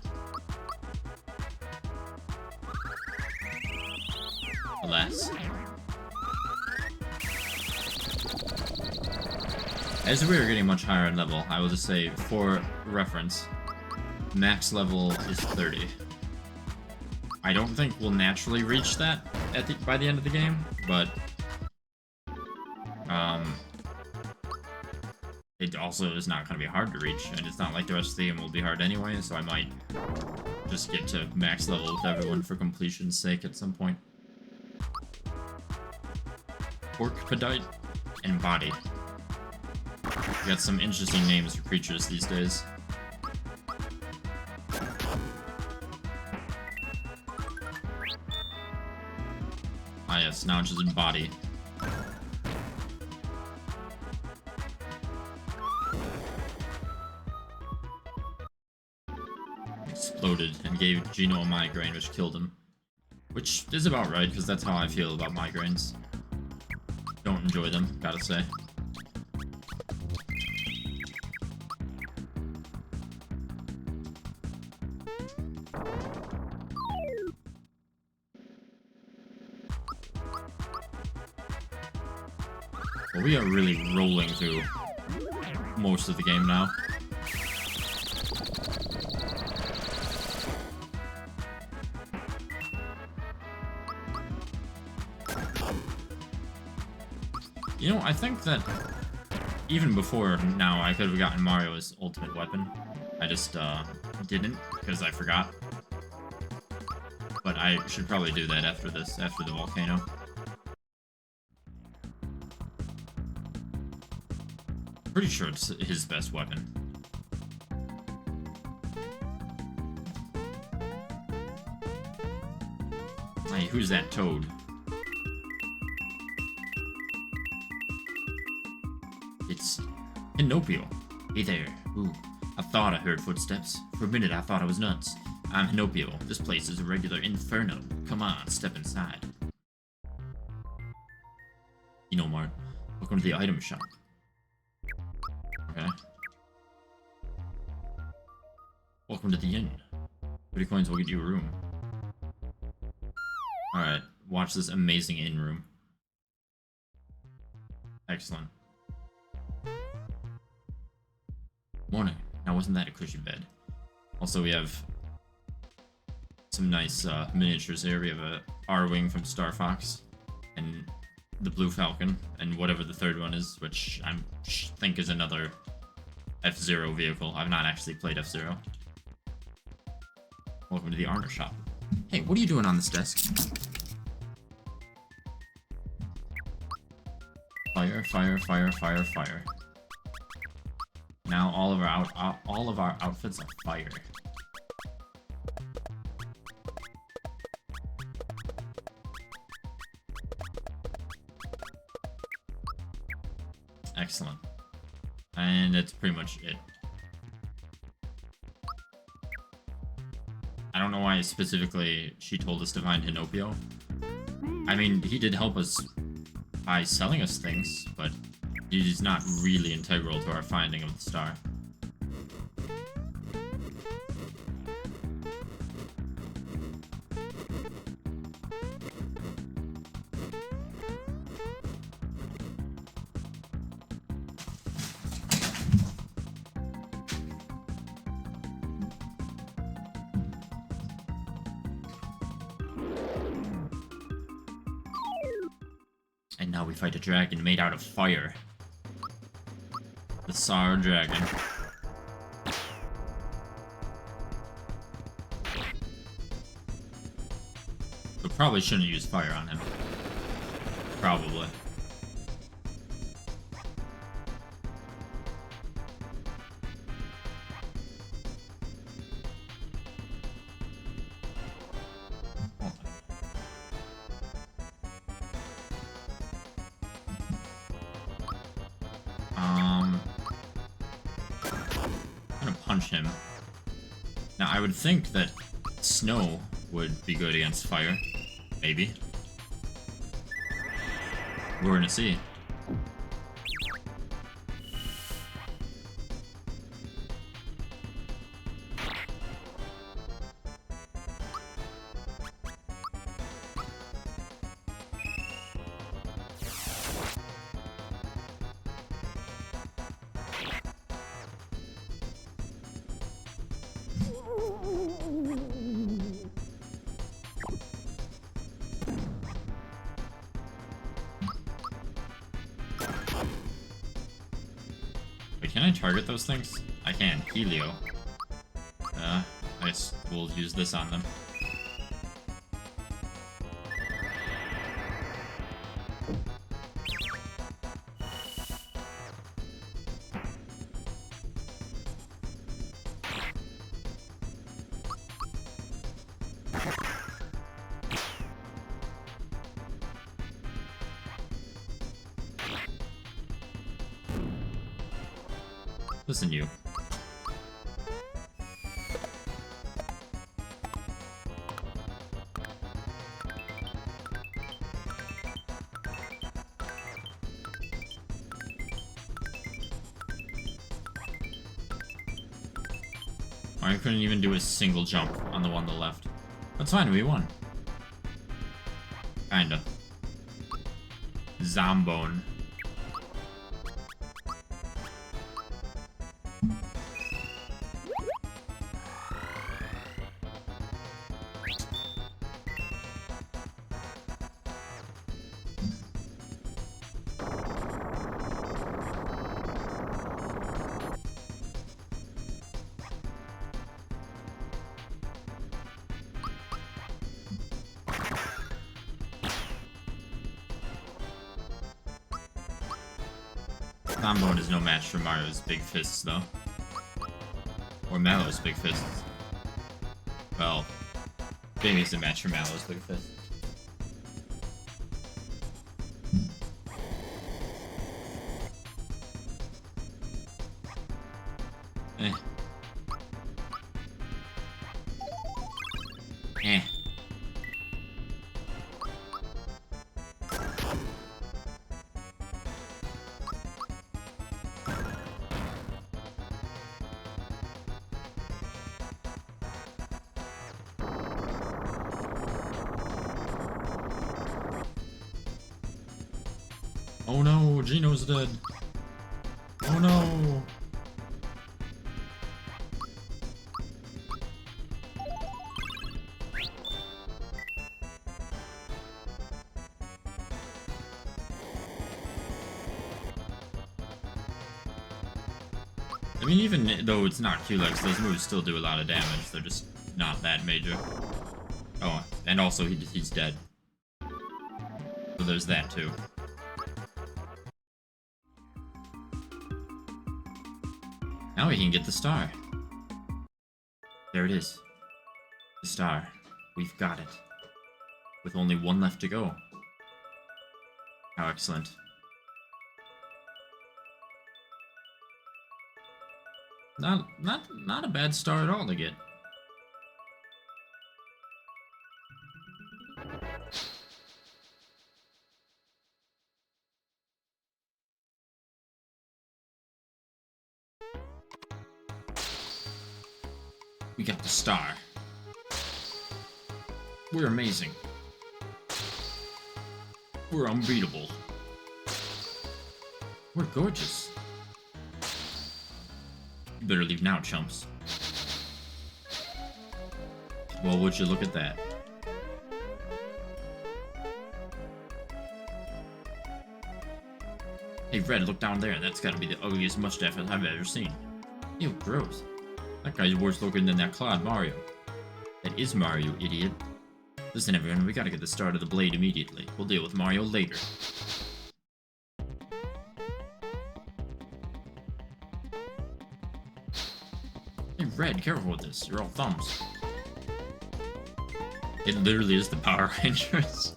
Alas. As we are getting much higher in level, I will just say, for reference, max level is 30. I don't think we'll naturally reach that by the end of the game, but it also is not going to be hard to reach, and it's not like the rest of the game will be hard anyway, so I might just get to max level with everyone for completion's sake at some point. Orcpedite and Body. We got some interesting names for creatures these days. Ah yes, now it's just in Body. Exploded and gave Geno a migraine, which killed him. Which is about right, because that's how I feel about migraines. Don't enjoy them, gotta say. Well, we are really rolling through most of the game now. You know, I think that even before now, I could have gotten Mario's ultimate weapon. I just didn't, because I forgot. But I should probably do that after this, after the volcano. Pretty sure it's his best weapon. Hey, who's that toad? It's Hinopio. Hey there. Ooh, I thought I heard footsteps. For a minute I thought I was nuts. I'm Hinopio. This place is a regular inferno. Come on, step inside. You know, Mart. Welcome to the item shop. Okay. Welcome to the inn. 30 coins will get you a room. Alright, watch this amazing inn room. Excellent. Morning. Now, wasn't that a cushy bed? Also, we have some nice miniatures here. We have a R-Wing from Star Fox, and the Blue Falcon, and whatever the third one is, which I think is another F-Zero vehicle. I've not actually played F-Zero. Welcome to the armor shop. Hey, what are you doing on this desk? Fire, fire, fire, fire, fire. Now all of our outfits are fire. Excellent. And that's pretty much it. I don't know why specifically she told us to find Hinopio. I mean, he did help us by selling us things, but he's not really integral to our finding of the star. And now we fight a dragon made out of fire. The Sar Dragon. We probably shouldn't use fire on him. Probably. Punch him. Now, I would think that snow would be good against fire. Maybe. We're gonna see. Can I target those things? I can. Helio. I guess we'll use this on them. Listen, you. I couldn't even do a single jump on the one on the left. That's fine, we won. Kinda. Zombone. Zombone is no match for Mario's big fists, though. Or Mallow's big fists. Well, maybe it's a match for Mallow's big fists. Eh. Eh. Oh no, Gino's dead. Oh no. I mean, even though it's not Q-Lex, those moves still do a lot of damage. They're just not that major. Oh, and also he's dead. So there's that too. Now we can get the star. There it is. The star. We've got it. With only one left to go. How excellent. Not a bad star at all to get. We got the star. We're amazing. We're unbeatable. We're gorgeous. You better leave now, chumps. Well, would you look at that? Hey, Red, look down there. That's gotta be the ugliest mustache I've ever seen. Ew, gross. That guy's worse looking than that Cloud Mario. That is Mario, idiot. Listen, everyone, we gotta get the start of the blade immediately. We'll deal with Mario later. Hey, Red, careful with this. You're all thumbs. It literally is the Power Rangers.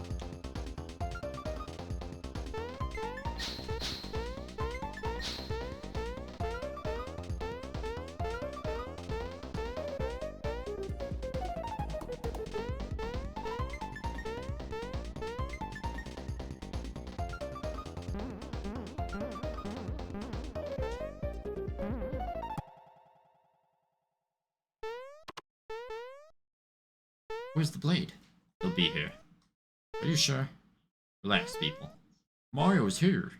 Where's the blade? He'll be here. Are you sure? Relax, people. Mario is here.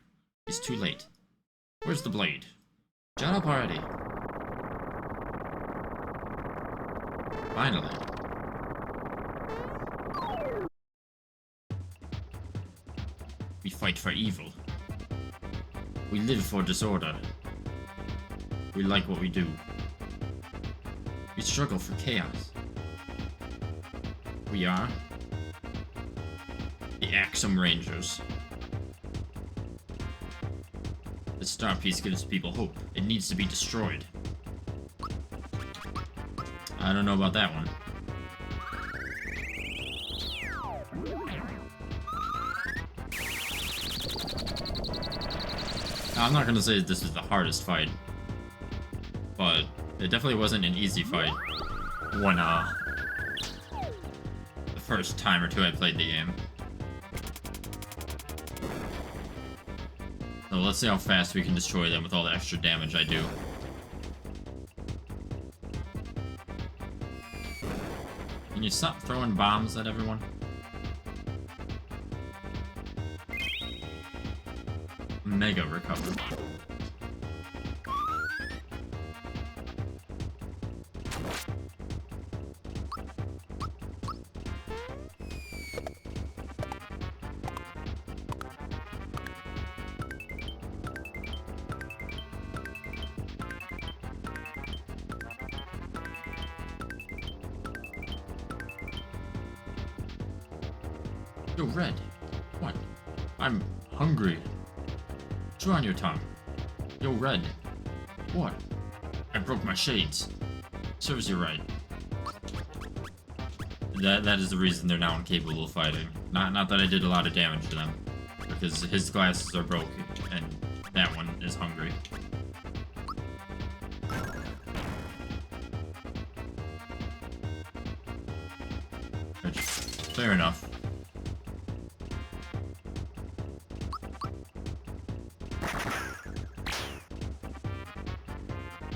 It's too late. Where's the blade? Shut up already. Finally. We fight for evil. We live for disorder. We like what we do. We struggle for chaos. We are the Axum Rangers. The star piece gives people hope. It needs to be destroyed. I don't know about that one. Now, I'm not gonna say this is the hardest fight, but it definitely wasn't an easy fight when first time or two I played the game. So let's see how fast we can destroy them with all the extra damage I do. Can you stop throwing bombs at everyone? Mega recover. Yo, Red. What? I'm hungry. Chew on your tongue. Yo, Red. What? I broke my shades. Serves you right. That is the reason they're now incapable of fighting. Not that I did a lot of damage to them. Because his glasses are broken, and that one is hungry. Which, fair enough.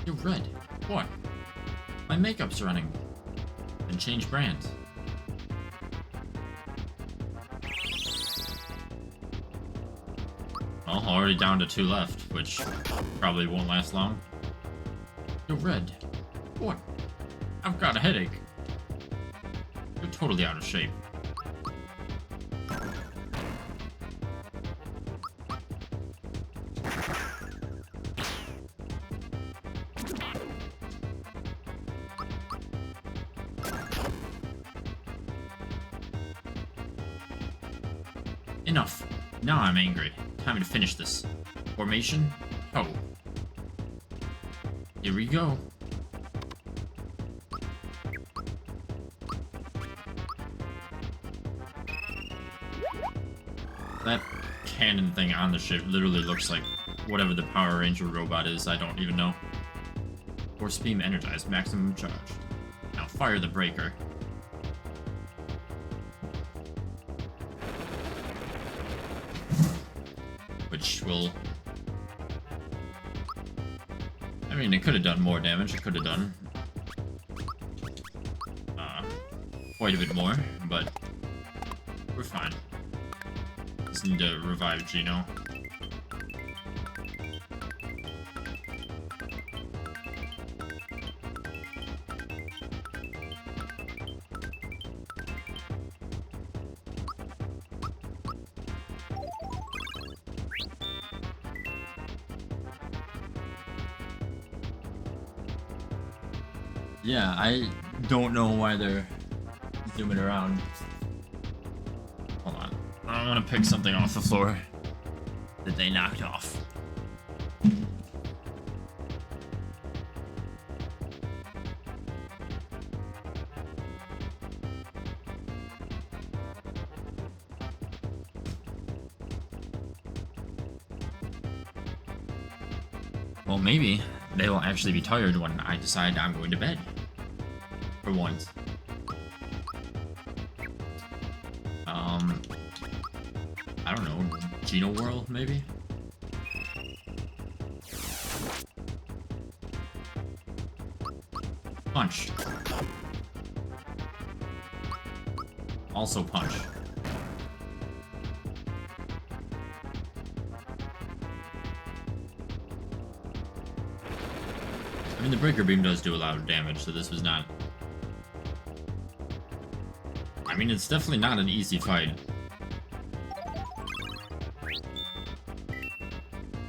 You're red. What? My makeup's running. Then change brands. Well, already down to 2 left, which probably won't last long. You're red. What? I've got a headache. You're totally out of shape. Enough. Now I'm angry. Time to finish this. Formation? Oh. Here we go. That cannon thing on the ship literally looks like whatever the Power Ranger robot is, I don't even know. Force beam energized, maximum charge. Now fire the breaker. Which will... I mean, it could have done more damage, it could have done quite a bit more, but we're fine. Just need to revive Gino. Yeah, I don't know why they're zooming around. Hold on. I want to pick something off the floor that they knocked off. Well, maybe they will actually be tired when I decide I'm going to bed. For once. I don't know, Geno World, maybe? Punch. Also punch. I mean, the breaker beam does do a lot of damage, so this was not... I mean, it's definitely not an easy fight.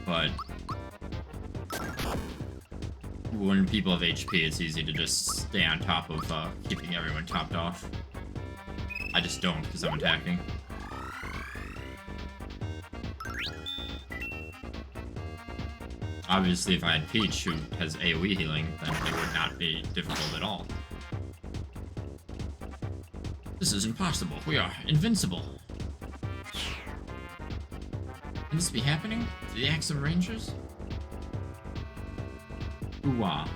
But... when people have HP, it's easy to just stay on top of keeping everyone topped off. I just don't, because I'm attacking. Obviously, if I had Peach, who has AoE healing, then it would not be difficult at all. This is impossible. We are invincible. Can this be happening? To the Axum Rangers? Ooh-wah.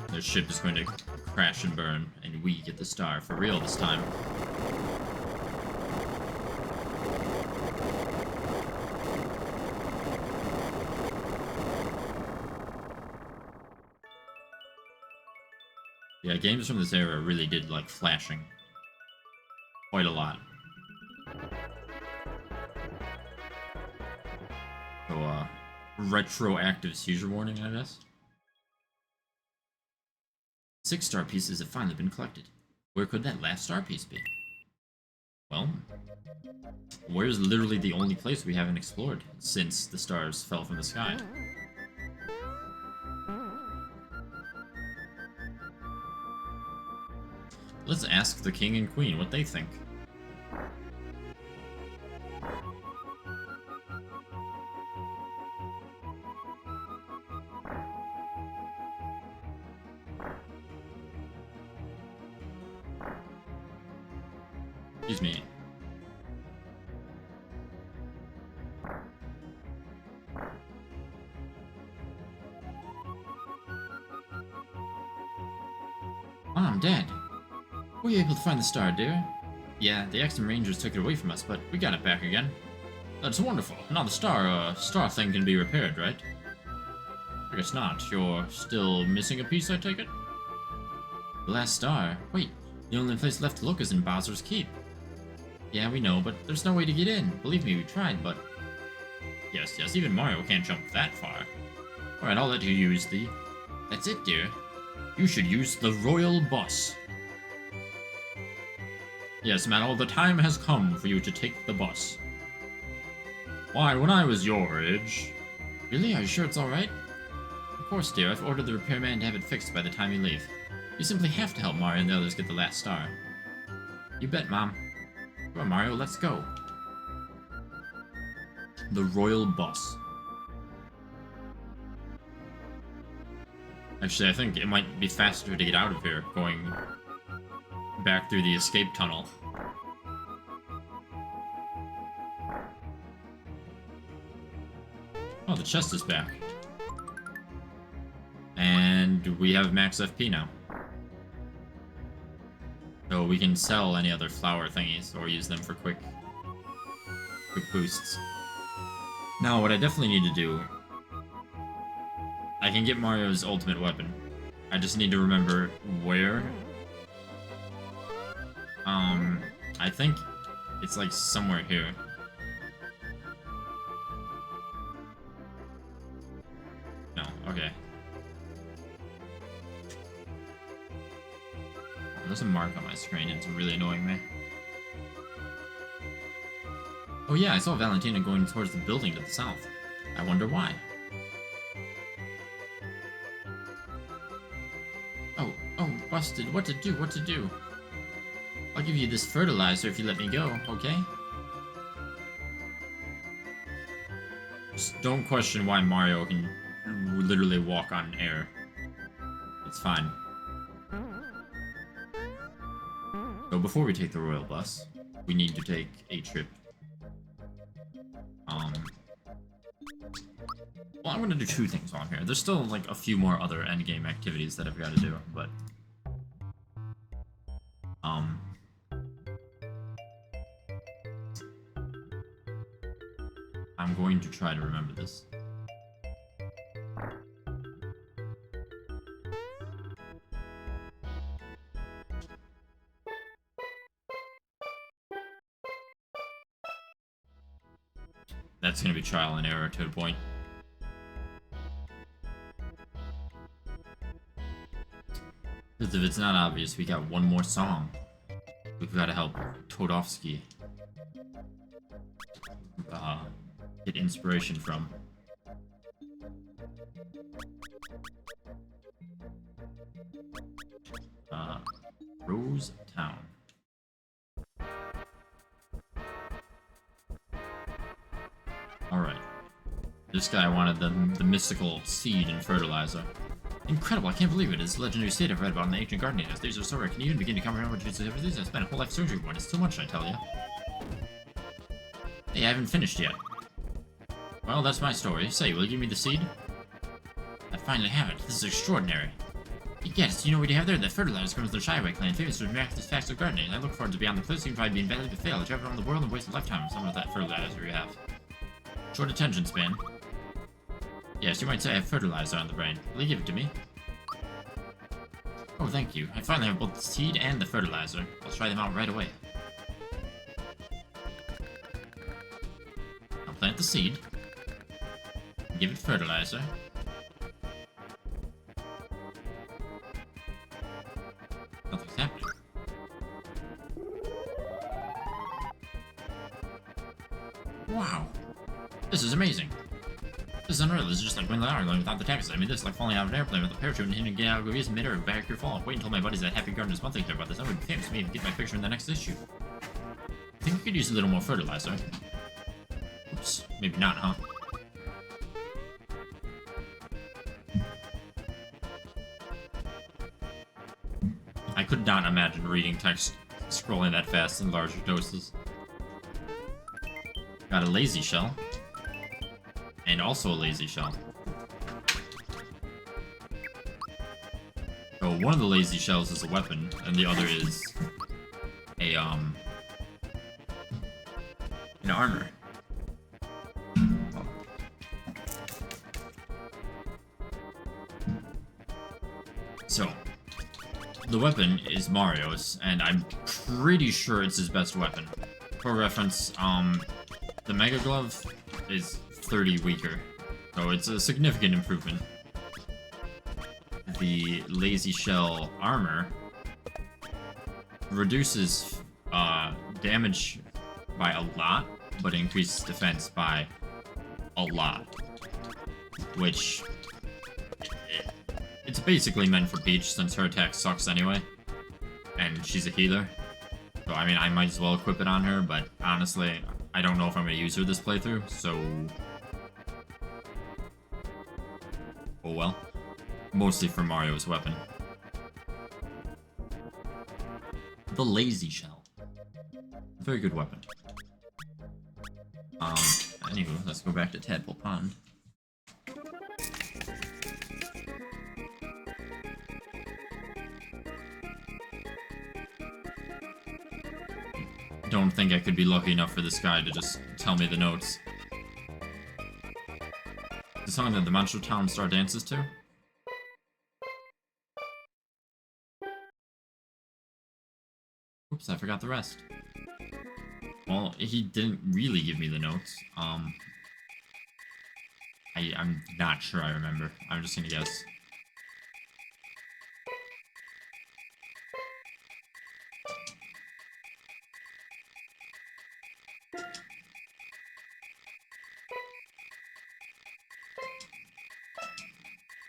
Their ship is going to crash and burn, and we get the star for real this time. Yeah, games from this era really did like flashing. Quite a lot. So, retroactive seizure warning, I guess. 6 star pieces have finally been collected. Where could that last star piece be? Well, where's literally the only place we haven't explored since the stars fell from the sky? Let's ask the king and queen what they think. Excuse me. Mom, Dad. Were you able to find the star, dear? Yeah, the Axum Rangers took it away from us, but we got it back again. That's wonderful. Now the star thing can be repaired, right? I guess not. You're still missing a piece, I take it? The last star? Wait, the only place left to look is in Bowser's Keep. Yeah, we know, but there's no way to get in. Believe me, we tried, but... Yes, even Mario can't jump that far. Alright, I'll let you use the... That's it, dear. You should use the Royal Bus. Yes, Mantle, the time has come for you to take the bus. Why, when I was your age... Really? Are you sure it's alright? Of course, dear. I've ordered the repairman to have it fixed by the time you leave. You simply have to help Mario and the others get the last star. You bet, Mom. Come on, Mario, let's go. The Royal Bus. Actually, I think it might be faster to get out of here going back through the escape tunnel. Oh, the chest is back. And we have max FP now. So we can sell any other flower thingies or use them for quick boosts. Now, what I definitely need to do... I can get Mario's ultimate weapon. I just need to remember where. I think it's like somewhere here. No, okay. There's a mark on my screen and it's really annoying me. Oh yeah, I saw Valentina going towards the building to the south. I wonder why. Oh, busted. What to do? I'll give you this fertilizer if you let me go, okay? Just don't question why Mario can literally walk on air. It's fine. So before we take the royal bus, we need to take a trip. Well, I'm gonna do two things on here. There's still, like, a few more other endgame activities that I've got to do, but... I'm going to try to remember this. That's gonna be trial and error to a point. Because if it's not obvious, we got one more song. We've got to help Todovsky get inspiration from. Rose Town. Alright. This guy wanted the mystical seed and fertilizer. Incredible, I can't believe it. It's a legendary seed I've read about in the ancient garden natives. These are so rare. Can you even begin to comprehend what it is? I spent a whole life searching for it. It's too much, I tell you. Hey, I haven't finished yet. Well, that's my story. Say, will you give me the seed? I finally have it. This is extraordinary. Yes, you know what you have there? That fertilizer comes from the Shiaway clan, famous for miraculous facts of gardening. I look forward to beyond the cliffs. You can probably be invaluable to fail. Travel around the world and waste a lifetime on some of that fertilizer you have. Short attention span. Yes, you might say I have fertilizer on the brain. Will you give it to me? Oh, thank you. I finally have both the seed and the fertilizer. I'll try them out right away. I'll plant the seed. Give it fertilizer. Nothing's happening. Wow. This is amazing. This is unreal. This is just like winning the hour going without the taxes. I mean, this is like falling out of an airplane with a parachute and hitting a get out of a mid-air and back your fall. Wait until my buddies at Happy Gardeners Monthly care about this. I would be famous. Maybe get my picture in the next issue. I think we could use a little more fertilizer. Oops. Maybe not, huh? I could not imagine reading text scrolling that fast in larger doses. Got a lazy shell. And also a lazy shell. So one of the lazy shells is a weapon, and the other is a an armor. So the weapon is Mario's, and I'm pretty sure it's his best weapon. For reference, the Mega Glove is 30 weaker, so it's a significant improvement. The Lazy Shell armor reduces damage by a lot, but increases defense by a lot, which it's basically meant for Peach since her attack sucks anyway, and she's a healer. So, I mean, I might as well equip it on her, but honestly, I don't know if I'm going to use her this playthrough, so... Oh well. Mostly for Mario's weapon. The Lazy Shell. Very good weapon. Anywho, let's go back to Tadpole Pond. Don't think I could be lucky enough for this guy to just tell me the notes. The song that the Monster Town Star dances to? Oops, I forgot the rest. Well, he didn't really give me the notes. I'm not sure I remember. I'm just gonna guess.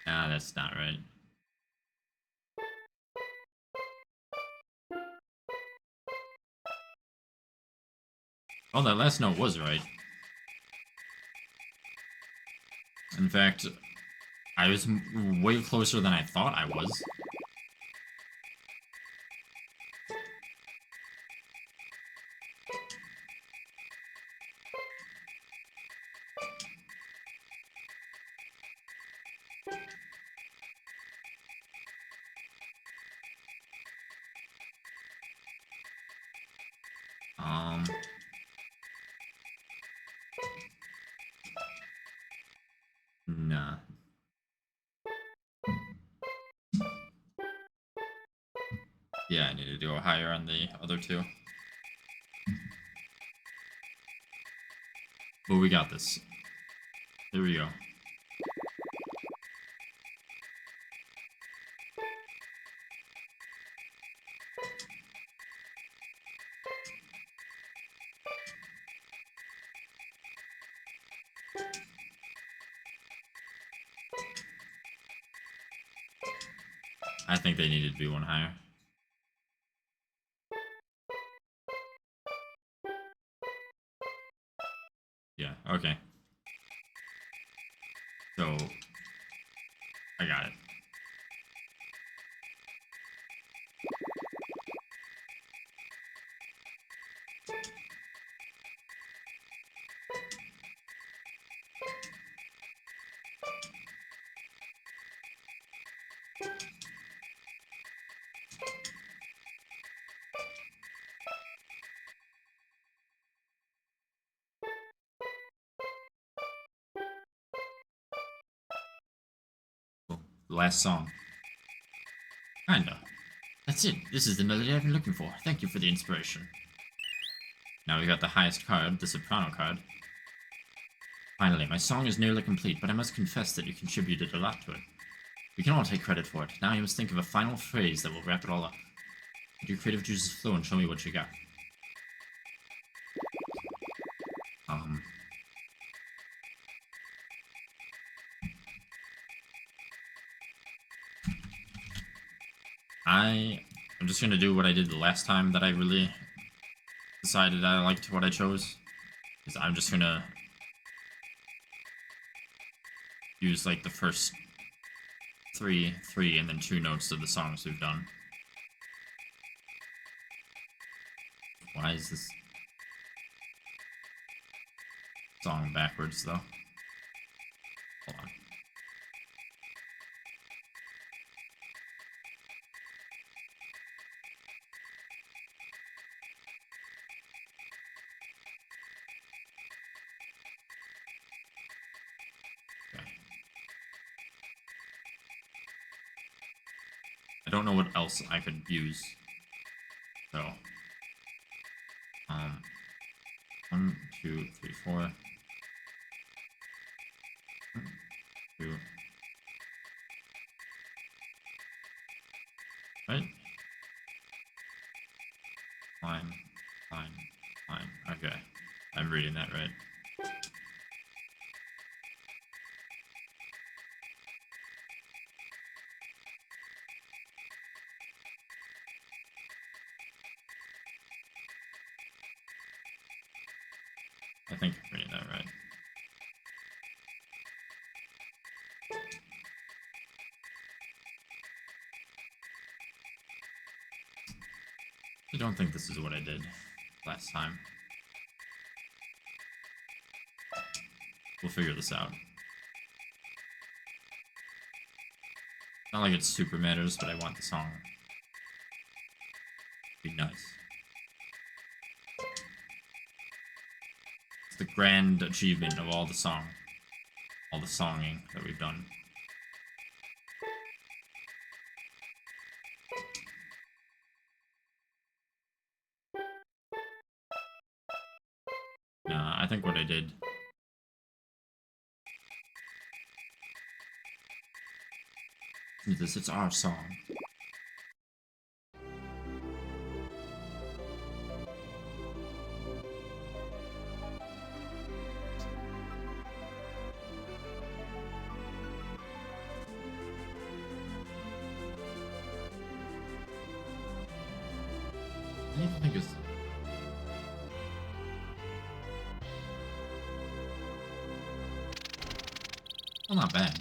Nah, that's not right. Oh, that last note was right. In fact, I was way closer than I thought I was. Nah. Yeah, I need to go higher on the other two. But we got this. Here we go. I think they needed to be one higher. Yeah, okay. So, I got it. Cool. Last song. Kinda. That's it. This is the melody I've been looking for. Thank you for the inspiration. Now we got the highest card, the soprano card. Finally, my song is nearly complete, but I must confess that you contributed a lot to it. We can all take credit for it. Now you must think of a final phrase that will wrap it all up. Let your creative juices flow and show me what you got. I'm just gonna do what I did the last time that I really decided I liked what I chose. Is I'm just gonna use like the first three, and then 2 notes of the songs we've done. Why is this song backwards though? Hold on. I don't know what else I could use. So, 1, 2, 3, 4. 1, 2. Right? Fine. Okay. I'm reading that right. think I'm reading that right. I don't think this is what I did last time. We'll figure this out. Not like it super matters, but I want the song to be nice. It's the grand achievement of all the songing that we've done. Nah, I think what I did. It's our song. I don't think it's. Well, not bad.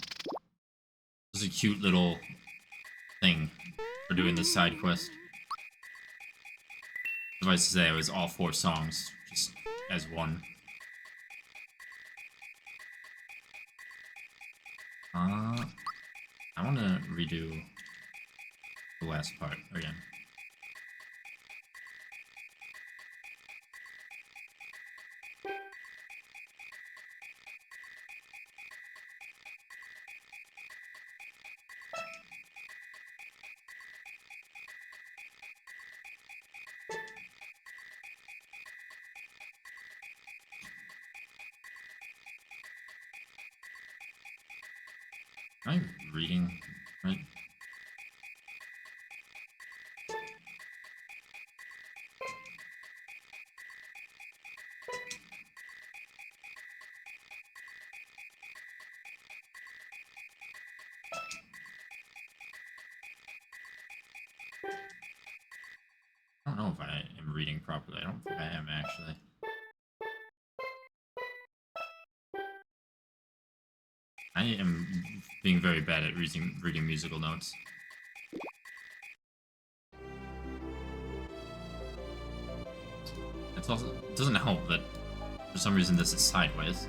This is a cute little thing for doing this side quest. Suffice to say, it was all 4 songs, just as one. I want to redo the last part again. Am I reading right? I don't know if I am reading properly. I don't think I am, actually. I am being very bad at reading musical notes. It's also, it doesn't help that for some reason this is sideways.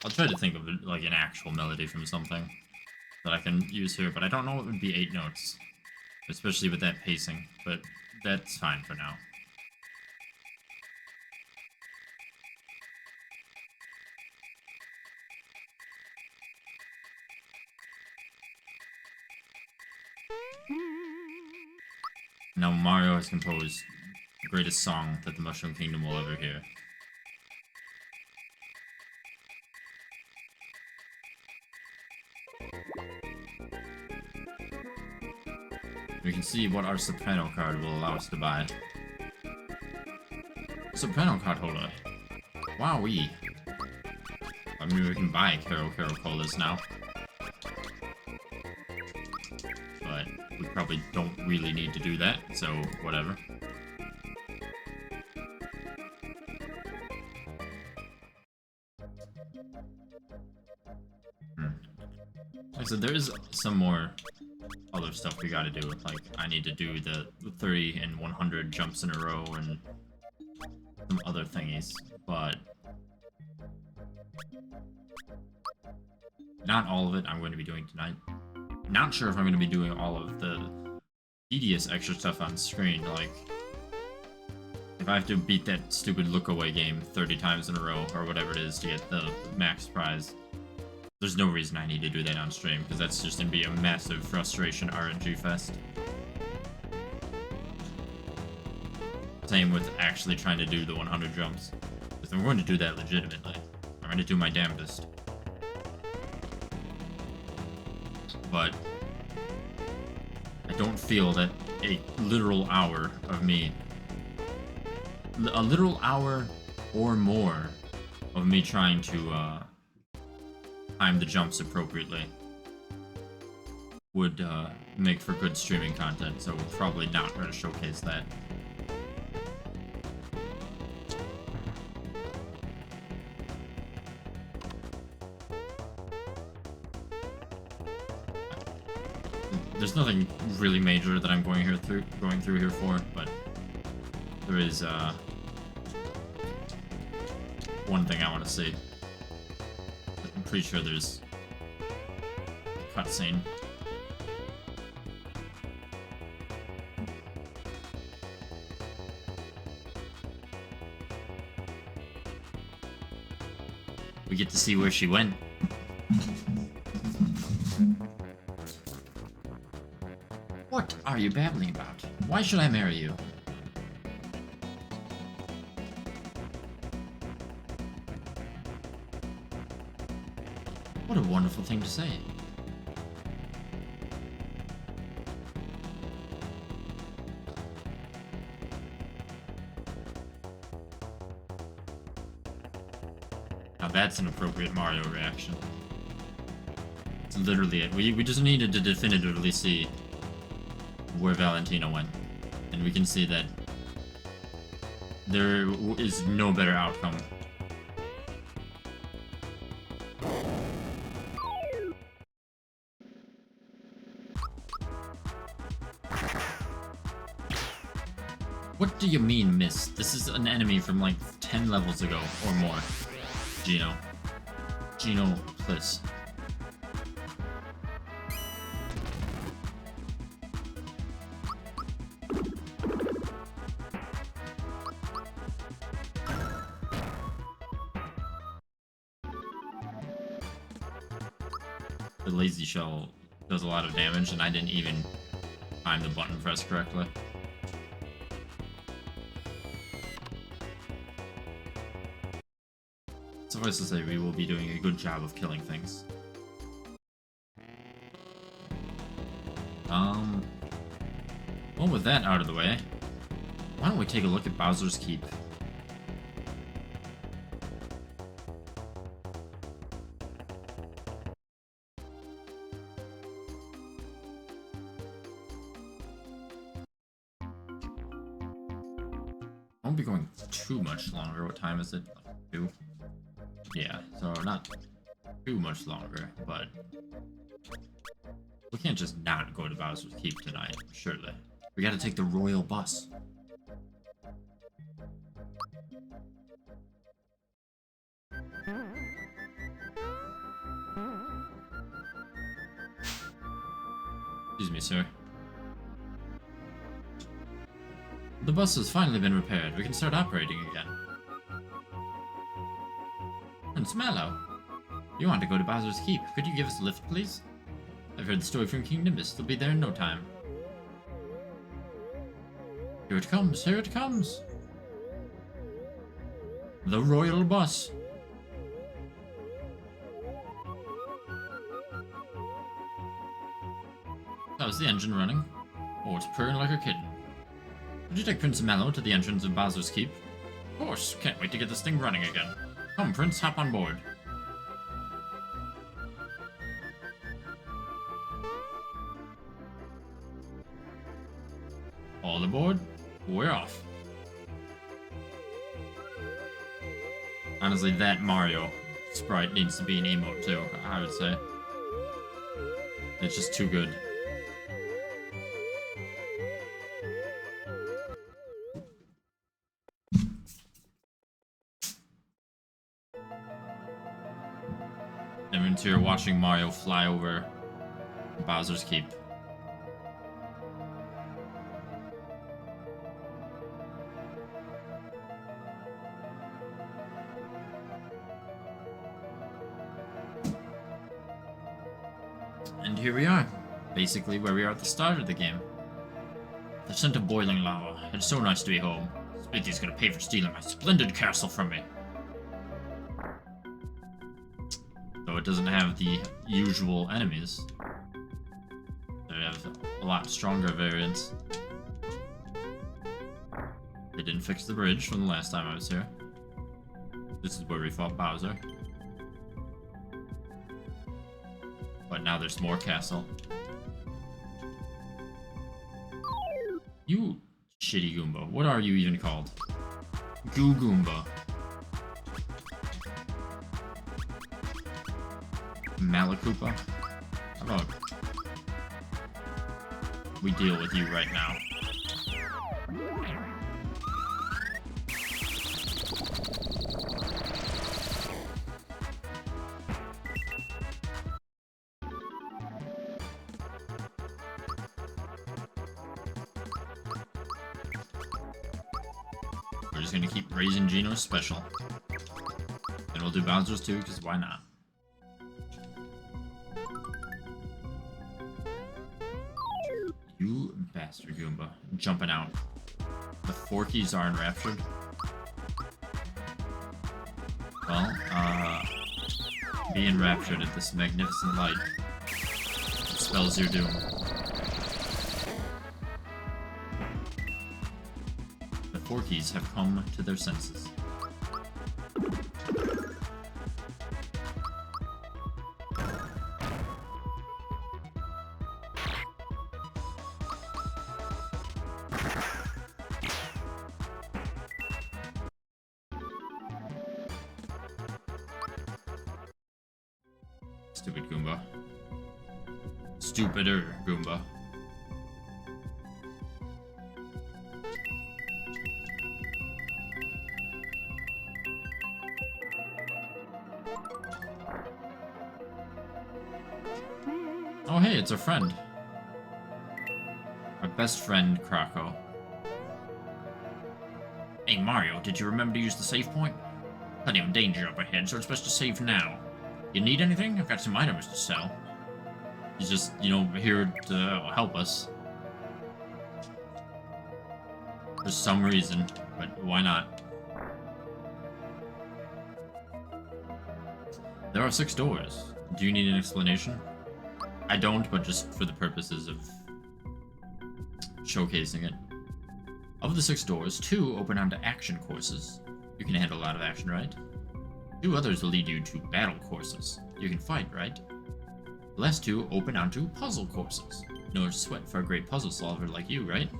I'll try to think of like an actual melody from something that I can use here, but I don't know it would be 8 notes, especially with that pacing, but that's fine for now. Now Mario has composed the greatest song that the Mushroom Kingdom will ever hear. We can see what our soprano card will allow us to buy. Soprano card holder. Wowee. I mean, we can buy Caro Colas now. But we probably don't really need to do that, so whatever. Like I said, there is some more other stuff we gotta do. Like, I need to do the 30 and 100 jumps in a row and some other thingies, but not all of it I'm going to be doing tonight. Not sure if I'm going to be doing all of the tedious extra stuff on screen, like if I have to beat that stupid look-away game 30 times in a row, or whatever it is, to get the max prize. There's no reason I need to do that on stream, because that's just going to be a massive frustration RNG fest. Same with actually trying to do the 100 jumps. Because I'm going to do that legitimately. I'm going to do my damnedest. But I don't feel that a literal hour of me a literal hour or more of me trying to time the jumps appropriately would make for good streaming content, so we're probably not going to showcase that. There's nothing really major that I'm going through here for, but there is one thing I want to see. I'm pretty sure there's a cutscene. We get to see where she went. What are you babbling about? Why should I marry you? What a wonderful thing to say. Now that's an appropriate Mario reaction. It's literally it. We just needed to definitively see where Valentina went. And we can see that there is no better outcome. What do you mean, miss? This is an enemy from like 10 levels ago or more. Gino, please. The lazy shell does a lot of damage, and I didn't even time the button press correctly. Suffice to say, we will be doing a good job of killing things. Well, with that out of the way, why don't we take a look at Bowser's Keep? I won't be going too much longer. What time is it? Like 2? Yeah, so not too much longer, but we can't just not go to Bowser's Keep tonight, surely. We gotta take the royal bus. Excuse me, sir. The bus has finally been repaired. We can start operating again. Prince Mallow, you want to go to Bowser's Keep. Could you give us a lift, please? I've heard the story from King Nimbus. They'll be there in no time. Here it comes, here it comes! The royal bus. How's the engine running? Oh, it's purring like a kitten. Would you take Prince Mallow to the entrance of Bowser's Keep? Of course, can't wait to get this thing running again. Come, Prince, hop on board. All aboard, we're off. Honestly, that Mario sprite needs to be an emote too, I would say. It's just too good. Everyone's here watching Mario fly over Bowser's Keep. And here we are, basically where we are at the start of the game. The scent of boiling lava. It's so nice to be home. Smithy's gonna pay for stealing my splendid castle from me. Though it doesn't have the usual enemies. They have a lot stronger variants. They didn't fix the bridge from the last time I was here. This is where we fought Bowser. But now there's more castle. You shitty Goomba. What are you even called? Goo Goomba. Malakoopa? How about we deal with you right now? We're just gonna keep raising Geno's special. And we'll do Bowser's too, because why not? You bastard Goomba. Jumping out. The Forkies are enraptured. Well, be enraptured at this magnificent light. It spells your doom. The Forkies have come to their senses. Stupid Goomba. Stupider Goomba. Oh hey, it's our friend. Our best friend, Croco. Hey Mario, did you remember to use the save point? Plenty of danger up ahead, so it's best to save now. You need anything? I've got some items to sell. He's just, you know, here to help us. For some reason, but why not? There are 6 doors. Do you need an explanation? I don't, but just for the purposes of showcasing it. Of the 6 doors, 2 open onto action courses. You can handle a lot of action, right? 2 others will lead you to battle courses. You can fight, right? The last 2 open onto puzzle courses. No sweat for a great puzzle solver like you, right?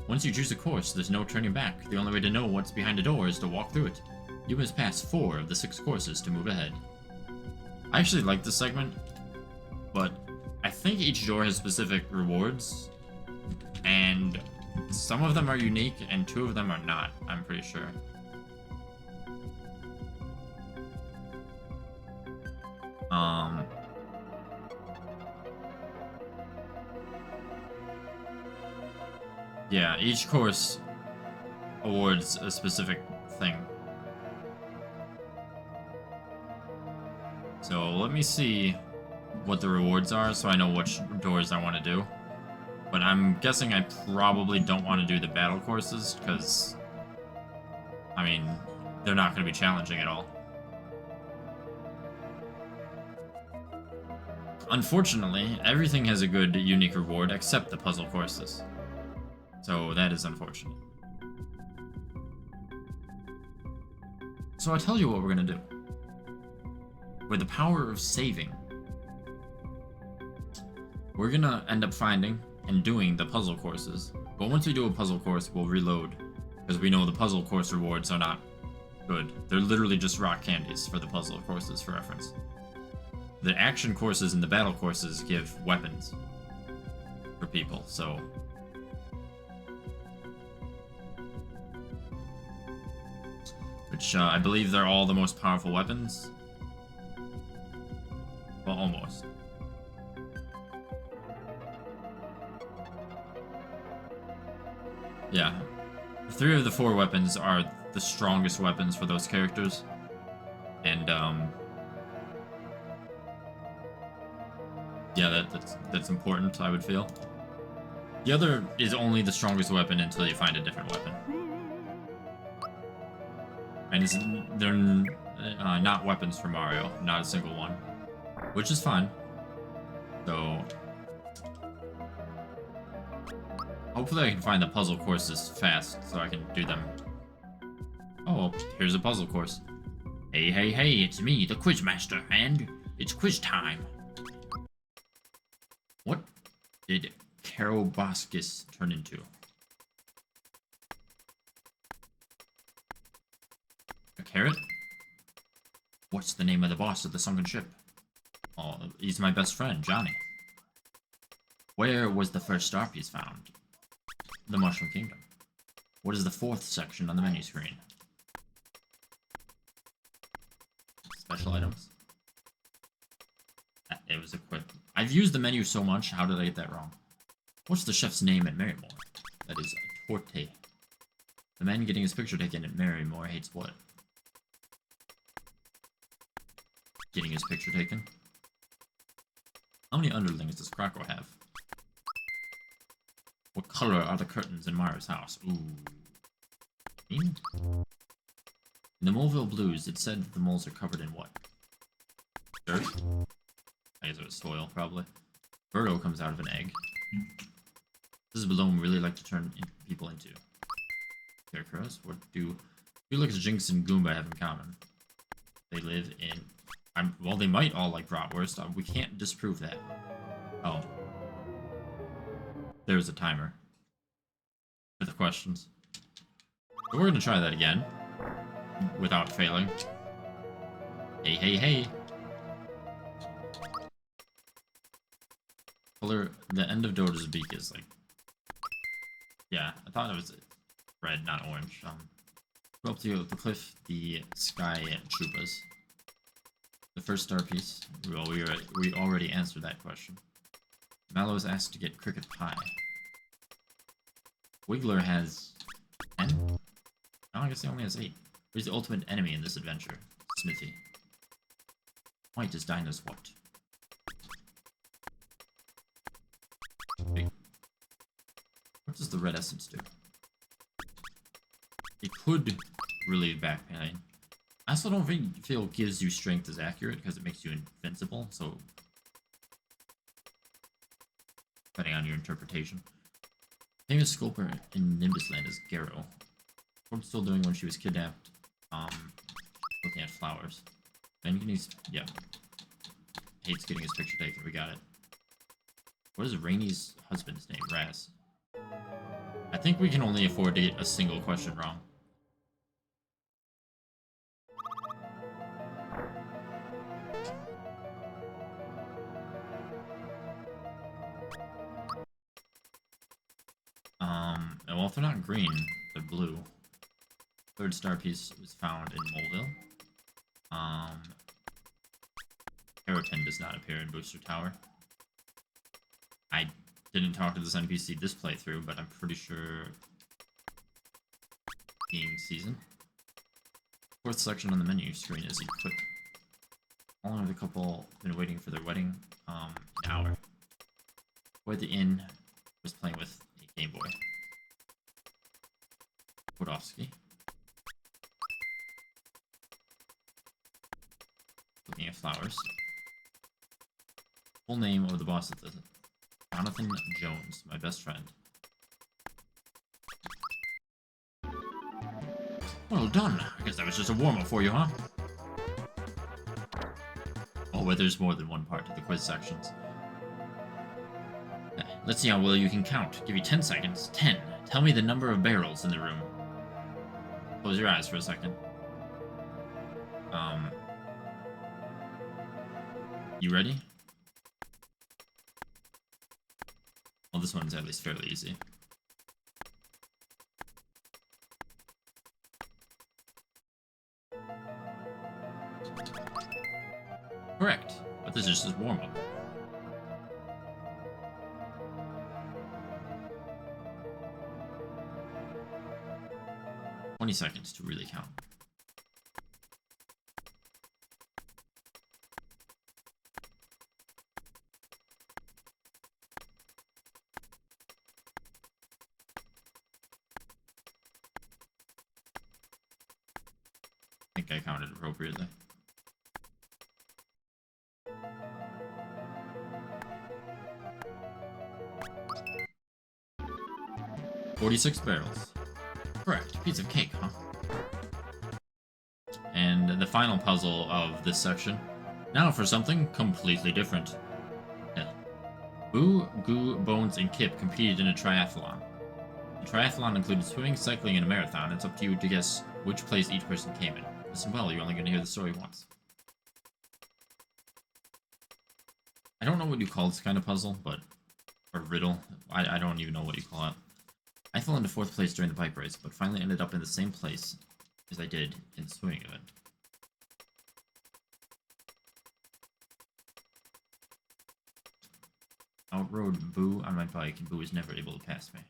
Once you choose a course, there's no turning back. The only way to know what's behind a door is to walk through it. You must pass 4 of the 6 courses to move ahead. I actually like this segment, but I think each door has specific rewards, and some of them are unique, and 2 of them are not, I'm pretty sure. Yeah, each course awards a specific thing. So let me see what the rewards are so I know which doors I want to do. But I'm guessing I probably don't want to do the battle courses because, I mean, they're not going to be challenging at all. Unfortunately, everything has a good, unique reward except the puzzle courses. So that is unfortunate. So I'll tell you what we're going to do. With the power of saving, we're going to end up finding and doing the puzzle courses. But once we do a puzzle course, we'll reload. Because we know the puzzle course rewards are not good. They're literally just rock candies for the puzzle courses, for reference. The action courses and the battle courses give weapons for people, so... Which, I believe they're all the most powerful weapons. Well, almost. Yeah. 3 of the 4 weapons are the strongest weapons for those characters. And, yeah, that's important, I would feel. The other is only the strongest weapon until you find a different weapon. And they're not weapons for Mario, not a single one. Which is fine. So... Hopefully I can find the puzzle courses fast so I can do them. Oh, here's a puzzle course. Hey, hey, hey, it's me, the Quizmaster, and it's quiz time. What did Karoboscis turn into? A carrot? What's the name of the boss of the sunken ship? Oh, he's my best friend, Johnny. Where was the first star piece found? The Mushroom Kingdom. What is the fourth section on the menu screen? Special items. It was equipped. I've used the menu so much, how did I get that wrong? What's the chef's name at Marymore? That is Torte. The man getting his picture taken at Marymore hates what? Getting his picture taken? How many underlings does Croco have? What color are the curtains in Mara's house? Ooh. Green? In the Moleville Blues, it said that the moles are covered in what? Dirt? I guess it was soil, probably. Birdo comes out of an egg. Does Bloom really like to turn people into? Scarecrows? What do Felix, Jinx, and Goomba have in common? They live in... well, they might all like bratwurst. We can't disprove that. Oh. There's a timer. For the questions. So we're gonna try that again. Without failing. Hey, hey, hey. Color, the end of Dota's beak is like... Yeah, I thought it was red, not orange. Go up to the cliff, the sky chupas. The first star piece. Well, we already answered that question. Mallow is asked to get cricket pie. Wiggler has 10? No, I guess he only has 8. Who's the ultimate enemy in this adventure? Smithy. White is Dinah's what? Wait. What does the red essence do? It could relieve back pain. I also don't feel gives you strength is accurate because it makes you invincible, so... Depending on your interpretation. Famous sculptor in Nimbusland is Garrow. What's still doing when she was kidnapped? Looking at flowers. Manganese, yeah. Hates getting his picture taken, we got it. What is Rainy's husband's name? Raz. I think we can only afford to get a single question wrong. Well, if they're not green, they're blue. Third star piece was found in Moleville. Keratin does not appear in Booster Tower. I didn't talk to this NPC this playthrough, but I'm pretty sure... Being season. Fourth section on the menu screen is equip. How long have the couple been waiting for their wedding? An hour. Boy at the inn was playing with a Game Boy. Podofsky. Looking at flowers. Full name of the boss of the Jonathan Jones, my best friend. Well done. I guess that was just a warm-up for you, huh? Oh, but there's more than one part to the quiz sections. Let's see how well you can count. Give you 10 seconds. 10. Tell me the number of barrels in the room. Close your eyes for a second. You ready? Well, this one's at least fairly easy. Correct, but this is just warm-up. "20 seconds to really count." I think I counted appropriately. 46 barrels. Correct. Piece of cake, huh? And the final puzzle of this section. Now for something completely different. Yeah. Boo, Goo, Bones, and Kip competed in a triathlon. The triathlon included swimming, cycling, and a marathon. It's up to you to guess which place each person came in. Listen well, you're only going to hear the story once. I don't know what you call this kind of puzzle, but... or riddle. I don't even know what you call it. I fell into 4th place during the bike race, but finally ended up in the same place as I did in the swimming event. Outrode Boo on my bike, and Boo was never able to pass me.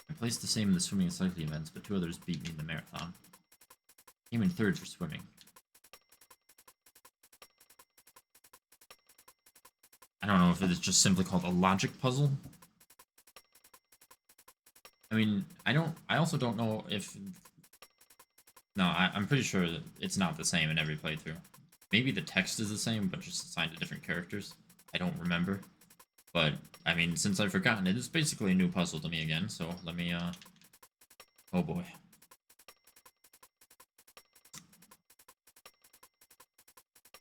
I placed the same in the swimming and cycling events, but 2 others beat me in the marathon. Came in 3rd for swimming. I don't know if it is just simply called a logic puzzle. I mean, I also don't know if... No, I'm pretty sure that it's not the same in every playthrough. Maybe the text is the same, but just assigned to different characters. I don't remember. But, I mean, since I've forgotten it, it's basically a new puzzle to me again, so let me, oh boy.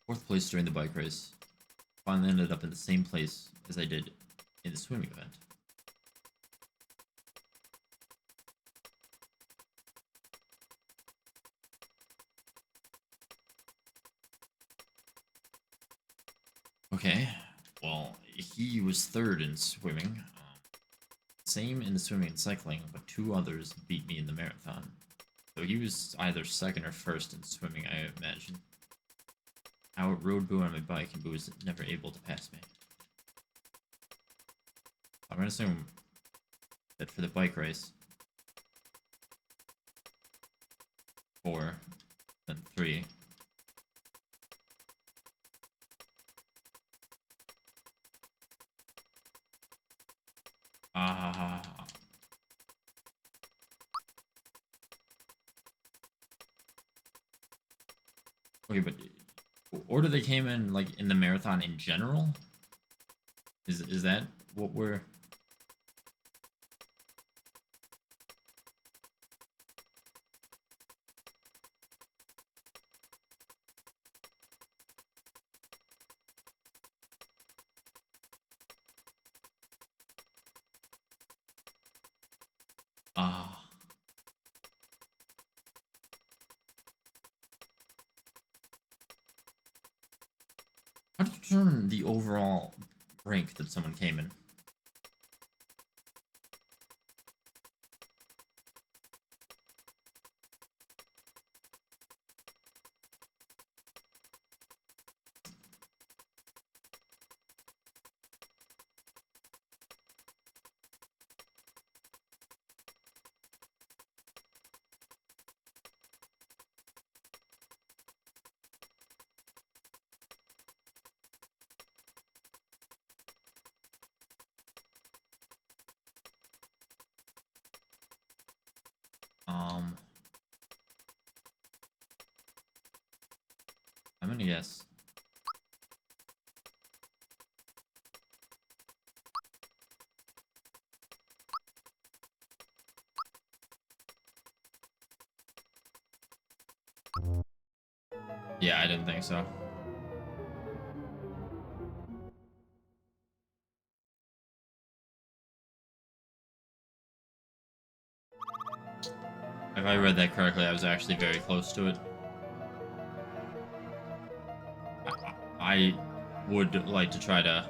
Fourth place during the bike race. Finally ended up in the same place as I did in the swimming event. Okay, well, he was 3rd in swimming. Same in the swimming and cycling, but 2 others beat me in the marathon. So he was either 2nd or 1st in swimming, I imagine. I outrode Boo on my bike, and Boo was never able to pass me. I'm gonna assume that for the bike race, 4, then 3. Okay, but order they came in, like, in the marathon in general? Is that what we're... How do you determine the overall rank that someone came in? I'm gonna guess. Yeah, I didn't think so. If I read that correctly, I was actually very close to it. I would like to try to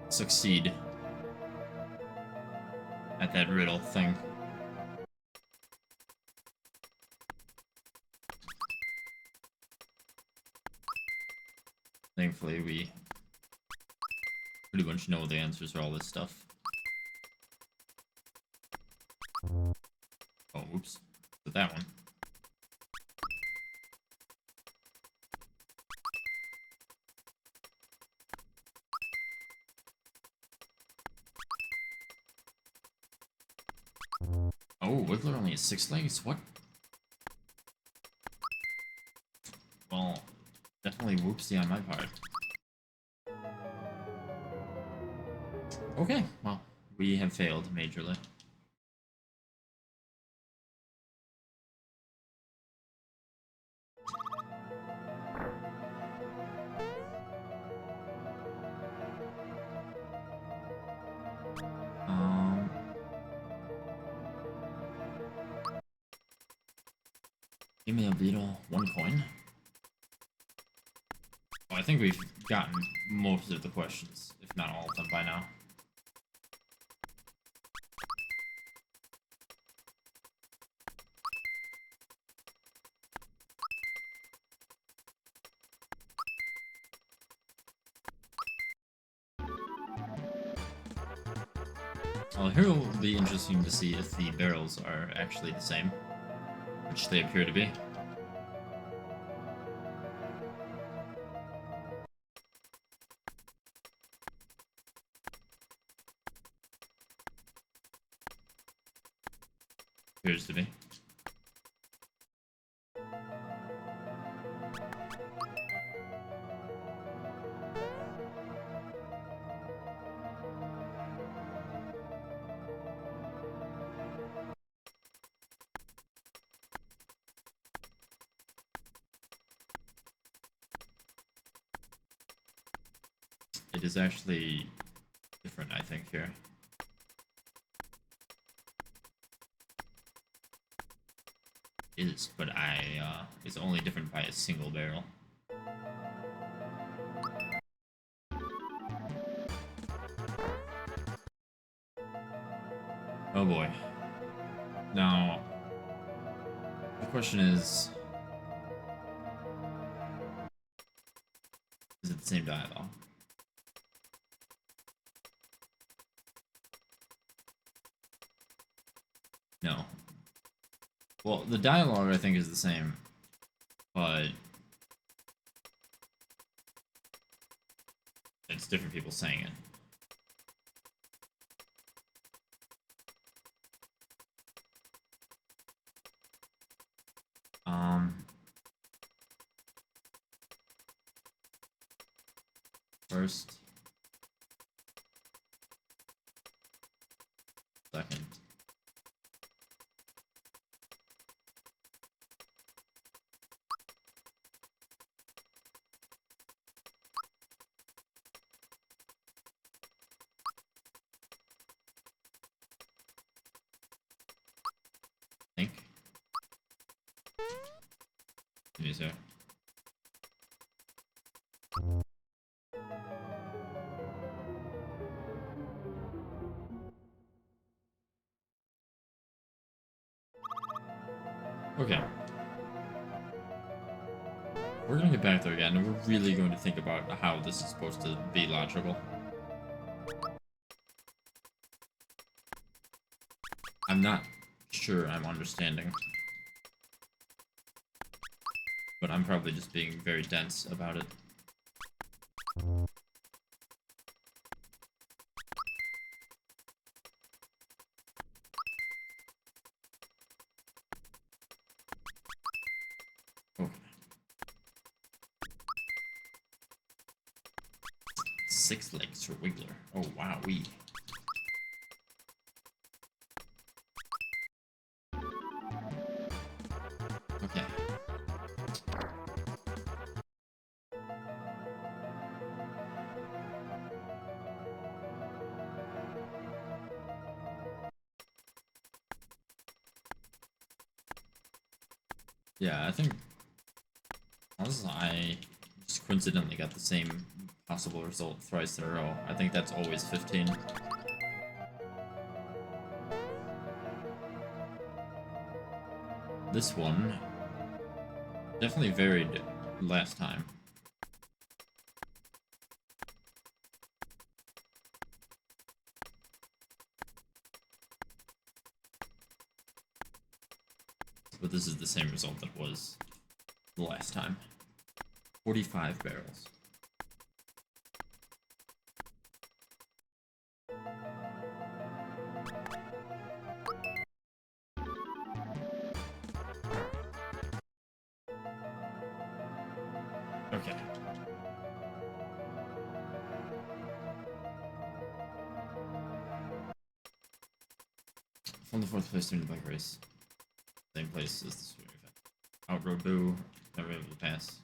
succeed at that riddle thing. Thankfully, we pretty much know the answers for all this stuff. Oh, oops. With that one. Oh, Wiggler only has 6 legs? What? definitely whoopsie on my part. Okay, well, we have failed majorly. Give me a beetle, 1 coin. Well, I think we've gotten most of the questions, if not all of them by now. Well, here will be interesting to see if the barrels are actually the same, which they appear to be. Appears to be. It is actually different, I think, here. It is, but it's only different by a single barrel. Oh boy. Now, the question is it the same dialogue? No. Well, the dialogue I think is the same, but it's different people saying it. First. Second. Think. Maybe so. Okay. We're gonna get back there again, and we're really going to think about how this is supposed to be logical. I'm not sure I'm understanding. But I'm probably just being very dense about it. Okay. 6 legs for Wiggler. Oh, wow, Okay. Yeah, I think unless I just coincidentally got the same possible result thrice in a row, I think that's always 15. This one definitely varied last time. But this is the same result that was the last time. 45 barrels. Okay. From the 4th place during the bike race. Same place as the swimming event. Outroad Boo, never able to pass.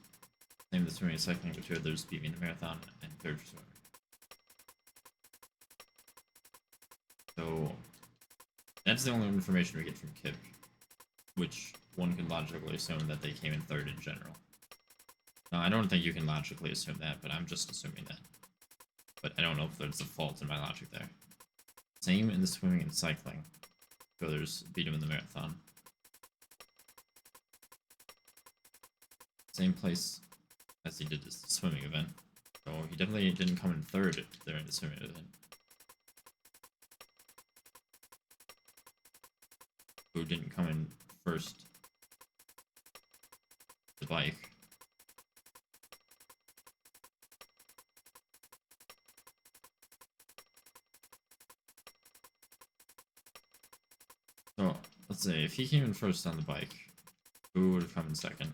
Same as the swimming and cycling, but 2 others beat me in the marathon, and 3rd for swimming. So, that's the only information we get from Kip, which one could logically assume that they came in 3rd in general. Now, I don't think you can logically assume that, but I'm just assuming that. But I don't know if there's a fault in my logic there. Same in the swimming and cycling. The others beat him in the marathon. Same place as he did this swimming event. So he definitely didn't come in 3rd during the swimming event. Who didn't come in 1st? The bike. So, let's say, if he came in 1st on the bike, who would have come in 2nd?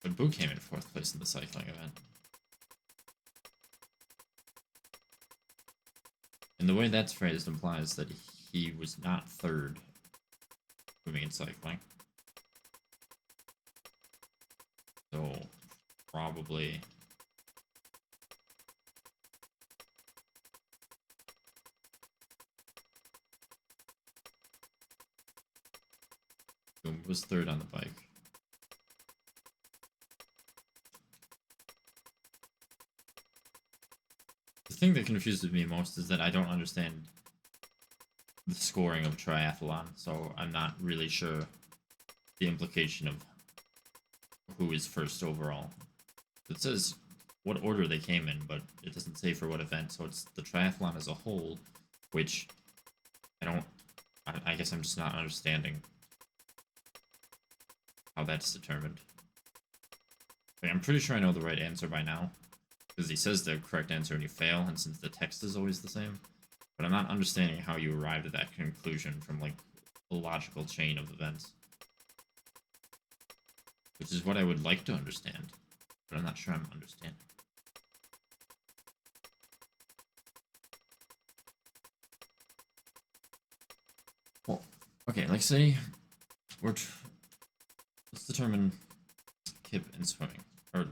But Boo came in 4th place in the cycling event. And the way that's phrased implies that he was not 3rd swimming and cycling. So, probably... Boom was 3rd on the bike. The thing that confuses me most is that I don't understand the scoring of a triathlon, so I'm not really sure the implication of who is 1st overall. It says what order they came in, but it doesn't say for what event, so it's the triathlon as a whole, which I guess I'm just not understanding how that's determined. Like, I'm pretty sure I know the right answer by now, because he says the correct answer when you fail, and since the text is always the same, but I'm not understanding how you arrived at that conclusion from, like, a logical chain of events. Which is what I would like to understand, but I'm not sure I'm understanding. Well, okay, like say, let's determine Kip in swimming, or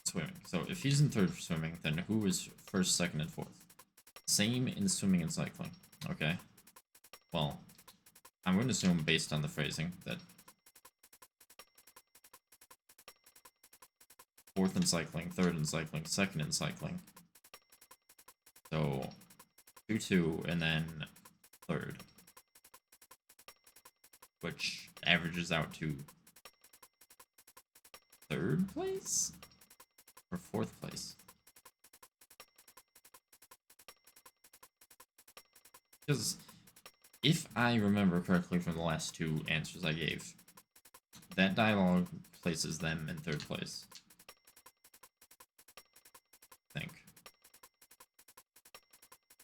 swimming. So if he's in 3rd for swimming, then who is 1st, 2nd, and 4th? Same in swimming and cycling. Okay. Well, I'm going to assume based on the phrasing that 4th in cycling, 3rd in cycling, 2nd in cycling. So 2-2 and then 3rd. Which averages out to 3rd place? Or 4th place? Because if I remember correctly from the last 2 answers I gave, that dialogue places them in 3rd place. I think.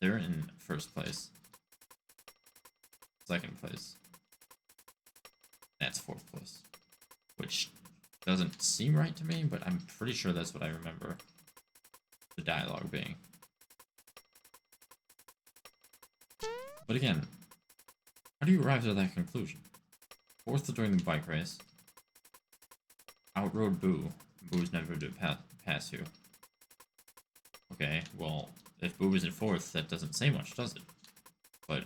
They're in 1st place. 2nd place. That's 4th place. Which doesn't seem right to me, but I'm pretty sure that's what I remember the dialogue being. But again, how do you arrive at that conclusion? 4th during the bike race. Outrode Boo. Boo's never did pass you. Okay, well, if Boo is in 4th, that doesn't say much, does it? But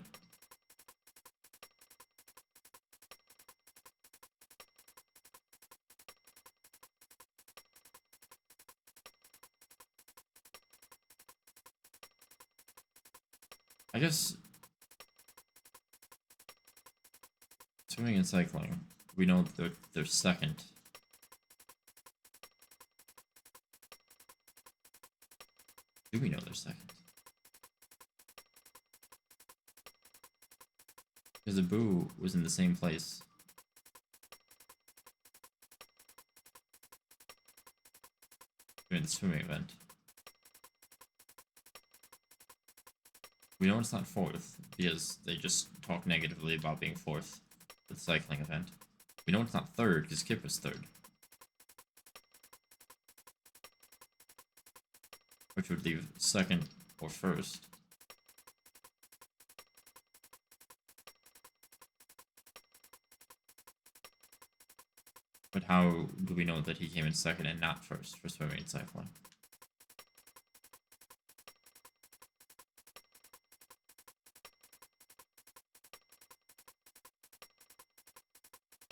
I guess swimming and cycling, we know they're 2nd. Do we know they're 2nd? Because the Boo was in the same place. During the swimming event. We know it's not fourth, because they just talk negatively about being fourth for the cycling event. We know it's not third, because Kip was third. Which would leave second or first. But how do we know that he came in second and not first for swimming and cycling?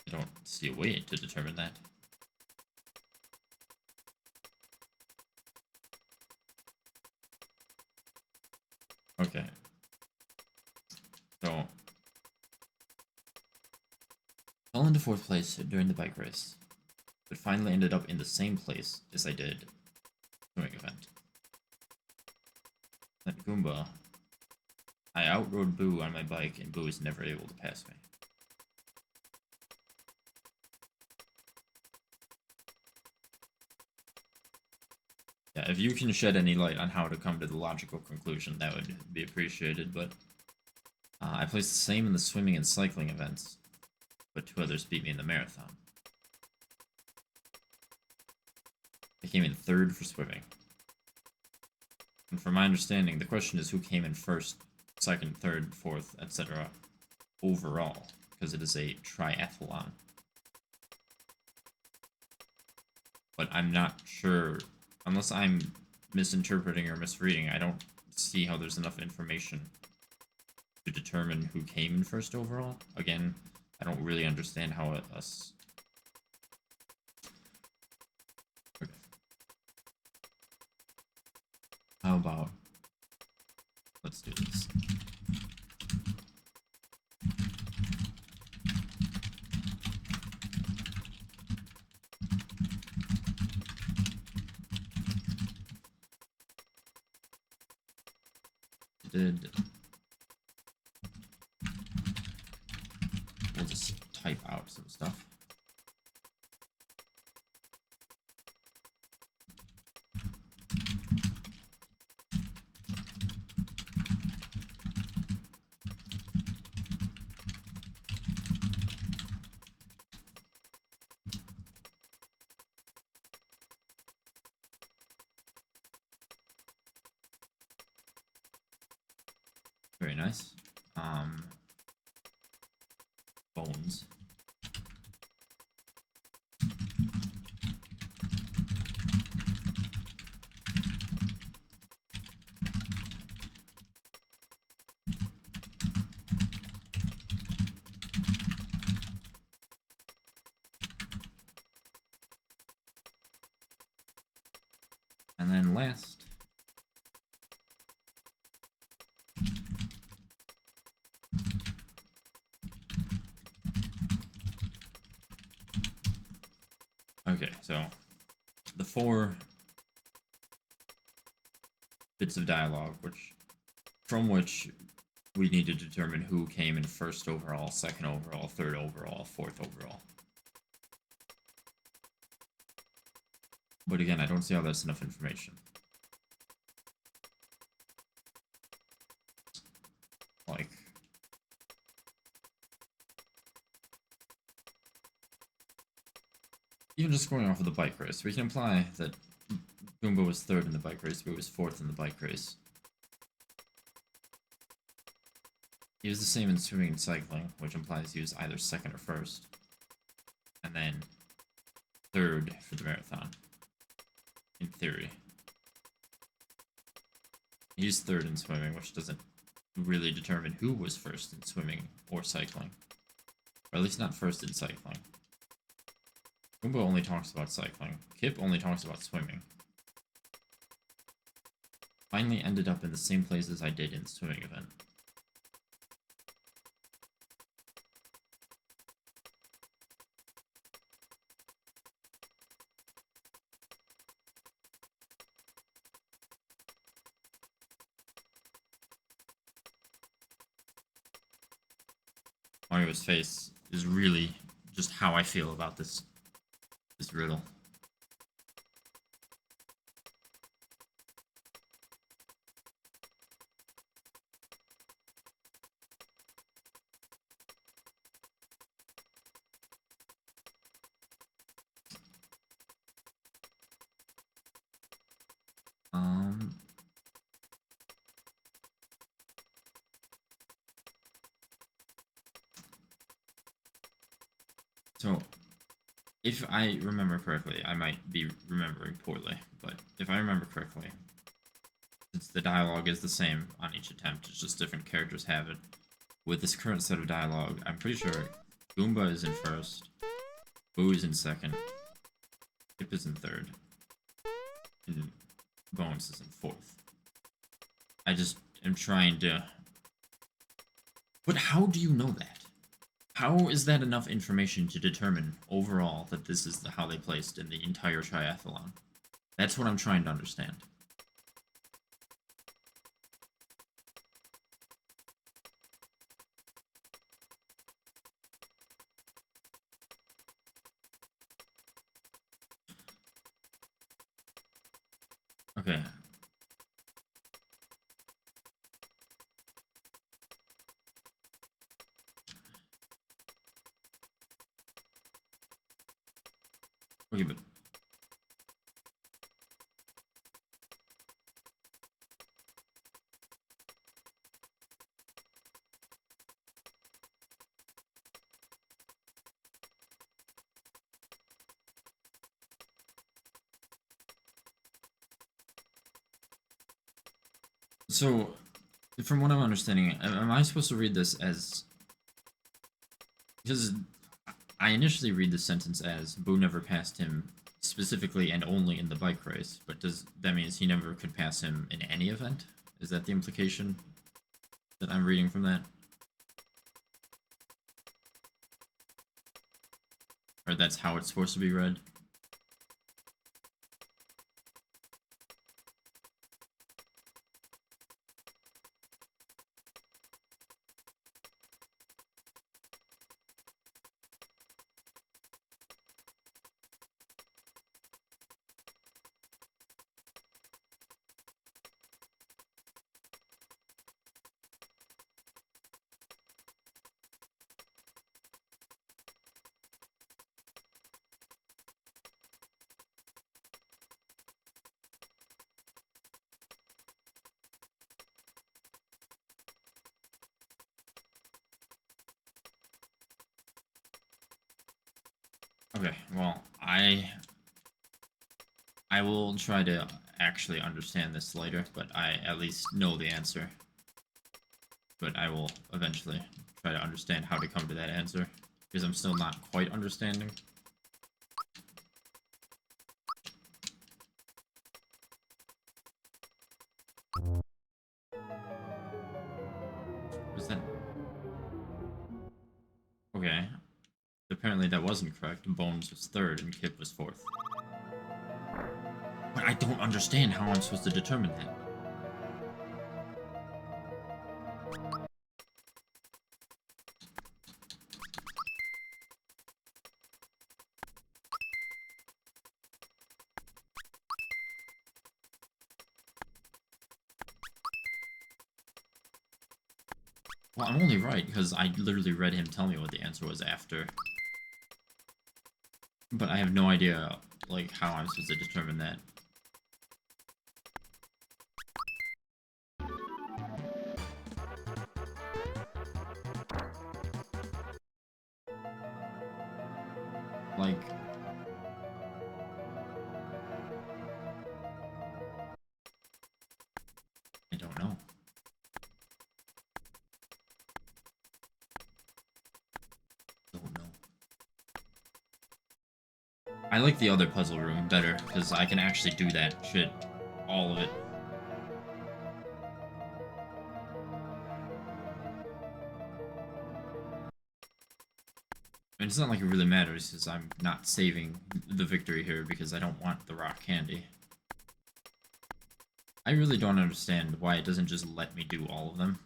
I don't see a way to determine that. Okay. So, fell into fourth place during the bike race, but finally ended up in the same place as I did swimming event. At Goomba, I outrode Boo on my bike, and Boo was never able to pass me. Yeah, if you can shed any light on how to come to the logical conclusion, that would be appreciated, but I placed the same in the swimming and cycling events, but 2 others beat me in the marathon. I came in 3rd for swimming. And from my understanding, the question is who came in 1st, 2nd, 3rd, 4th, etc. overall, because it is a triathlon. But I'm not sure, unless I'm misinterpreting or misreading, I don't see how there's enough information to determine who came in 1st overall. Again, I don't really understand how us... Okay. How about... Let's do this. We'll just type out some stuff. Very nice. Bones. And then last, okay, so the 4 bits of dialogue, from which we need to determine who came in 1st overall, 2nd overall, 3rd overall, 4th overall. But again, I don't see how that's enough information. Like, even just going off of the bike race, we can imply that Goomba was 3rd in the bike race, Boo was 4th in the bike race. He was the same in swimming and cycling, which implies he was either 2nd or 1st. And then 3rd for the marathon. In theory. He's 3rd in swimming, which doesn't really determine who was 1st in swimming or cycling. Or at least not 1st in cycling. Goomba only talks about cycling. Kip only talks about swimming. Finally ended up in the same place as I did in the swimming event. Mario's face is really just how I feel about this riddle. So, if I remember correctly, I might be remembering poorly, but if I remember correctly, since the dialogue is the same on each attempt, it's just different characters have it. With this current set of dialogue, I'm pretty sure Goomba is in first, Boo is in second, Kip is in third, and Bones is in fourth. I just am trying to... But how do you know that? How is that enough information to determine overall that this is how they placed in the entire triathlon? That's what I'm trying to understand. Okay. Okay, but... So, from what I'm understanding, am I supposed to read this as... Because I initially read this sentence as Boo never passed him specifically and only in the bike race, but does that means he never could pass him in any event? Is that the implication that I'm reading from that? Or that's how it's supposed to be read? Okay, well, I will try to actually understand this later, but I at least know the answer. But I will eventually try to understand how to come to that answer, because I'm still not quite understanding. Was that... Okay. Apparently that wasn't correct. Bones was third and Kip was fourth. But I don't understand how I'm supposed to determine that. Well, I'm only right because I literally read him tell me what the answer was after. But I have no idea, like, how I'm supposed to determine that. Like... I don't know. Don't know. I like the other puzzle room better, because I can actually do that shit. All of it. And it's not like it really matters, because I'm not saving the victory here, because I don't want the rock candy. I really don't understand why it doesn't just let me do all of them.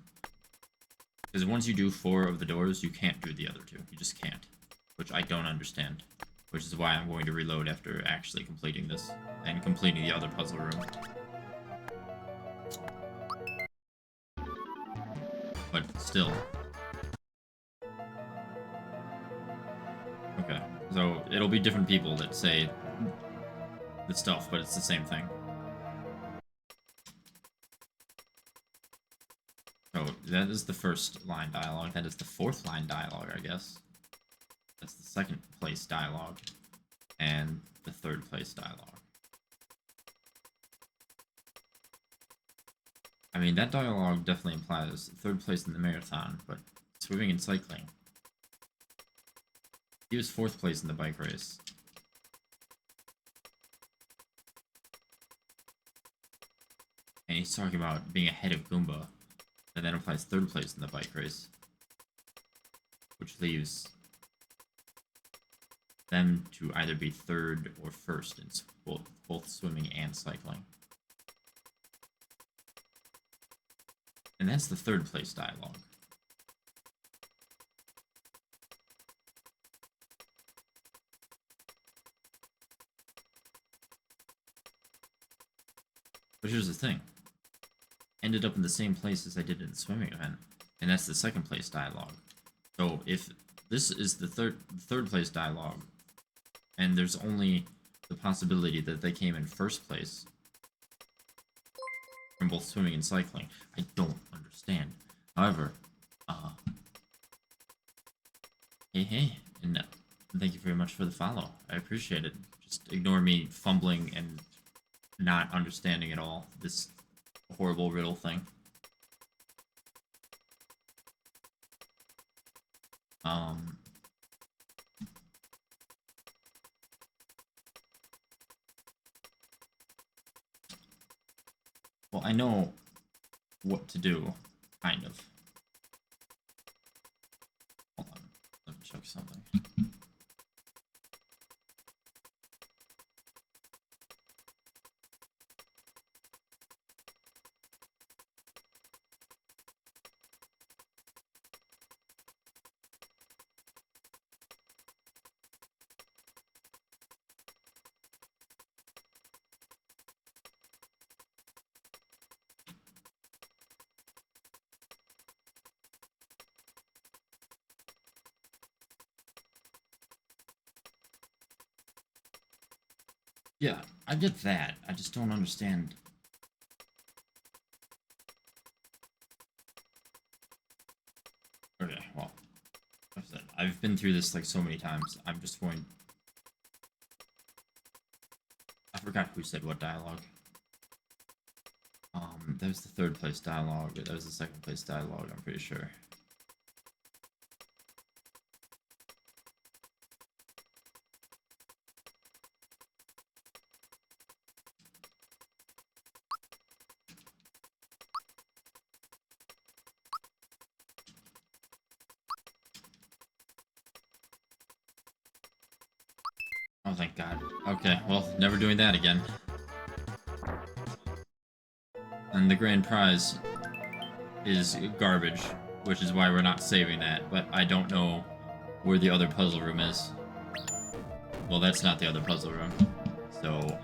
Because once you do 4 of the doors, you can't do the other 2. You just can't. Which I don't understand. Which is why I'm going to reload after actually completing this. And completing the other puzzle room. But still. Okay. So, it'll be different people that say the stuff, but it's the same thing. So, that is the first line dialogue. That is the 4th line dialogue, I guess. That's the second place dialogue. And the third place dialogue. I mean, that dialogue definitely implies third place in the marathon, but swimming and cycling. He was fourth place in the bike race. And he's talking about being ahead of Goomba, and that implies third place in the bike race. Which leaves them to either be third or first in both swimming and cycling. And that's the third place dialogue. But here's the thing. Ended up in the same place as I did in the swimming event, and that's the second place dialogue. So if this is the third place dialogue, and there's only the possibility that they came in first place from both swimming and cycling, I don't understand. However, hey, and thank you very much for the follow. I appreciate it. Just ignore me fumbling and not understanding at all this horrible riddle thing. Well, I know what to do, kind of. Hold on, let me check something. Yeah, I get that. I just don't understand. Okay, well, like I said, I've been through this like so many times. I'm just going. I forgot who said what dialogue. That was the third place dialogue. That was the second place dialogue, I'm pretty sure. Oh, thank God. Okay, well, never doing that again. And the grand prize is garbage, which is why we're not saving that, but I don't know where the other puzzle room is. Well, that's not the other puzzle room. So,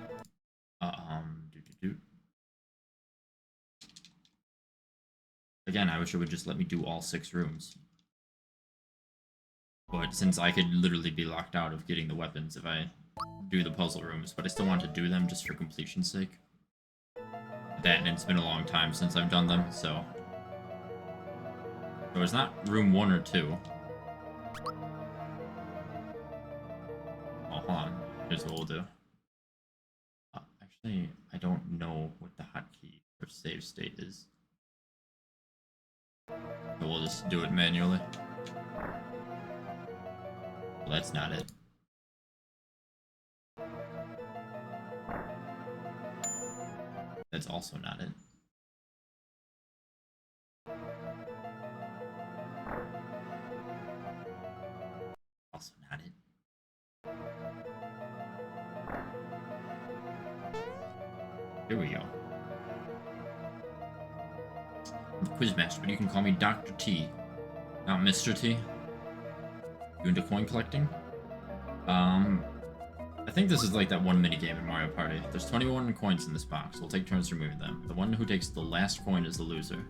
again, I wish it would just let me do all 6 rooms. But since I could literally be locked out of getting the weapons if I do the puzzle rooms, but I still want to do them just for completion's sake. That, and it's been a long time since I've done them, so... So it's not room 1 or 2. Oh, hold on. Here's what we'll do. Actually, I don't know what the hotkey for save state is. So we'll just do it manually. Well, that's not it. That's also not it. Also not it. Here we go. I'm the Quizmaster, but you can call me Dr. T, not Mr. T. You into coin collecting? I think this is like that one minigame in Mario Party. There's 21 coins in this box. We'll take turns removing them. The one who takes the last coin is the loser.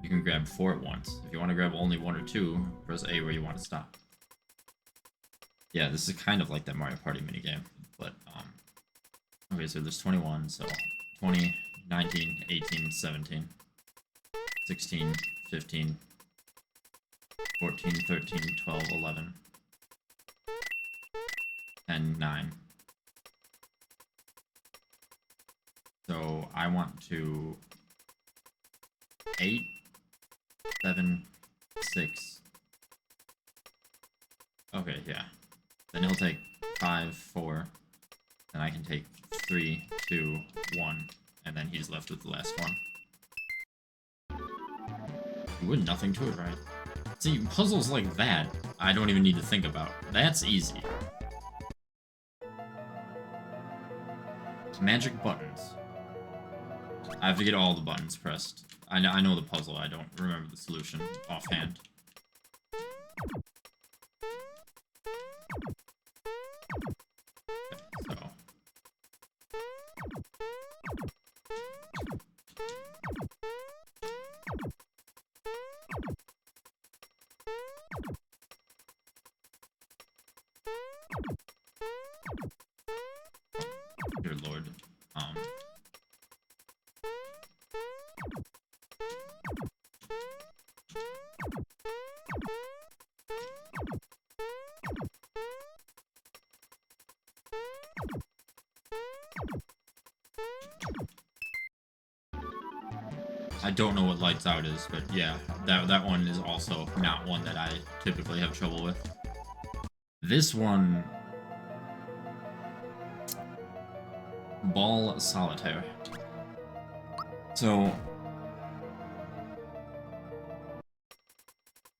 You can grab 4 at once. If you want to grab only 1 or 2, press A where you want to stop. Yeah, this is kind of like that Mario Party minigame, but, okay, so there's 21, so 20, 19, 18, 17, 16, 15, 14, 13, 12, 11. 10, 9. So I want to 8, 7, 6. Okay, yeah. Then he'll take 5, 4. Then I can take 3, 2, 1. And then he's left with the last one. You would nothing to it, right? See, puzzles like that, I don't even need to think about. That's easy. Magic buttons. I have to get all the buttons pressed. I know the puzzle, I don't remember the solution offhand. Okay, so... Dear Lord. I don't know what lights out is, but yeah, that one is also not one that I typically have trouble with. This one... Ball Solitaire. So...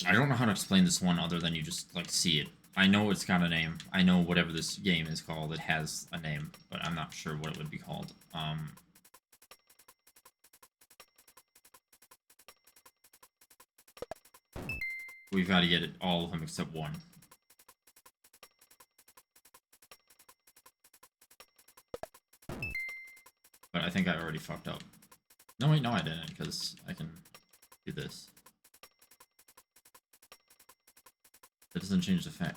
I don't know how to explain this one other than you just, like, see it. I know it's got a name. I know whatever this game is called, it has a name, but I'm not sure what it would be called. We've got to get it, all of them except one. But I think I already fucked up. No, wait, no I didn't, because I can do this. That doesn't change the fact.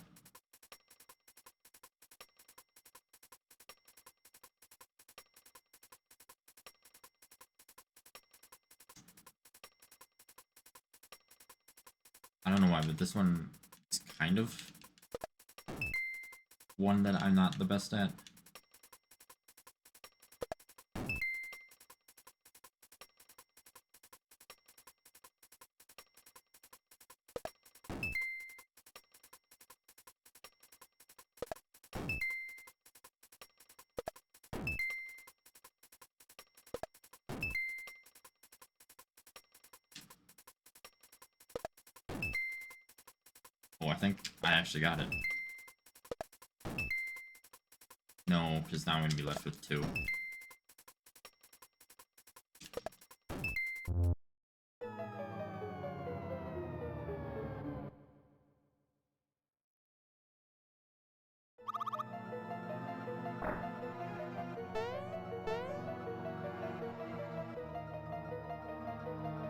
I don't know why, but this one is kind of one that I'm not the best at. Oh, I think I actually got it. No, because now I'm going to be left with 2.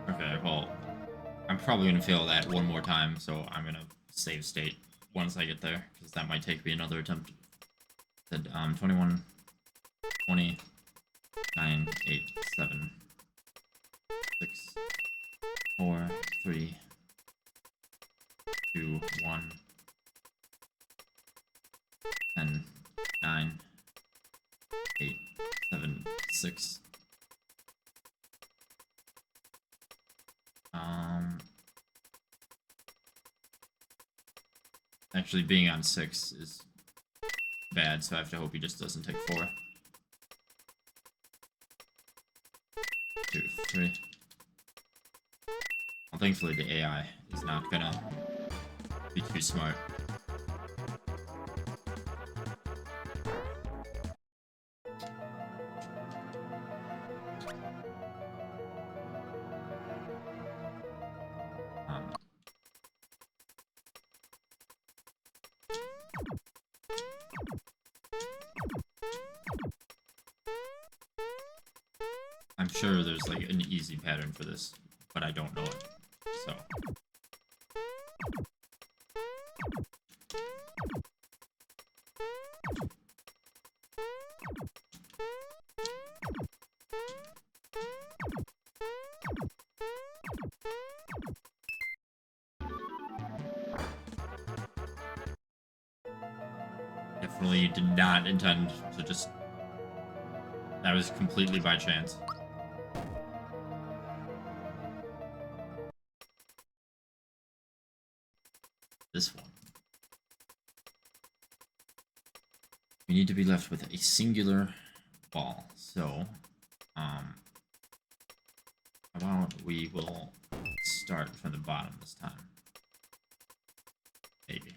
Okay, well, I'm probably going to fail that one more time, so I'm going to save state once I get there, because that might take me another attempt. Said 21, 20, 9, 8, 7, 6, 4, 3, 2, 1, 10, 9, 8, 7, 6. Actually, being on 6 is bad, so I have to hope he just doesn't take 4. 2, 3. Well, thankfully the AI is not gonna be too smart. I'm sure there's like an easy pattern for this, but I don't know it, so. Definitely did not intend to just... That was completely by chance. This one. We need to be left with a singular ball. So, how about we will start from the bottom this time? Maybe.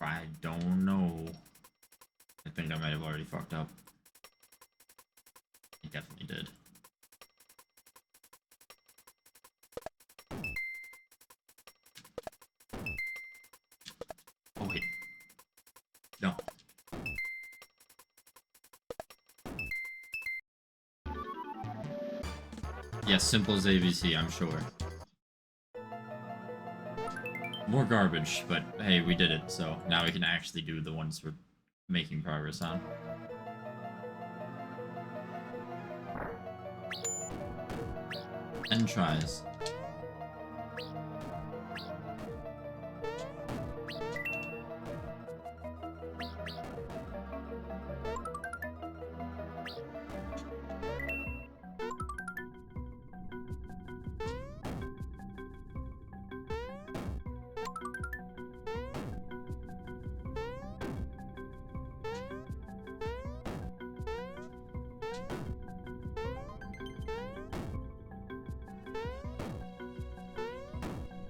I don't know. I think I might have already fucked up. I definitely did. Oh wait. No. Yes, simple as ABC, I'm sure. More garbage, but hey, we did it, so now we can actually do the ones we're making progress on. And tries.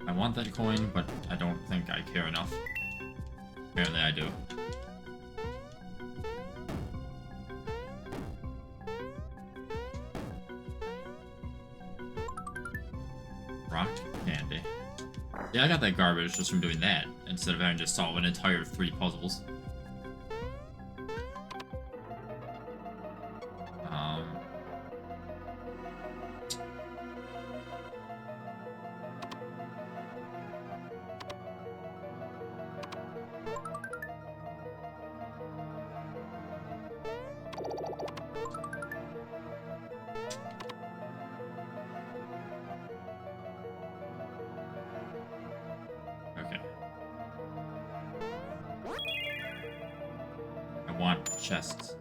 I want that coin, but I don't think I care enough. Apparently I do. Rock candy. Yeah, I got that garbage just from doing that, instead of having to solve an entire 3 puzzles. Okay. I want chests.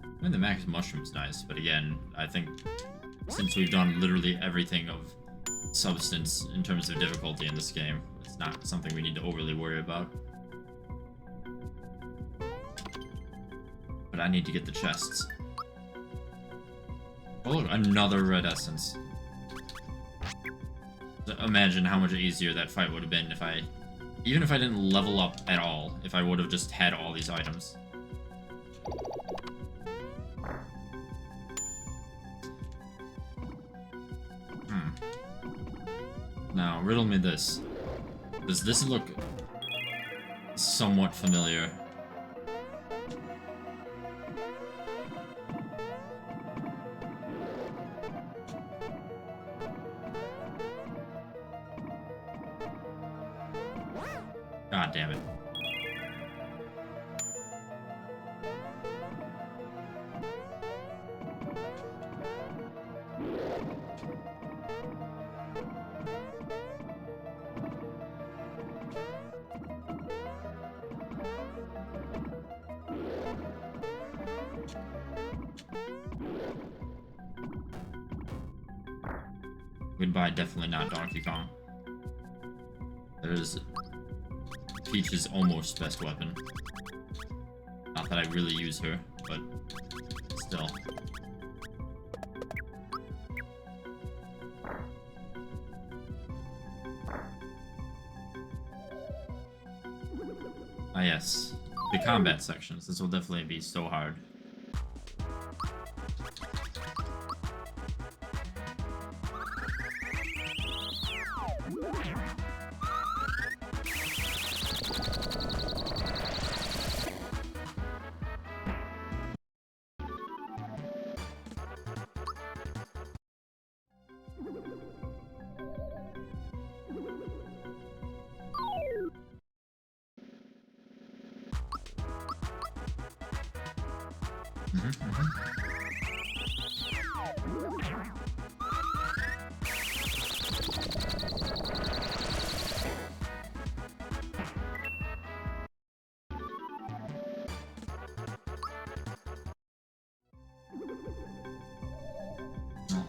I mean, the max mushroom's nice, but again, I think since we've done literally everything of substance in terms of difficulty in this game, it's not something we need to overly worry about. But I need to get the chests. Oh look, another red essence. Imagine how much easier that fight would have been if I... Even if I didn't level up at all, if I would have just had all these items. Now, riddle me this. Does this look somewhat familiar? God damn it. Goodbye, definitely not Donkey Kong. There's Peach's almost best weapon. Not that I really use her, but still. Ah yes, the combat sections. This will definitely be so hard.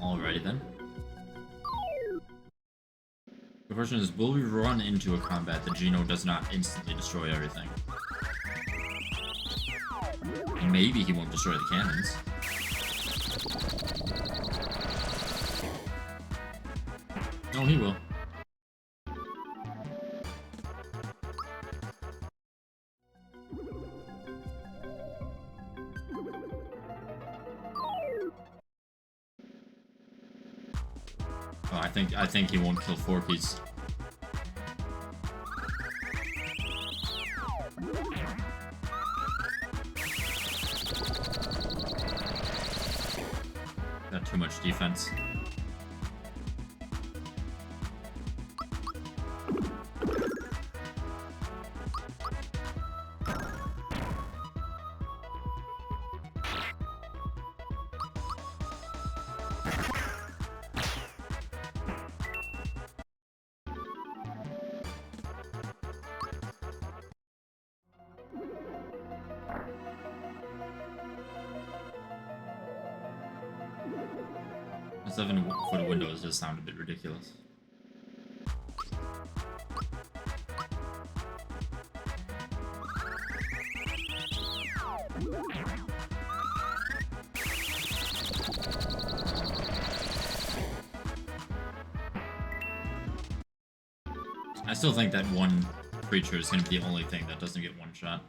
Alrighty then. The question is, will we run into a combat that Geno does not instantly destroy everything? Maybe he won't destroy the cannons. No, he will. Oh, I think he won't kill 4-piece. Got too much defense. The 7-foot windows does sound a bit ridiculous. I still think that one creature is going to be the only thing that doesn't get one shot.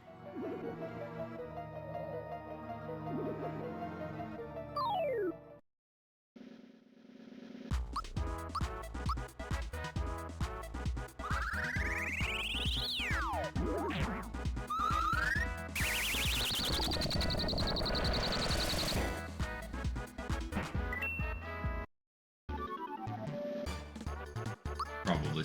Probably.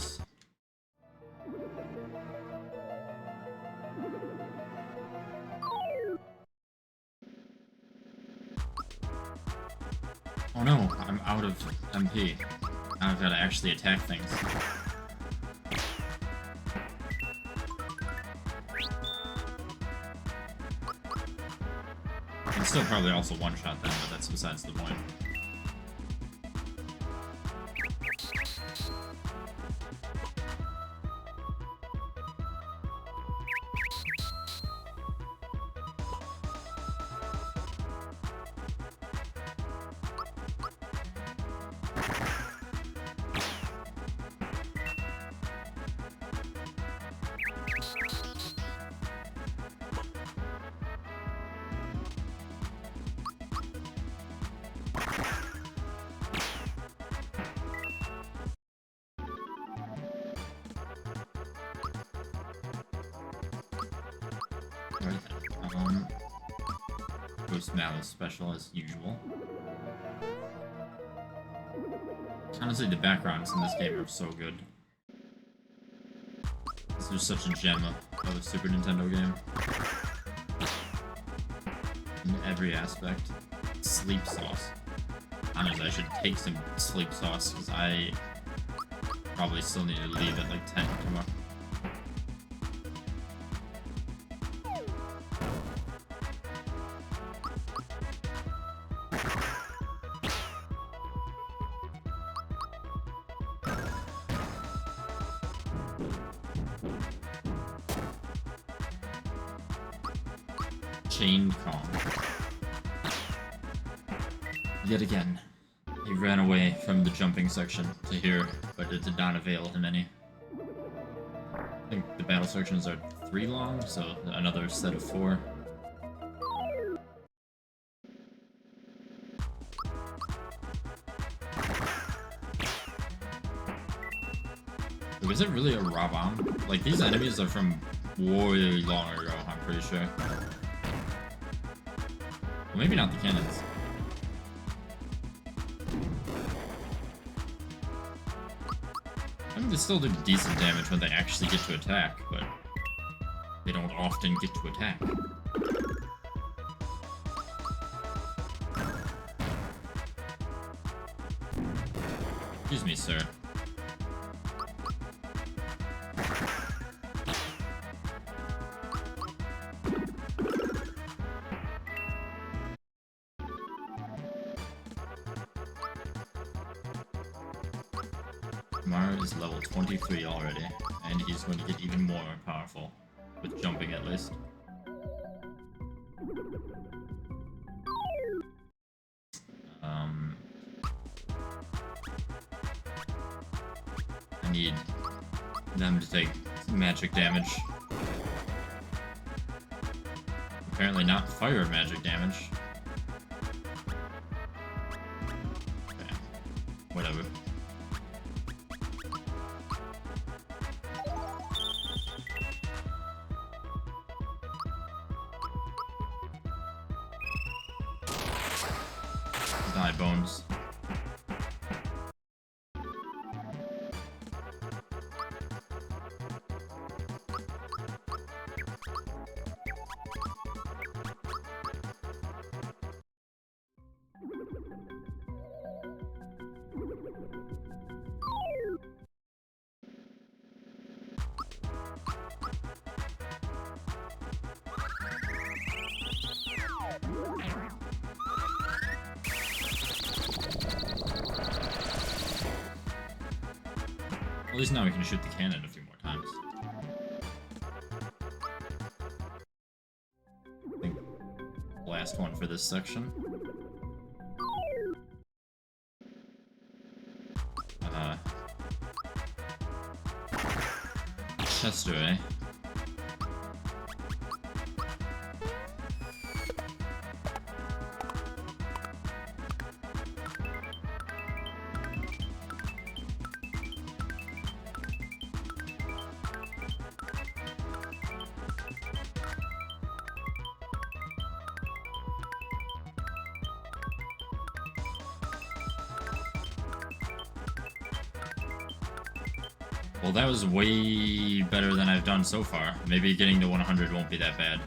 Oh no, I'm out of MP. Now I've got to actually attack things. I can still probably also one-shot them, but that's besides the point. Ghost Malice special as usual. Honestly, the backgrounds in this game are so good. This is such a gem of a Super Nintendo game. In every aspect. Sleep sauce. Honestly, I should take some sleep sauce, because I probably still need to leave at like 10 tomorrow. Chained Kong. Yet again, he ran away from the jumping section to here, but it did not avail him any. I think the battle sections are 3 long, so another set of 4. Is it really a Rav-on? Like, these enemies are from way long ago, I'm pretty sure. Well, maybe not the cannons. I mean, they still do decent damage when they actually get to attack, but they don't often get to attack. Excuse me, sir. Mara is level 23 already, and he's going to get even more powerful, with jumping at least. I need them to take magic damage. Apparently not fire magic damage. Okay. Whatever. Die, Bones. At least now we can shoot the cannon a few more times. I think last one for this section. Chester, eh? Well, that was way better than I've done so far. Maybe getting to 100 won't be that bad.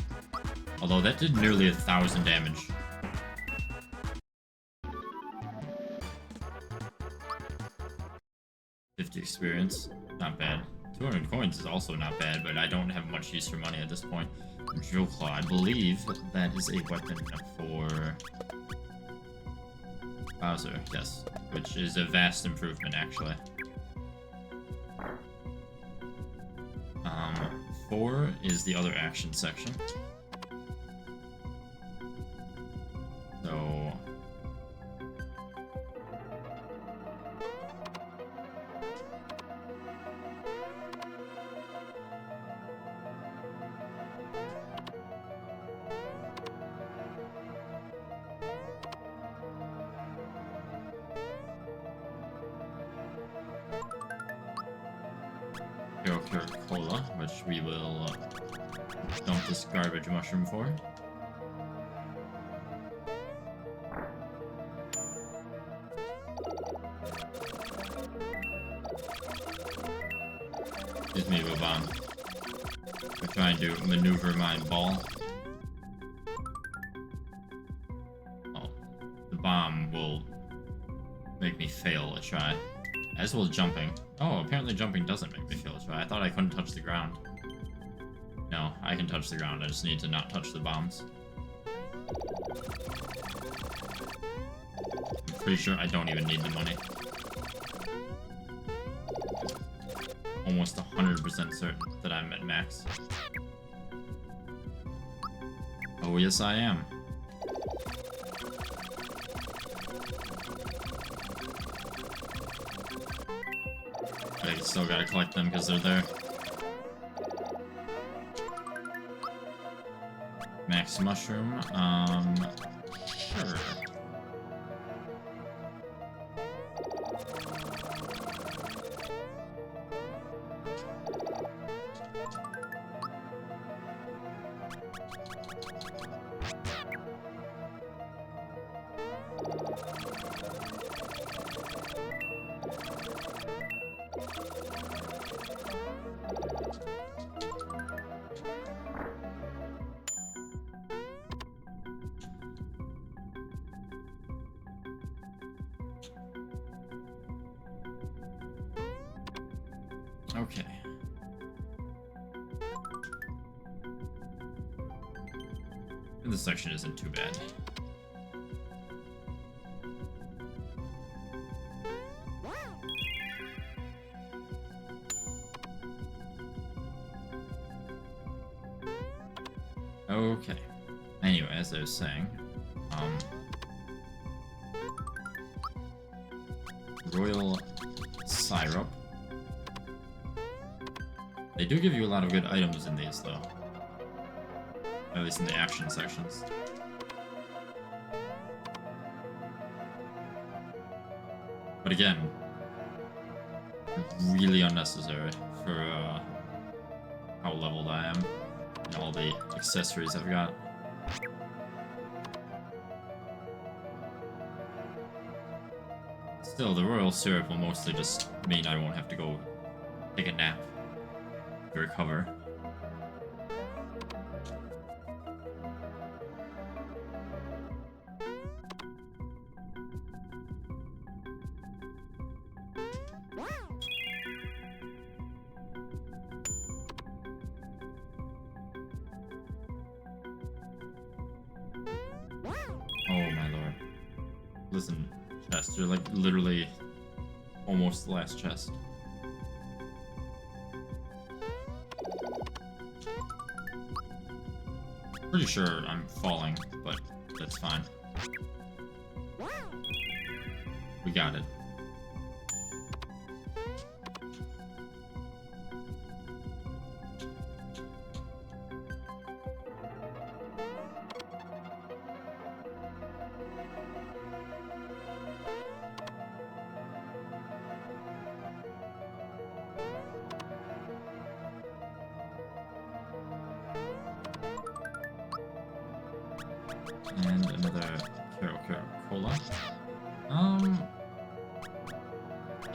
Although that did nearly 1,000 damage. $50 experience, not bad. 200 coins is also not bad, but I don't have much use for money at this point. Drill Claw, I believe that is a weapon for Bowser, yes. Which is a vast improvement, actually. 4 is the other action section. So... Cola, which we will dump this garbage mushroom for. Excuse me, Boban. I'm trying to maneuver my ball. Oh, the bomb will make me fail a try. As well as jumping. Oh, apparently jumping doesn't make me fail a try. I thought I couldn't touch the ground. No, I can touch the ground. I just need to not touch the bombs. I'm pretty sure I don't even need the money. Almost 100% certain that I'm at max. Oh, yes I am. But I still gotta collect them because they're there. Max mushroom, sure. Okay. And this section isn't too bad. Okay. Anyway, as I was saying, Royal Syrup. They do give you a lot of good items in these, though. At least in the action sections. But again, really unnecessary for how leveled I am and all the accessories I've got. Still, the Royal Syrup will mostly just mean I won't have to go take a nap to recover. Oh my lord. Listen, chest, you're like literally almost the last chest. Pretty sure I'm falling, but that's fine. We got it. And another Cola. You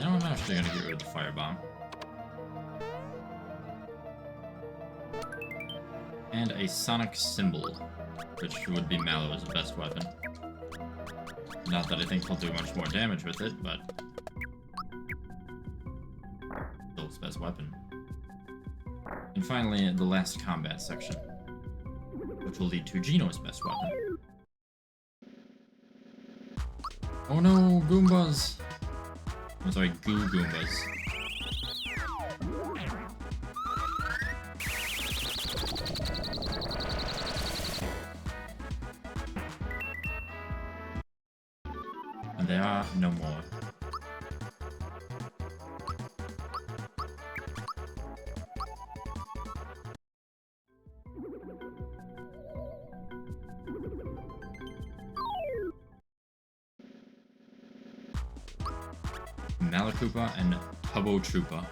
know, I'm actually gonna get rid of the firebomb. And a sonic cymbal, which would be Mallow's best weapon. Not that I think he'll do much more damage with it, but still his best weapon. And finally, the last combat section, which will lead to Geno's best weapon. Oh no, Goombas! I'm sorry, Goombas. And they are no more. Malakoopa and Tubbo Troopa.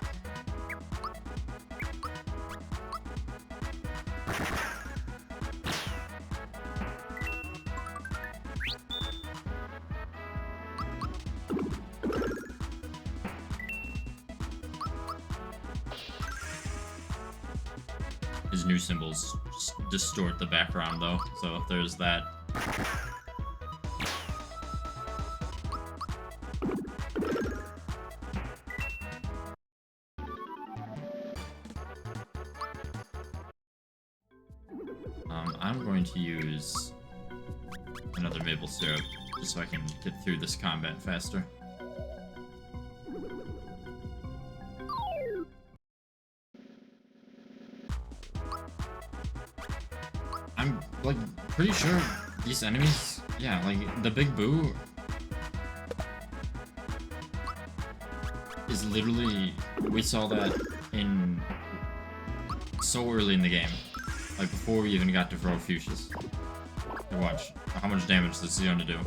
His new symbols distort the background though, so there's that. I'm going to use another maple syrup just so I can get through this combat faster. I'm like pretty sure these enemies, yeah, like the Big Boo is literally, we saw that in so early in the game. Like, before we even got to throw fuchsias. Hey, watch how much damage this is gonna do.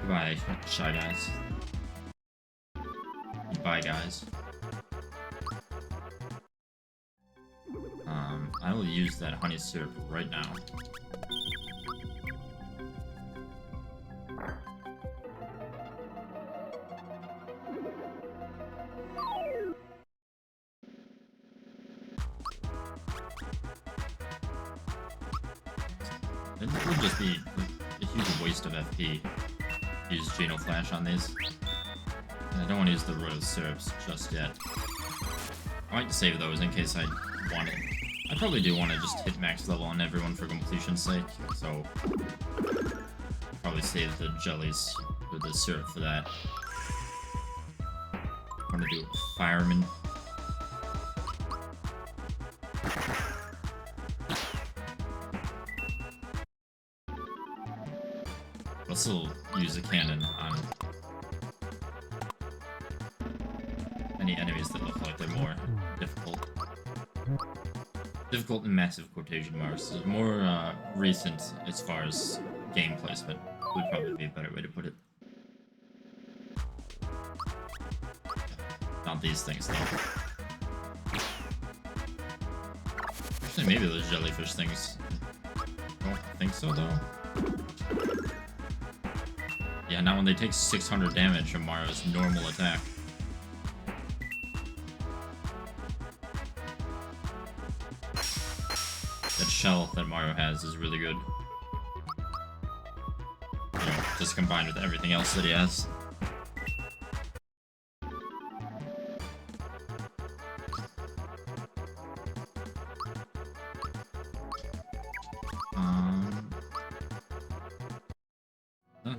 Goodbye, Shy Guys. Goodbye, guys. I will use that honey syrup right now. It would just be a huge waste of FP to use Geno Flash on these. And I don't want to use the Royal Syrups just yet. I might save those in case I want it. I probably do want to just hit max level on everyone for completion's sake, so I'll probably save the jellies or the syrup for that. I want to do Fireman. I'll still use a cannon on any enemies that look like they're more difficult. Difficult in massive quotation marks. More recent as far as game placement would probably be a better way to put it. Not these things, though. Actually, maybe those jellyfish things. I don't think so, though. Yeah, not when they take 600 damage from Mario's normal attack. That shell that Mario has is really good. You know, just combined with everything else that he has.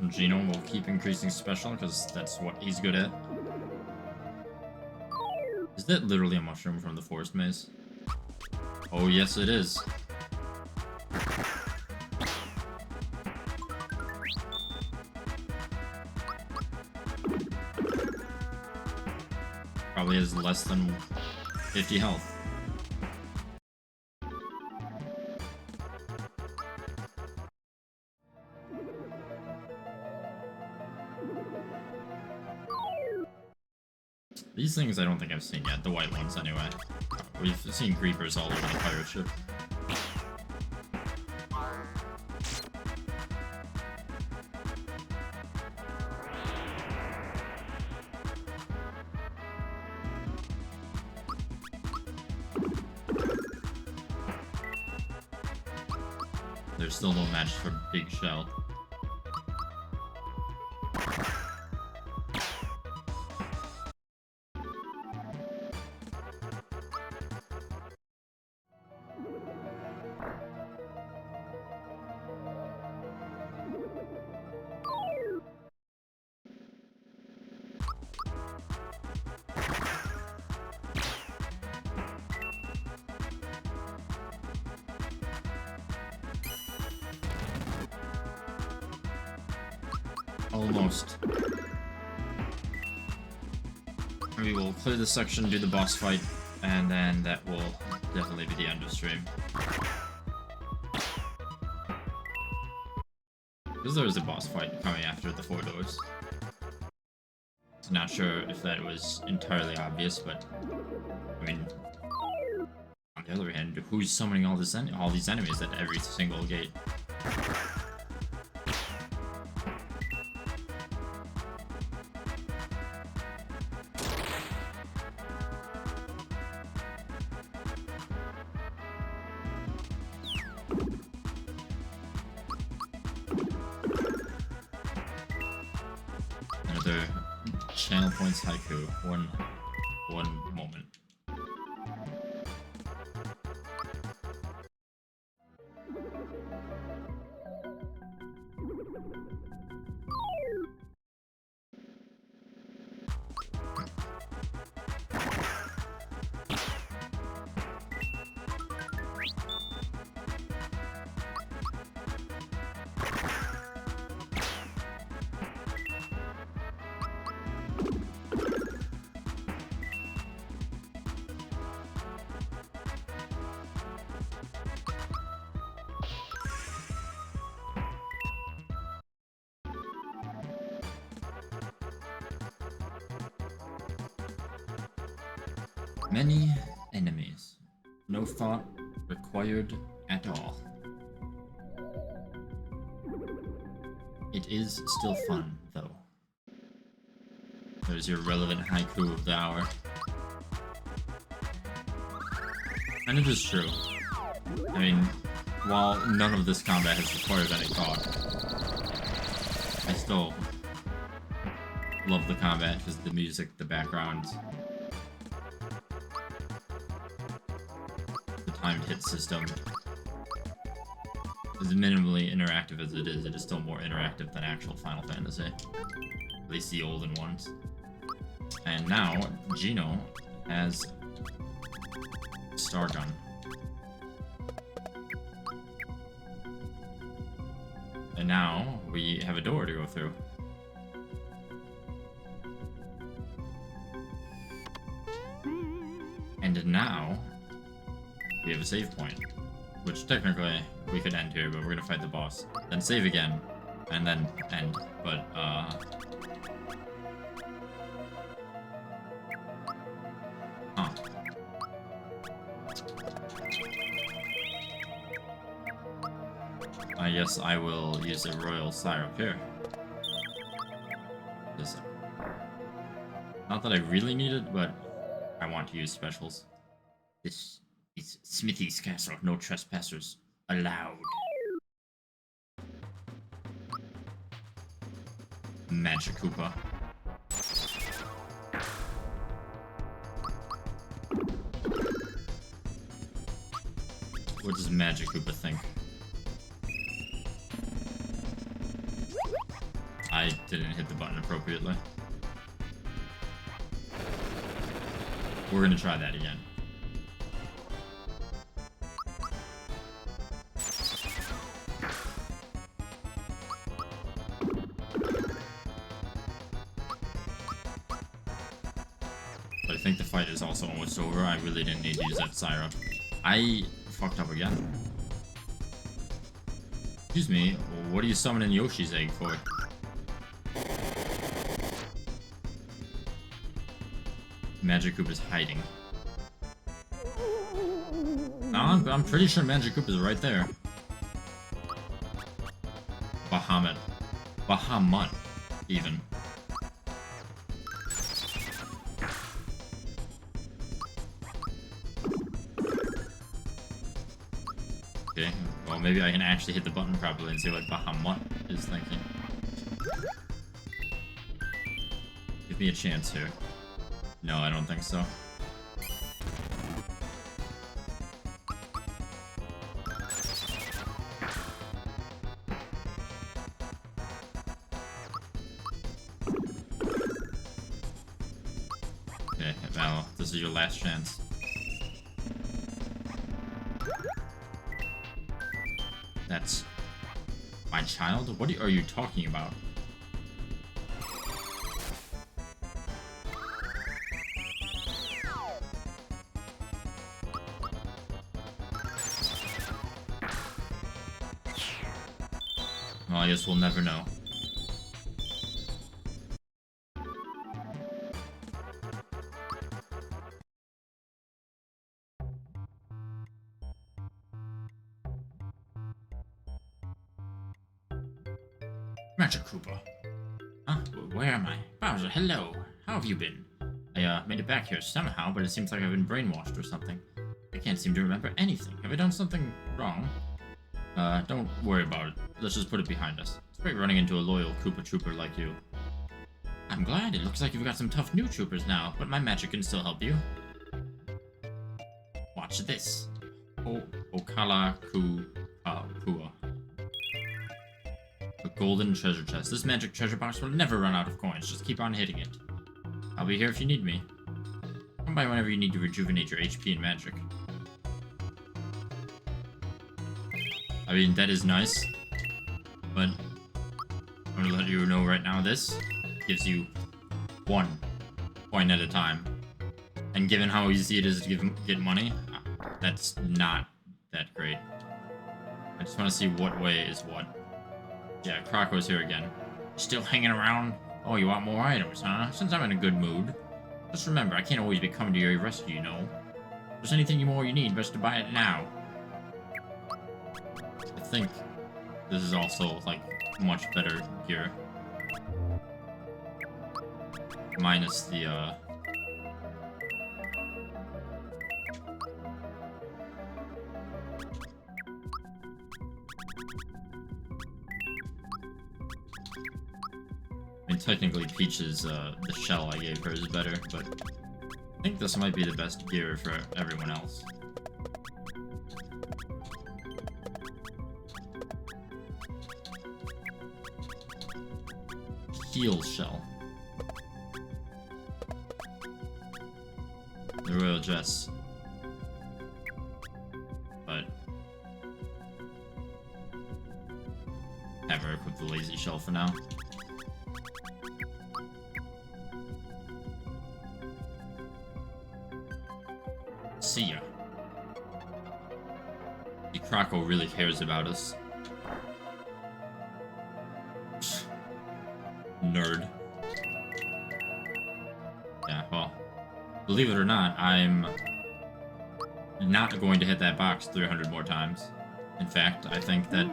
Geno will keep increasing special because that's what he's good at. Is that literally a mushroom from the forest maze? Oh yes it is. Probably has less than 50 health. These things I don't think I've seen yet, the white ones anyway. We've seen creepers all over the pirate ship. There's still no match for Big Shell. Almost. We will clear this section, do the boss fight, and then that will definitely be the end of stream. Because there is a boss fight coming after the 4 doors. Not sure if that was entirely obvious, but I mean, on the other hand, who's summoning all these enemies at every single gate? Another channel points haiku. One moment. Many enemies. No thought required at all. It is still fun, though. There's your relevant haiku of the hour. And it is true. I mean, while none of this combat has required any thought, I still love the combat, because the music, the background, the timed hit system. As minimally interactive as it is still more interactive than actual Final Fantasy. At least the olden ones. And now, Gino has Star Gun. And now, we have a door to go through. And now, we have a save point. Which technically, we could end here, but we're gonna fight the boss. Then save again, and then end. But, huh. I guess I will use a royal syrup here. Not that I really need it, but I want to use specials. This is Smithy's castle. No trespassers allowed. Magic Koopa. What does Magic Koopa think? I didn't hit the button appropriately. We're gonna try that again. But I think the fight is also almost over. I really didn't need to use that syrup. I fucked up again. Excuse me, what are you summoning Yoshi's egg for? Magic Koopa is hiding. No, I'm pretty sure Magic Koopa is right there. Bahamut, even. Okay, well maybe I can actually hit the button properly and see what Bahamut is thinking. Give me a chance here. No, I don't think so. Okay, Val, this is your last chance. That's my child? What are you talking about? Well, I guess we'll never know. Magic Koopa. Huh? Where am I? Bowser, hello. How have you been? I made it back here somehow, but it seems like I've been brainwashed or something. I can't seem to remember anything. Have I done something wrong? Don't worry about it. Let's just put it behind us. It's great running into a loyal Koopa Trooper like you. I'm glad. It looks like you've got some tough new troopers now, but my magic can still help you. Watch this. Okala Pua. A golden treasure chest. This magic treasure box will never run out of coins. Just keep on hitting it. I'll be here if you need me. Come by whenever you need to rejuvenate your HP and magic. I mean, that is nice, but I'm gonna let you know right now, this gives you 1 point at a time. And given how easy it is to get money, that's not that great. I just want to see what way is what. Yeah, Croco's here again. Still hanging around? Oh, you want more items, huh? Since I'm in a good mood. Just remember, I can't always be coming to your rescue, you know. If there's anything more you need, best to buy it now. think this is also, like, much better gear. Minus the, I mean, technically Peach's, the shell I gave her is better, but I think this might be the best gear for everyone else. Heal shell. The Royal Jess. But have her equip the lazy shell for now. See ya. The Croco really cares about us. Nerd. Yeah, well, believe it or not, I'm not going to hit that box 300 more times. In fact, I think that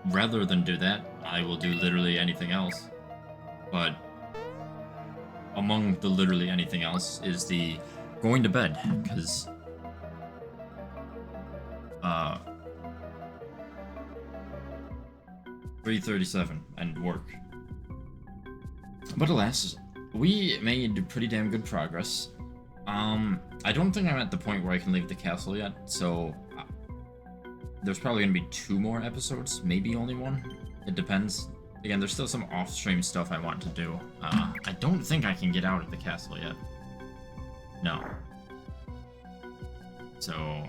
rather than do that, I will do literally anything else. But among the literally anything else is the going to bed, because 3:37 and work. But alas, we made pretty damn good progress. I don't think I'm at the point where I can leave the castle yet, so there's probably gonna be 2 more episodes, maybe only 1. It depends. Again, there's still some off-stream stuff I want to do. I don't think I can get out of the castle yet. No. So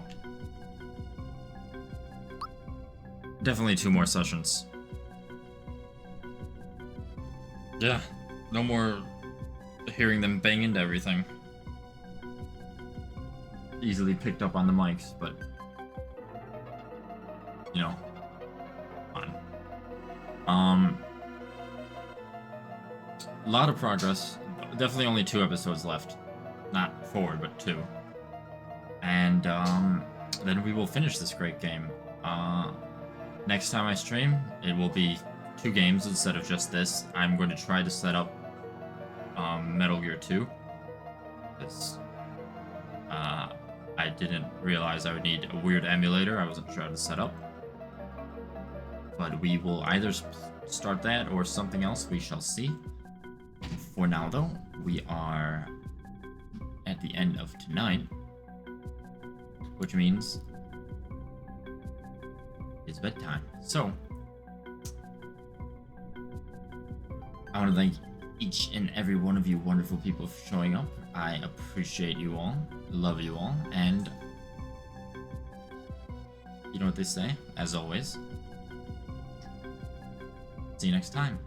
definitely 2 more sessions. Yeah, no more hearing them bang into everything. Easily picked up on the mics, but you know, fine. A lot of progress. Definitely only 2 episodes left. Not 4, but 2. And then we will finish this great game. Next time I stream, it will be 2 games instead of just this. I'm going to try to set up Metal Gear 2. Because I didn't realize I would need a weird emulator I wasn't sure how to set up. But we will either start that or something else, we shall see. For now though, we are at the end of tonight, which means it's bedtime. So I want to thank each and every one of you wonderful people for showing up. I appreciate you all, love you all, and you know what they say, as always, see you next time.